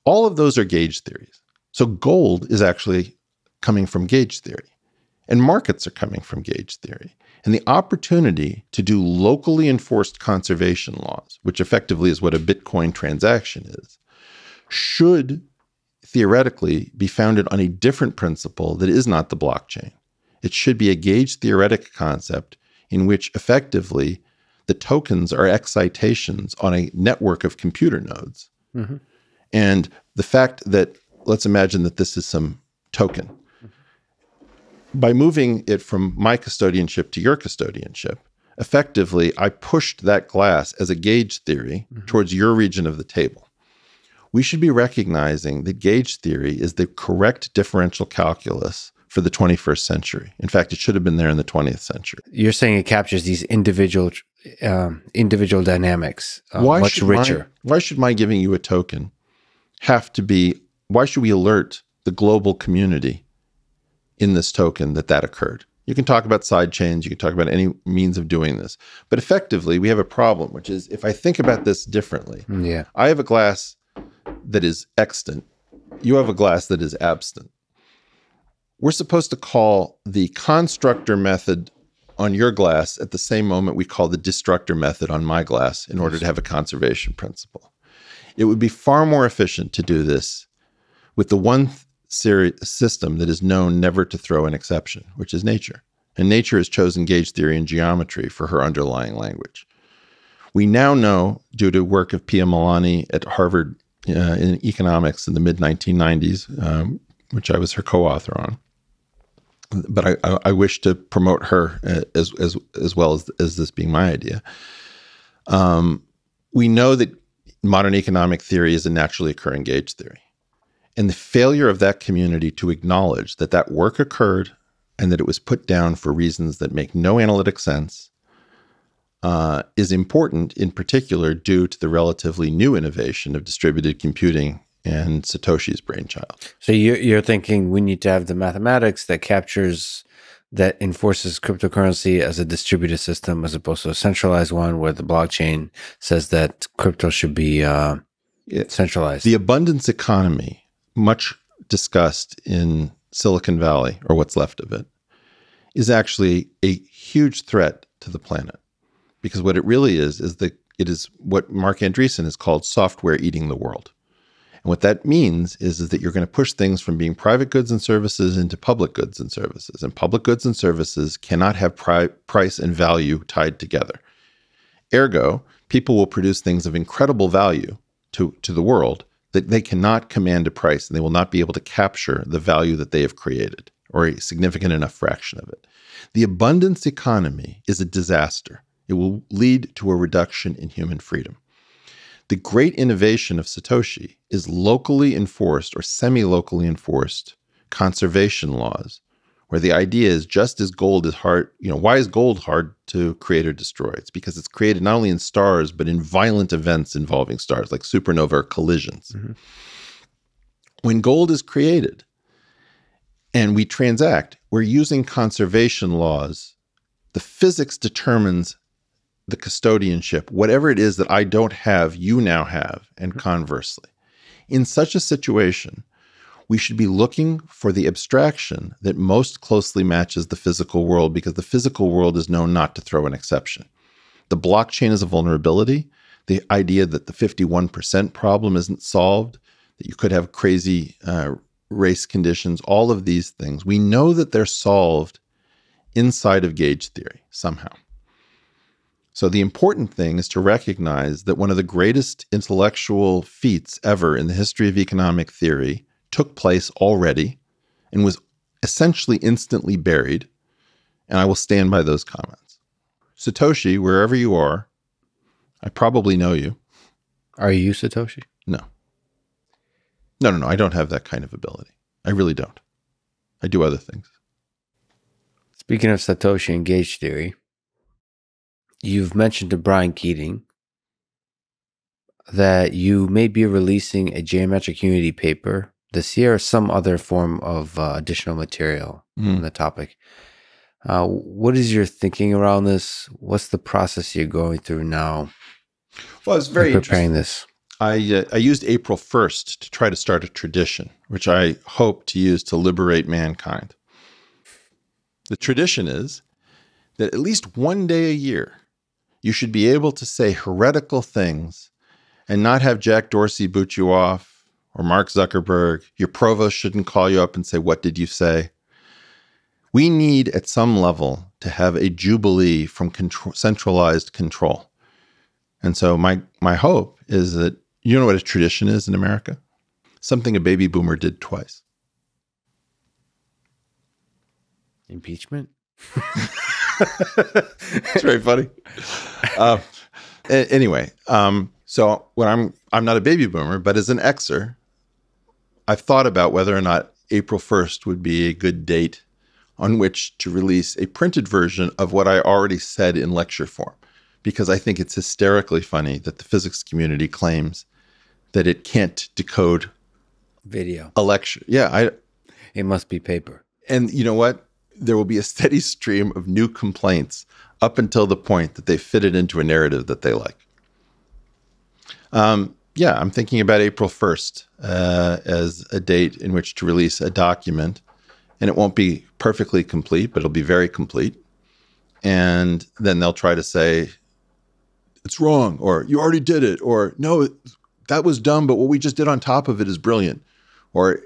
Speaker 2: All of those are gauge theories. So gold is actually coming from gauge theory. And markets are coming from gauge theory. And the opportunity to do locally enforced conservation laws, which effectively is what a Bitcoin transaction is, should theoretically be founded on a different principle that is not the blockchain. It should be a gauge theoretic concept in which effectively the tokens are excitations on a network of computer nodes. Mm-hmm. And the fact that, let's imagine that this is some token. By moving it from my custodianship to your custodianship, effectively, I pushed that glass as a gauge theory towards your region of the table. We should be recognizing that gauge theory is the correct differential calculus for the 21st century. In fact, it should have been there in the 20th century.
Speaker 1: You're saying it captures these individual dynamics much richer.
Speaker 2: Why should my giving you a token have to be, why should we alert the global community in this token that occurred? You can talk about side chains, you can talk about any means of doing this. But effectively, we have a problem, which is if I think about this differently, I have a glass that is extant. You have a glass that is absent. We're supposed to call the constructor method on your glass at the same moment we call the destructor method on my glass in order to have a conservation principle. It would be far more efficient to do this with the one system that is known never to throw an exception, which is nature. And nature has chosen gauge theory and geometry for her underlying language. We now know, due to work of Pia Milani at Harvard in economics in the mid-1990s, which I was her co-author on, but I wish to promote her as well as this being my idea. We know that modern economic theory is a naturally occurring gauge theory. And the failure of that community to acknowledge that work occurred and that it was put down for reasons that make no analytic sense is important, in particular, due to the relatively new innovation of distributed computing and Satoshi's brainchild.
Speaker 1: So you're thinking we need to have the mathematics that enforces cryptocurrency as a distributed system as opposed to a centralized one where the blockchain says that crypto should be centralized.
Speaker 2: The abundance economy, much discussed in Silicon Valley, or what's left of it, is actually a huge threat to the planet. Because what it really is that it is what Mark Andreessen has called software eating the world. And what that means is that you're going to push things from being private goods and services into public goods and services. And public goods and services cannot have price and value tied together. Ergo, people will produce things of incredible value to the world that they cannot command a price, and they will not be able to capture the value that they have created, or a significant enough fraction of it. The abundance economy is a disaster. It will lead to a reduction in human freedom. The great innovation of Satoshi is locally enforced or semi-locally enforced conservation laws, where the idea is just as gold is hard, why is gold hard to create or destroy? It's because it's created not only in stars, but in violent events involving stars, like supernova or collisions. Mm-hmm. When gold is created and we transact, we're using conservation laws. The physics determines the custodianship. Whatever it is that I don't have, you now have, and conversely. In such a situation, we should be looking for the abstraction that most closely matches the physical world, because the physical world is known not to throw an exception. The blockchain is a vulnerability. The idea that the 51% problem isn't solved, that you could have crazy race conditions, all of these things, we know that they're solved inside of gauge theory somehow. So the important thing is to recognize that one of the greatest intellectual feats ever in the history of economic theory took place already and was essentially instantly buried. And I will stand by those comments. Satoshi, wherever you are, I probably know you.
Speaker 1: Are you Satoshi?
Speaker 2: No. No. I don't have that kind of ability. I really don't. I do other things.
Speaker 1: Speaking of Satoshi and gauge theory, you've mentioned to Brian Keating that you may be releasing a geometric unity paper this year or some other form of additional material on the topic. What is your thinking around this? What's the process you're going through now?
Speaker 2: Well, it's very
Speaker 1: preparing this.
Speaker 2: I used April 1st to try to start a tradition, which I hope to use to liberate mankind. The tradition is that at least one day a year, you should be able to say heretical things and not have Jack Dorsey boot you off or Mark Zuckerberg. Your provost shouldn't call you up and say, "What did you say?" We need at some level to have a jubilee from centralized control. And so my hope is that, you know what a tradition is in America? Something a baby boomer did twice.
Speaker 1: Impeachment?
Speaker 2: It's very funny. Anyway, so when I'm not a baby boomer, but as an Xer, I've thought about whether or not April 1st would be a good date on which to release a printed version of what I already said in lecture form, because I think it's hysterically funny that the physics community claims that it can't decode
Speaker 1: video,
Speaker 2: a lecture. Yeah,
Speaker 1: it must be paper.
Speaker 2: And you know what? There will be a steady stream of new complaints up until the point that they fit it into a narrative that they like. Yeah, I'm thinking about April 1st as a date in which to release a document, and it won't be perfectly complete, but it'll be very complete. And then they'll try to say, it's wrong, or you already did it, or no, that was dumb, but what we just did on top of it is brilliant, or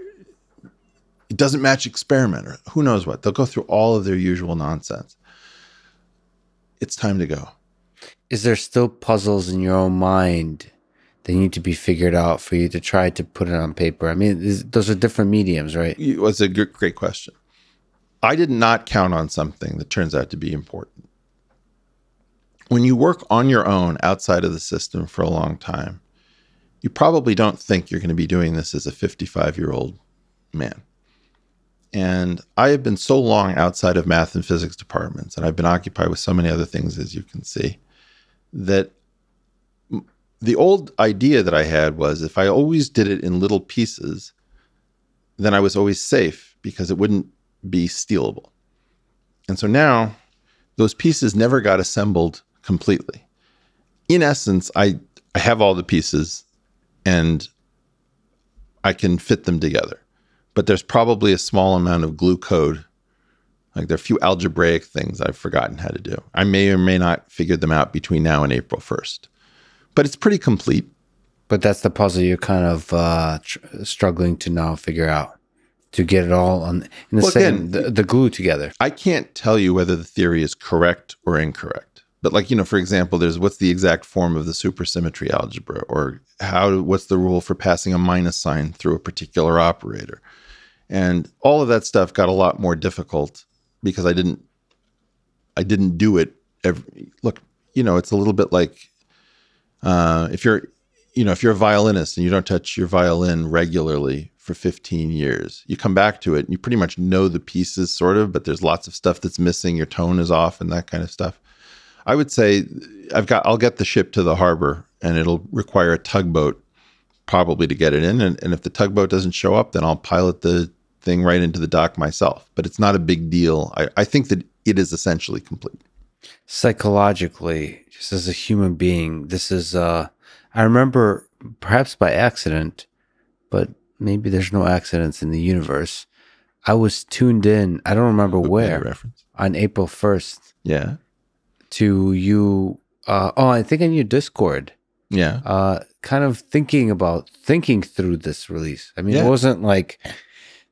Speaker 2: it doesn't match experiment, or who knows what. They'll go through all of their usual nonsense. It's time to go.
Speaker 1: Is there still puzzles in your own mind that need to be figured out for you to try to put it on paper? I mean, those are different mediums, right?
Speaker 2: It's a great question. I did not count on something that turns out to be important. When you work on your own outside of the system for a long time, you probably don't think you're going to be doing this as a 55-year-old man. And I have been so long outside of math and physics departments, and I've been occupied with so many other things, as you can see, that the old idea that I had was if I always did it in little pieces, then I was always safe because it wouldn't be stealable. And so now those pieces never got assembled completely. In essence, I have all the pieces and I can fit them together. But there's probably a small amount of glue code. Like there are a few algebraic things I've forgotten how to do. I may or may not figure them out between now and April 1st. But it's pretty complete.
Speaker 1: But that's the puzzle you're kind of struggling to now figure out, to get it all on in the glue together.
Speaker 2: I can't tell you whether the theory is correct or incorrect. But like, for example, there's what's the exact form of the supersymmetry algebra, or what's the rule for passing a minus sign through a particular operator. And all of that stuff got a lot more difficult because I didn't do it. Look, it's a little bit like if you're a violinist and you don't touch your violin regularly for 15 years, you come back to it and you pretty much know the pieces sort of, but there's lots of stuff that's missing. Your tone is off and that kind of stuff. I would say I'll get the ship to the harbor and it'll require a tugboat probably to get it in. And if the tugboat doesn't show up, then I'll pilot the thing right into the dock myself. But it's not a big deal. I think that it is essentially complete.
Speaker 1: Psychologically, just as a human being, this is, I remember perhaps by accident, but maybe there's no accidents in the universe. I was tuned in, I don't remember where, on April 1st.
Speaker 2: Yeah.
Speaker 1: To you, I think in your Discord.
Speaker 2: Yeah.
Speaker 1: Kind of thinking through this release. I mean, It wasn't like,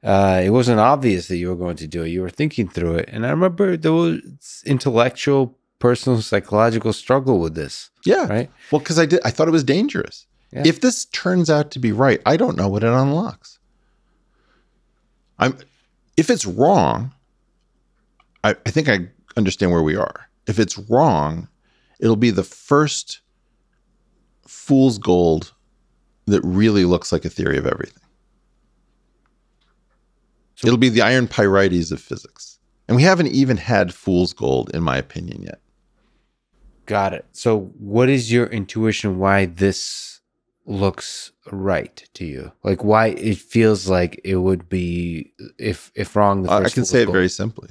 Speaker 1: it wasn't obvious that you were going to do it. You were thinking through it. And I remember there was intellectual, personal, psychological struggle with this.
Speaker 2: Yeah.
Speaker 1: Right?
Speaker 2: Well, because I thought it was dangerous. Yeah. If this turns out to be right, I don't know what it unlocks. If it's wrong, I think understand where we are. If it's wrong, it'll be the first fool's gold that really looks like a theory of everything. So it'll be the iron pyrites of physics. And we haven't even had fool's gold, in my opinion, yet.
Speaker 1: Got it. So what is your intuition why this looks right to you? Like why it feels like it would be, if wrong, the first
Speaker 2: I can say it very simply.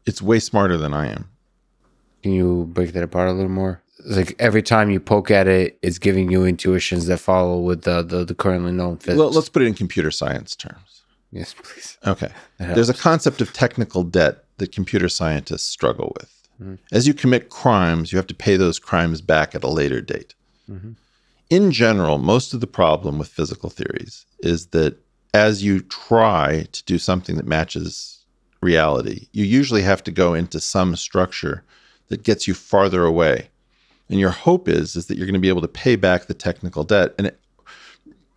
Speaker 2: It's way smarter than I am.
Speaker 1: Can you break that apart a little more? It's like every time you poke at it, it's giving you intuitions that follow with the currently known physics.
Speaker 2: Well, let's put it in computer science terms.
Speaker 1: Yes, please.
Speaker 2: Okay. There's a concept of technical debt that computer scientists struggle with. Mm-hmm. As you commit crimes, you have to pay those crimes back at a later date. Mm-hmm. In general, most of the problem with physical theories is that as you try to do something that matches reality, you usually have to go into some structure that gets you farther away. And your hope is that you're going to be able to pay back the technical debt. And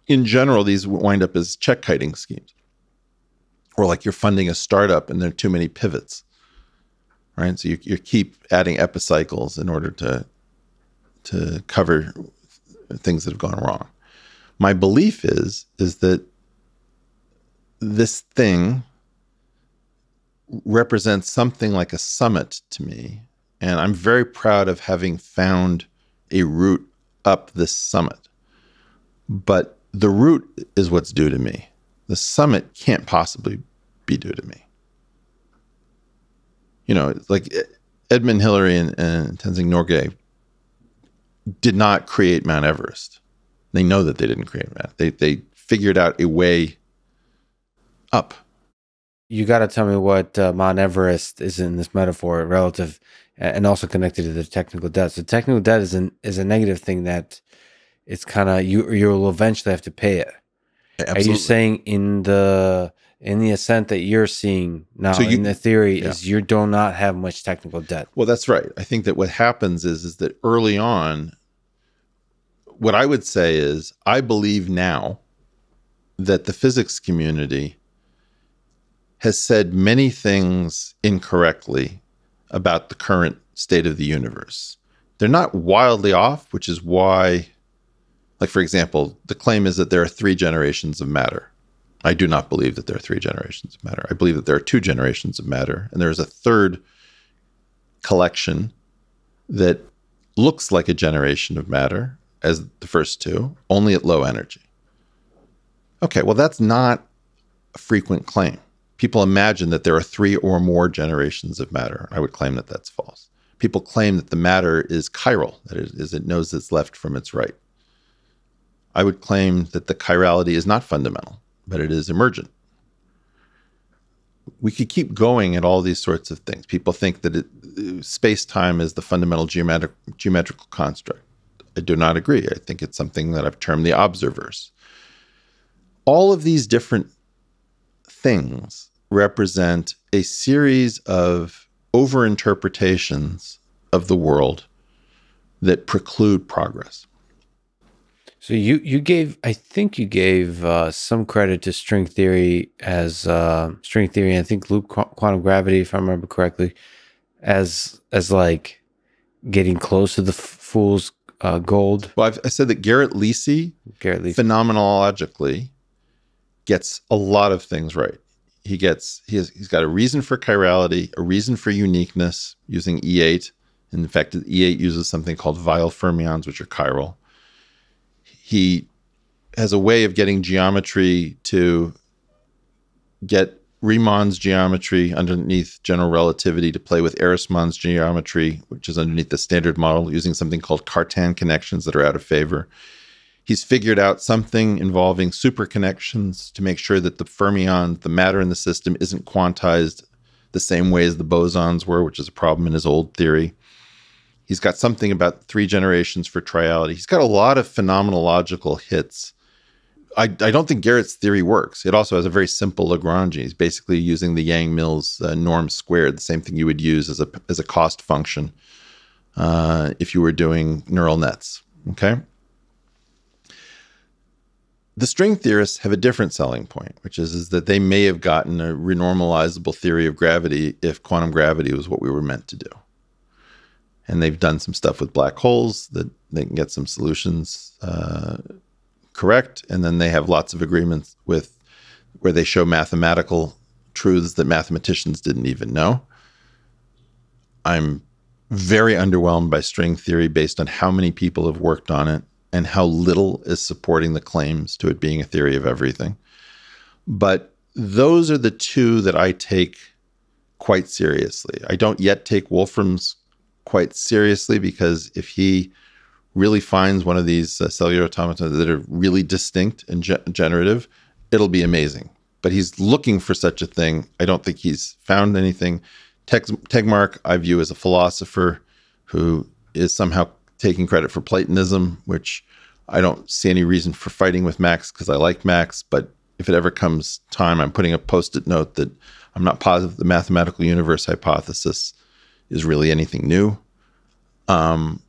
Speaker 2: in general, these wind up as check kiting schemes. Or like you're funding a startup and there are too many pivots, right? So you keep adding epicycles in order to cover things that have gone wrong. My belief is that this thing represents something like a summit to me. And I'm very proud of having found a route up this summit. But the route is what's due to me. The summit can't possibly be due to me. You know, like Edmund Hillary and Tenzing Norgay did not create Mount Everest. They know that they didn't create Mount. They figured out a way up.
Speaker 1: You got to tell me what Mount Everest is in this metaphor relative and also connected to the technical debt. So technical debt is a negative thing that it's kind of you'll eventually have to pay it. Absolutely. Are you saying in the ascent that you're seeing now, in the theory, is you do not have much technical debt?
Speaker 2: Well, that's right. I think that what happens is that early on, what I would say is I believe now that the physics community has said many things incorrectly about the current state of the universe. They're not wildly off, which is why, like, for example, the claim is that there are 3 generations of matter. I do not believe that there are 3 generations of matter. I believe that there are 2 generations of matter, and there is a third collection that looks like a generation of matter as the first 2, only at low energy. Okay, well, that's not a frequent claim. People imagine that there are 3 or more generations of matter. I would claim that that's false. People claim that the matter is chiral, that is, it knows its left from its right. I would claim that the chirality is not fundamental, but it is emergent. We could keep going at all these sorts of things. People think that space-time is the fundamental geometrical construct. I do not agree. I think it's something that I've termed the observerse. All of these different things represent a series of overinterpretations of the world that preclude progress.
Speaker 1: So you gave, I think you gave some credit to string theory as string theory, and I think loop quantum gravity, if I remember correctly, as like getting close to the fool's gold.
Speaker 2: Well, I said that Garrett Lisi phenomenologically gets a lot of things right. He's got a reason for chirality, a reason for uniqueness using E8. In fact, E8 uses something called Weyl fermions, which are chiral. He has a way of getting geometry to get Riemann's geometry underneath general relativity to play with Ehresmann's geometry, which is underneath the standard model, using something called Cartan connections that are out of favor. He's figured out something involving superconnections to make sure that the fermion, the matter in the system, isn't quantized the same way as the bosons were, which is a problem in his old theory. He's got something about 3 generations for triality. He's got a lot of phenomenological hits. I don't think Garrett's theory works. It also has a very simple Lagrange. He's basically using the Yang-Mills norm squared, the same thing you would use as a cost function if you were doing neural nets, okay? The string theorists have a different selling point, which is that they may have gotten a renormalizable theory of gravity if quantum gravity was what we were meant to do. And they've done some stuff with black holes that they can get some solutions correct. And then they have lots of agreements with where they show mathematical truths that mathematicians didn't even know. I'm very underwhelmed by string theory based on how many people have worked on it and how little is supporting the claims to it being a theory of everything. But those are the two that I take quite seriously. I don't yet take Wolfram's quite seriously, because if he really finds one of these cellular automata that are really distinct and generative, it'll be amazing. But he's looking for such a thing. I don't think he's found anything. Tegmark, I view as a philosopher who is somehow taking credit for Platonism, which I don't see any reason for fighting with Max, because I like Max. But if it ever comes time, I'm putting a post-it note that I'm not positive the mathematical universe hypothesis is really anything new. And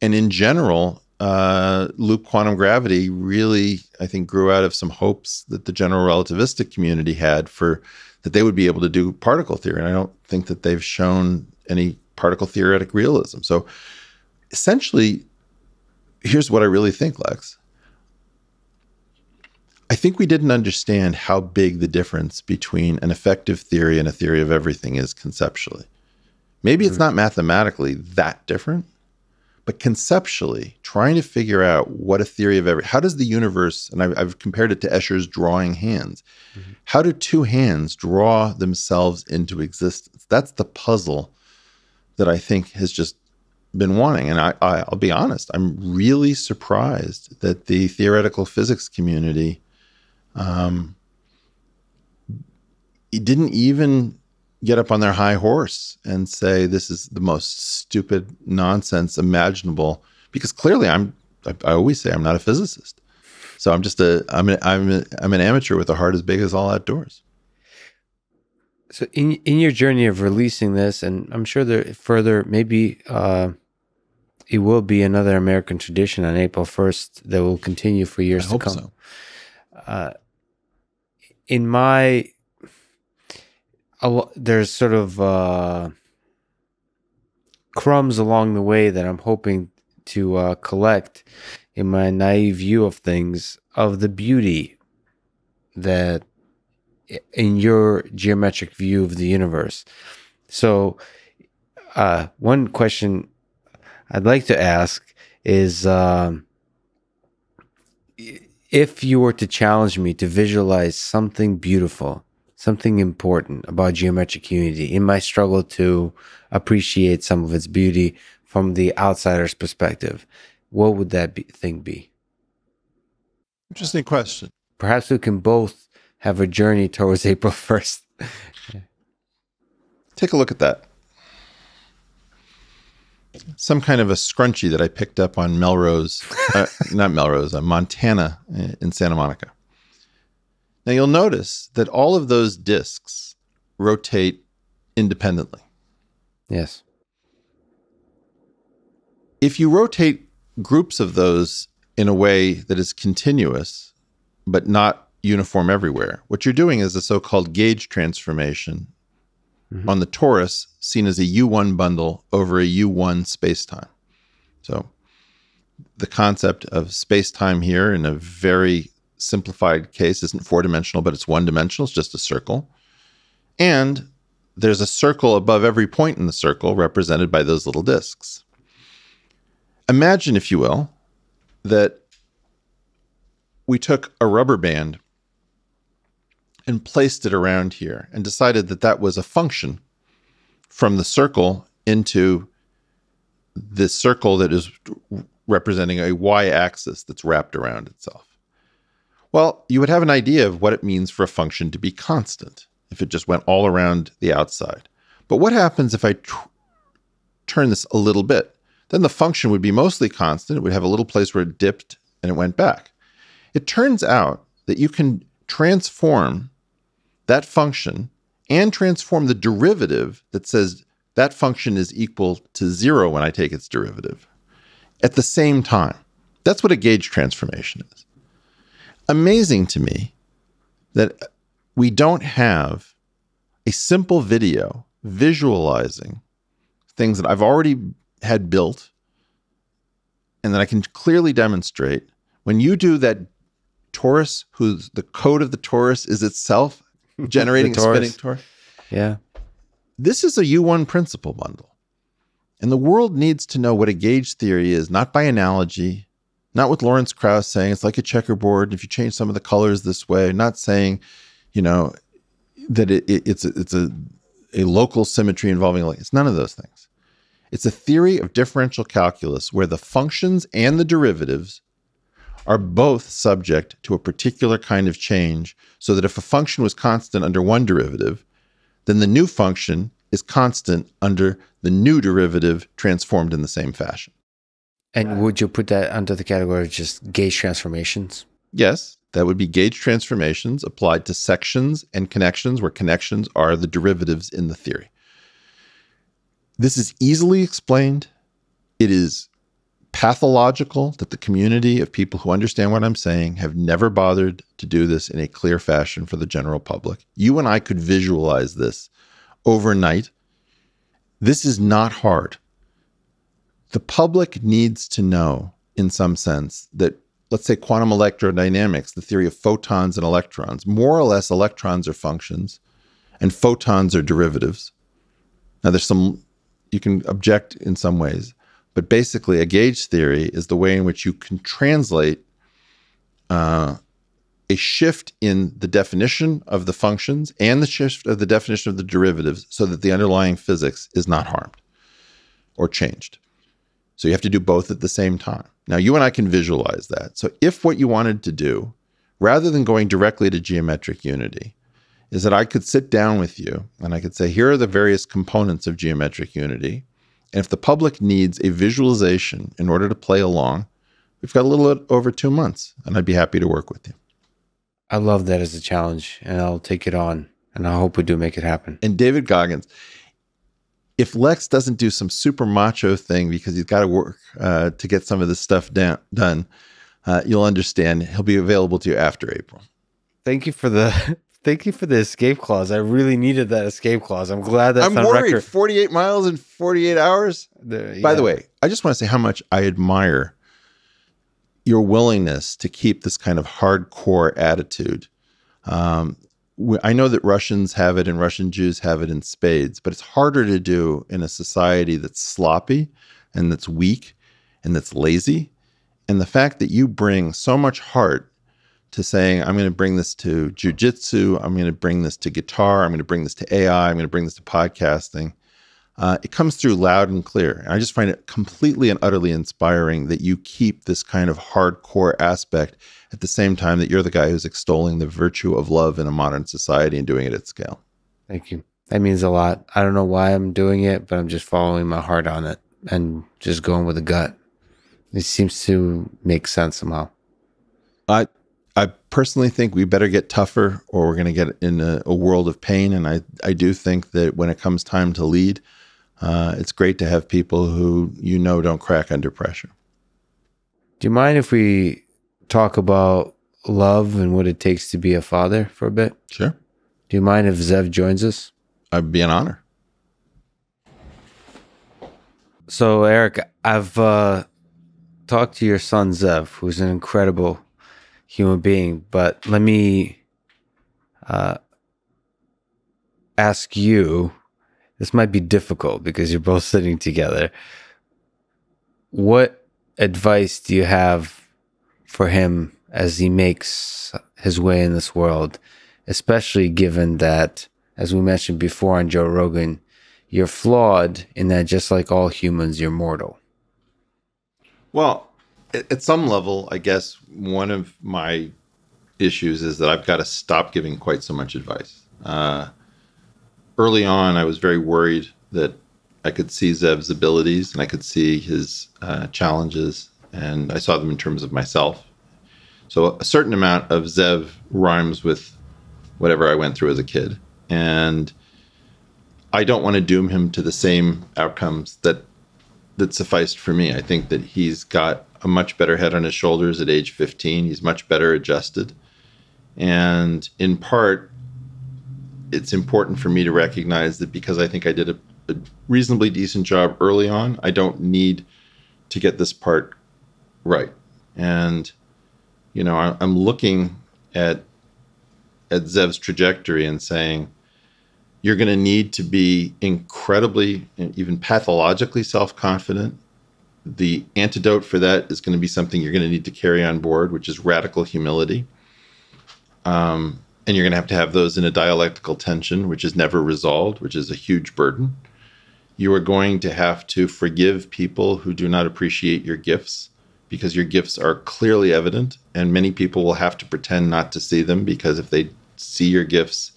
Speaker 2: in general, loop quantum gravity really, I think, grew out of some hopes that the general relativistic community had for that they would be able to do particle theory. And I don't think that they've shown any particle theoretic realism. So essentially, here's what I really think, Lex. I think we didn't understand how big the difference between an effective theory and a theory of everything is conceptually. Maybe it's not mathematically that different, but conceptually, trying to figure out what a theory of how does the universe, and I've compared it to Escher's drawing hands. Mm-hmm. How do two hands draw themselves into existence? That's the puzzle that I think has just been wanting. And I'll be honest, I'm really surprised that the theoretical physics community it didn't even get up on their high horse and say this is the most stupid nonsense imaginable, because clearly I always say I'm not a physicist, so I'm just I'm an amateur with a heart as big as all outdoors.
Speaker 1: So in your journey of releasing this, and I'm sure there further maybe it will be another American tradition on April 1st that will continue for years to come. So. In my there's sort of crumbs along the way that I'm hoping to collect in my naive view of things, of the beauty that in your geometric view of the universe. So one question I'd like to ask is, if you were to challenge me to visualize something beautiful, something important about geometric unity in my struggle to appreciate some of its beauty from the outsider's perspective, what would that thing be?
Speaker 2: Interesting question.
Speaker 1: Perhaps we can both have a journey towards April 1st.
Speaker 2: Take a look at that. Some kind of a scrunchie that I picked up on Melrose, Montana in Santa Monica. Now you'll notice that all of those discs rotate independently.
Speaker 1: Yes.
Speaker 2: If you rotate groups of those in a way that is continuous, but not uniform everywhere, what you're doing is a so-called gauge transformation on the torus, seen as a U1 bundle over a U1 spacetime. So the concept of spacetime here in a very simplified case isn't four-dimensional, but it's one-dimensional. It's just a circle. And there's a circle above every point in the circle represented by those little discs. Imagine, if you will, that we took a rubber band and placed it around here and decided that that was a function from the circle into this circle that is representing a y-axis that's wrapped around itself. Well, you would have an idea of what it means for a function to be constant if it just went all around the outside. But what happens if I turn this a little bit? Then the function would be mostly constant. It would have a little place where it dipped and it went back. It turns out that you can transform that function and transform the derivative that says that function is equal to 0 when I take its derivative at the same time. That's what a gauge transformation is. amazing to me that we don't have a simple video visualizing things that I've already had built and that I can clearly demonstrate. When you do that torus, whose the code of the torus is itself generating a spinning torus.
Speaker 1: Yeah.
Speaker 2: This is a U1 principle bundle. And the world needs to know what a gauge theory is, not by analogy, not with Lawrence Krauss saying it's like a checkerboard. If you change some of the colors this way, not saying, that it's a local symmetry involving light. It's none of those things. It's a theory of differential calculus where the functions and the derivatives are both subject to a particular kind of change, so that if a function was constant under one derivative, then the new function is constant under the new derivative transformed in the same fashion.
Speaker 1: And would you put that under the category of just gauge transformations?
Speaker 2: Yes, that would be gauge transformations applied to sections and connections, where connections are the derivatives in the theory. This is easily explained. It is pathological that the community of people who understand what I'm saying have never bothered to do this in a clear fashion for the general public. You and I could visualize this overnight. This is not hard. The public needs to know, in some sense, that, let's say, quantum electrodynamics, the theory of photons and electrons, more or less electrons are functions and photons are derivatives. Now, you can object in some ways, but basically a gauge theory is the way in which you can translate a shift in the definition of the functions and the shift of the definition of the derivatives so that the underlying physics is not harmed or changed. So you have to do both at the same time. Now, you and I can visualize that. So if what you wanted to do, rather than going directly to geometric unity, is that I could sit down with you and I could say, here are the various components of geometric unity. And if the public needs a visualization in order to play along, we've got a little over 2 months, and I'd be happy to work with you.
Speaker 1: I love that as a challenge, and I'll take it on, and I hope we do make it happen.
Speaker 2: And David Goggins, if Lex doesn't do some super macho thing because he's got to work to get some of this stuff done, you'll understand. He'll be available to you after April.
Speaker 1: Thank you for the escape clause. I really needed that escape clause. I'm glad that's on
Speaker 2: worried.
Speaker 1: record.
Speaker 2: 48 miles in 48 hours. By the way, I just want to say how much I admire your willingness to keep this kind of hardcore attitude. I know that Russians have it and Russian Jews have it in spades, but it's harder to do in a society that's sloppy and that's weak and that's lazy. And the fact that you bring so much heart to saying, I'm going to bring this to jujitsu, I'm going to bring this to guitar, I'm going to bring this to AI, I'm going to bring this to podcasting. It comes through loud and clear. And I just find it completely and utterly inspiring that you keep this kind of hardcore aspect at the same time that you're the guy who's extolling the virtue of love in a modern society and doing it at scale.
Speaker 1: Thank you. That means a lot. I don't know why I'm doing it, but I'm just following my heart on it and just going with the gut. It seems to make sense somehow.
Speaker 2: I personally think we better get tougher or we're going to get in a world of pain. And I do think that when it comes time to lead, it's great to have people who don't crack under pressure.
Speaker 1: Do you mind if we talk about love and what it takes to be a father for a bit?
Speaker 2: Sure.
Speaker 1: Do you mind if Zev joins us?
Speaker 2: I'd be an honor.
Speaker 1: So, Eric, I've talked to your son, Zev, who's an incredible human being, but let me ask you, this might be difficult because you're both sitting together. What advice do you have for him as he makes his way in this world, especially given that, as we mentioned before on Joe Rogan, you're flawed in that just like all humans, you're mortal?
Speaker 2: Well, at some level, I guess one of my issues is that I've got to stop giving quite so much advice. Early on, I was very worried that I could see Zev's abilities and I could see his challenges, and I saw them in terms of myself. So a certain amount of Zev rhymes with whatever I went through as a kid. And I don't want to doom him to the same outcomes that sufficed for me. I think that he's got a much better head on his shoulders at age 15. He's much better adjusted. And in part, it's important for me to recognize that because I think I did a reasonably decent job early on, I don't need to get this part right. And, you know, I'm looking at Zev's trajectory and saying, you're going to need to be incredibly, even pathologically self-confident. The antidote for that is going to be something you're going to need to carry on board, which is radical humility. And you're going to have those in a dialectical tension, which is never resolved, which is a huge burden. You are going to have to forgive people who do not appreciate your gifts, because your gifts are clearly evident, and many people will have to pretend not to see them, because if they see your gifts,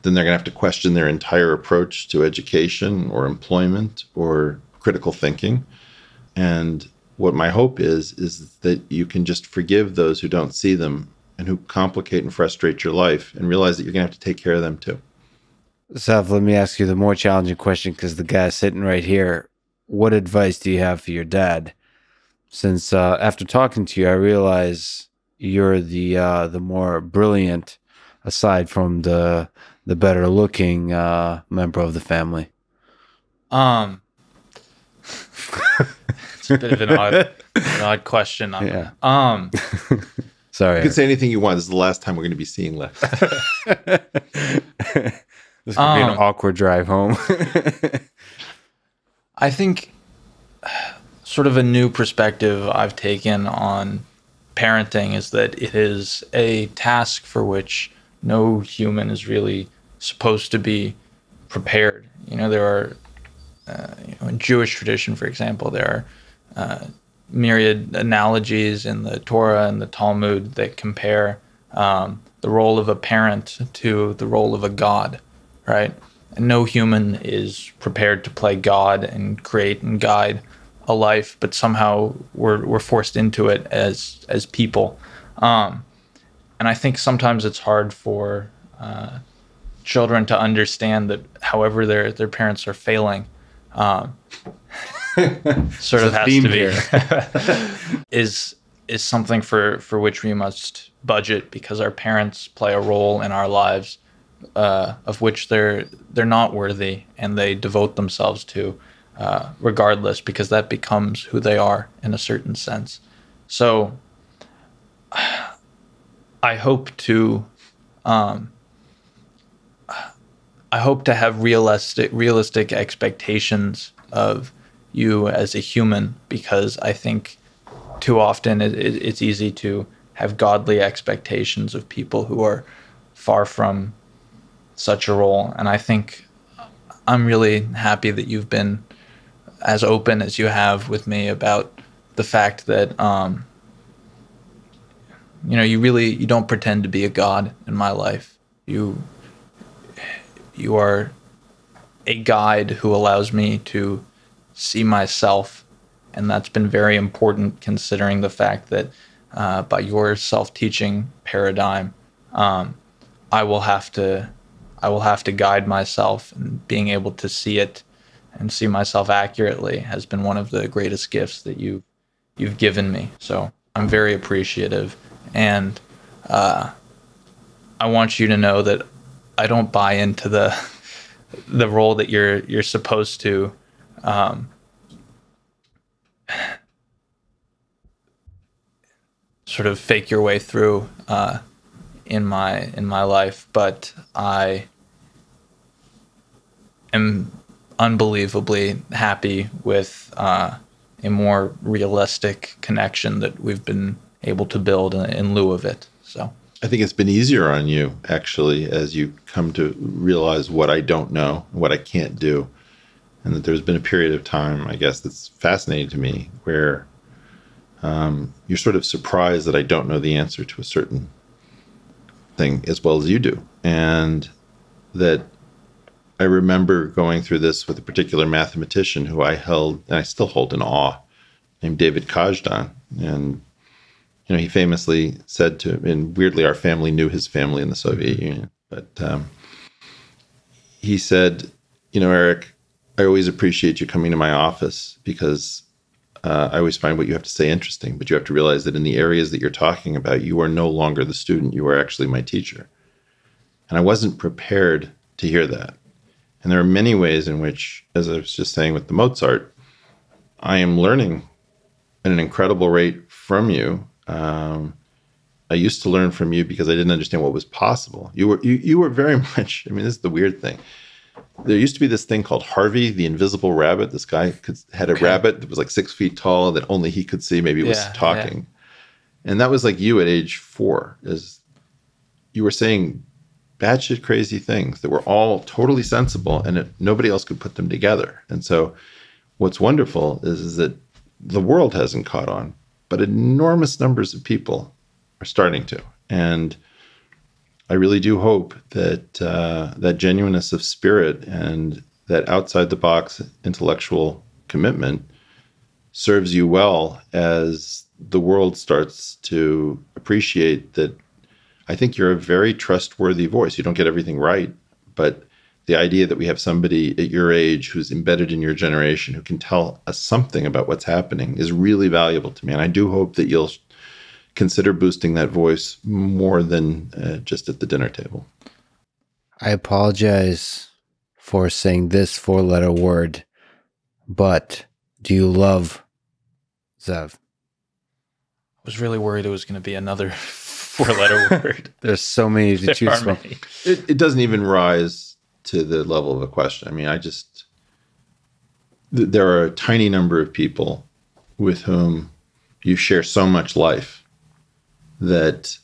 Speaker 2: then they're going to have to question their entire approach to education or employment or critical thinking. And what my hope is that you can just forgive those who don't see them and who complicate and frustrate your life, and realize that you're going to have to take care of them too.
Speaker 1: Zev, let me ask you the more challenging question, because the guy sitting right here, what advice do you have for your dad? Since after talking to you, I realize you're the more brilliant, aside from the better looking member of the family.
Speaker 3: It's a bit of an odd question.
Speaker 1: Yeah.
Speaker 2: You
Speaker 1: Sorry.
Speaker 2: can say anything you want. This is the last time we're going to be seeing Lex.
Speaker 1: This could be an awkward drive home.
Speaker 3: I think sort of a new perspective I've taken on parenting is that it is a task for which no human is really supposed to be prepared. You know, there are, in Jewish tradition, for example, there are myriad analogies in the Torah and the Talmud that compare the role of a parent to the role of a god, right? And no human is prepared to play God and create and guide a life, but somehow we're forced into it as people. And I think sometimes it's hard for children to understand that however their parents are failing, sort of has to be is something for which we must budget, because our parents play a role in our lives of which they're not worthy, and they devote themselves to regardless, because that becomes who they are in a certain sense. So I hope to have realistic expectations of you as a human, because I think too often it's easy to have godly expectations of people who are far from such a role. And I think I'm really happy that you've been as open as you have with me about the fact that you don't pretend to be a god in my life. You are a guide who allows me to see myself, and that's been very important, considering the fact that by your self-teaching paradigm, I will have to guide myself, and being able to see it and see myself accurately has been one of the greatest gifts that you've given me. So I'm very appreciative, and I want you to know that I don't buy into the role that you're supposed to sort of fake your way through in my life, but I am unbelievably happy with a more realistic connection that we've been able to build in lieu of it. So
Speaker 2: I think it's been easier on you, actually, as you come to realize what I don't know, what I can't do. And that there's been a period of time, I guess, that's fascinating to me, where you're sort of surprised that I don't know the answer to a certain thing as well as you do. And that I remember going through this with a particular mathematician who I held, and I still hold in awe, named David Kazdan. And he famously said to, and weirdly, our family knew his family in the Soviet Union, but he said, Eric, I always appreciate you coming to my office, because I always find what you have to say interesting, but you have to realize that in the areas that you're talking about, you are no longer the student. You are actually my teacher. And I wasn't prepared to hear that. And there are many ways in which, as I was just saying with the Mozart, I am learning at an incredible rate from you. I used to learn from you because I didn't understand what was possible. You were very much, I mean, this is the weird thing. There used to be this thing called Harvey, the invisible rabbit. This guy had a rabbit that was like 6 feet tall that only he could see. Maybe it was talking. Yeah. And that was like you at age 4. Is you were saying batshit crazy things that were all totally sensible and nobody else could put them together. And so what's wonderful is that the world hasn't caught on, but enormous numbers of people are starting to. And I really do hope that that genuineness of spirit and that outside the box intellectual commitment serves you well as the world starts to appreciate that. I think you're a very trustworthy voice. You don't get everything right, but the idea that we have somebody at your age who's embedded in your generation who can tell us something about what's happening is really valuable to me. And I do hope that you'll consider boosting that voice more than just at the dinner table.
Speaker 1: I apologize for saying this 4-letter word, but do you love Zev?
Speaker 3: I was really worried it was going to be another 4-letter word.
Speaker 1: There's so many to choose from.
Speaker 2: It doesn't even rise to the level of a question. I mean, there are a tiny number of people with whom you share so much life that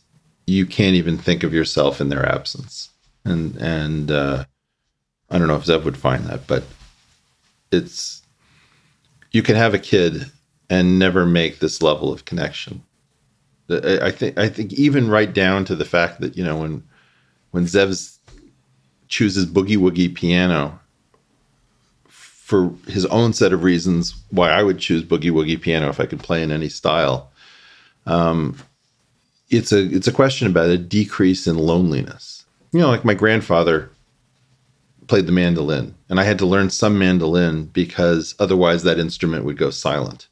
Speaker 2: you can't even think of yourself in their absence. And I don't know if Zev would find that, but you can have a kid and never make this level of connection. I think even right down to the fact that, you know, when Zev chooses Boogie Woogie piano for his own set of reasons why I would choose Boogie Woogie piano if I could play in any style, it's a question about a decrease in loneliness. You know, like my grandfather played the mandolin, and I had to learn some mandolin because otherwise that instrument would go silent.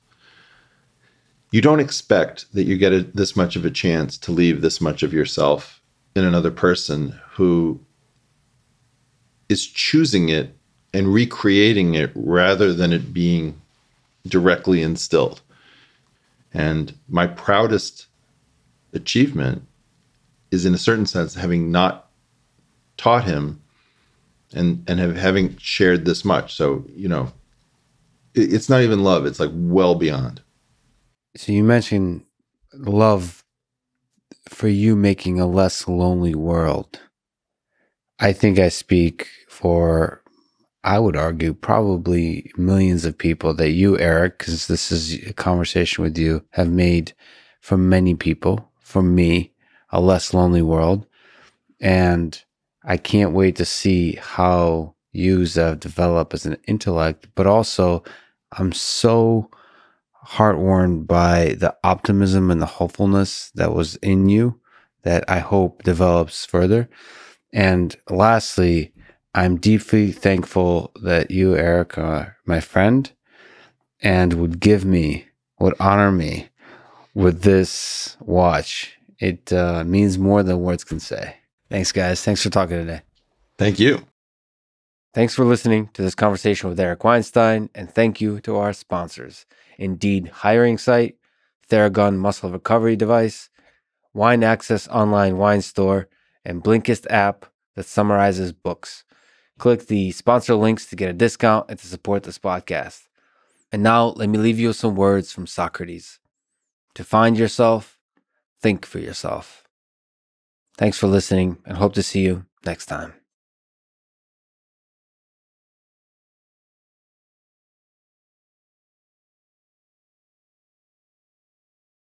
Speaker 2: You don't expect that you get this much of a chance to leave this much of yourself in another person who is choosing it and recreating it rather than it being directly instilled. And my proudest achievement is, in a certain sense, having not taught him and having shared this much. So, you know, it's not even love. It's like well beyond.
Speaker 1: So you mentioned love for you making a less lonely world. I think I speak for, I would argue, probably millions of people that you, Eric, because this is a conversation with you, have made for many people, for me, a less lonely world. And I can't wait to see how you, Zev, develop as an intellect, but also I'm so heartwarmed by the optimism and the hopefulness that was in you that I hope develops further. And lastly, I'm deeply thankful that you, Eric, are my friend and would honor me with this watch. It means more than words can say. Thanks, guys. Thanks for talking today.
Speaker 2: Thank you.
Speaker 1: Thanks for listening to this conversation with Eric Weinstein, and thank you to our sponsors: Indeed Hiring Site, Theragun Muscle Recovery Device, Wine Access Online Wine Store, and Blinkist app that summarizes books. Click the sponsor links to get a discount and to support this podcast. And now let me leave you with some words from Socrates. To find yourself, think for yourself. Thanks for listening, and hope to see you next time.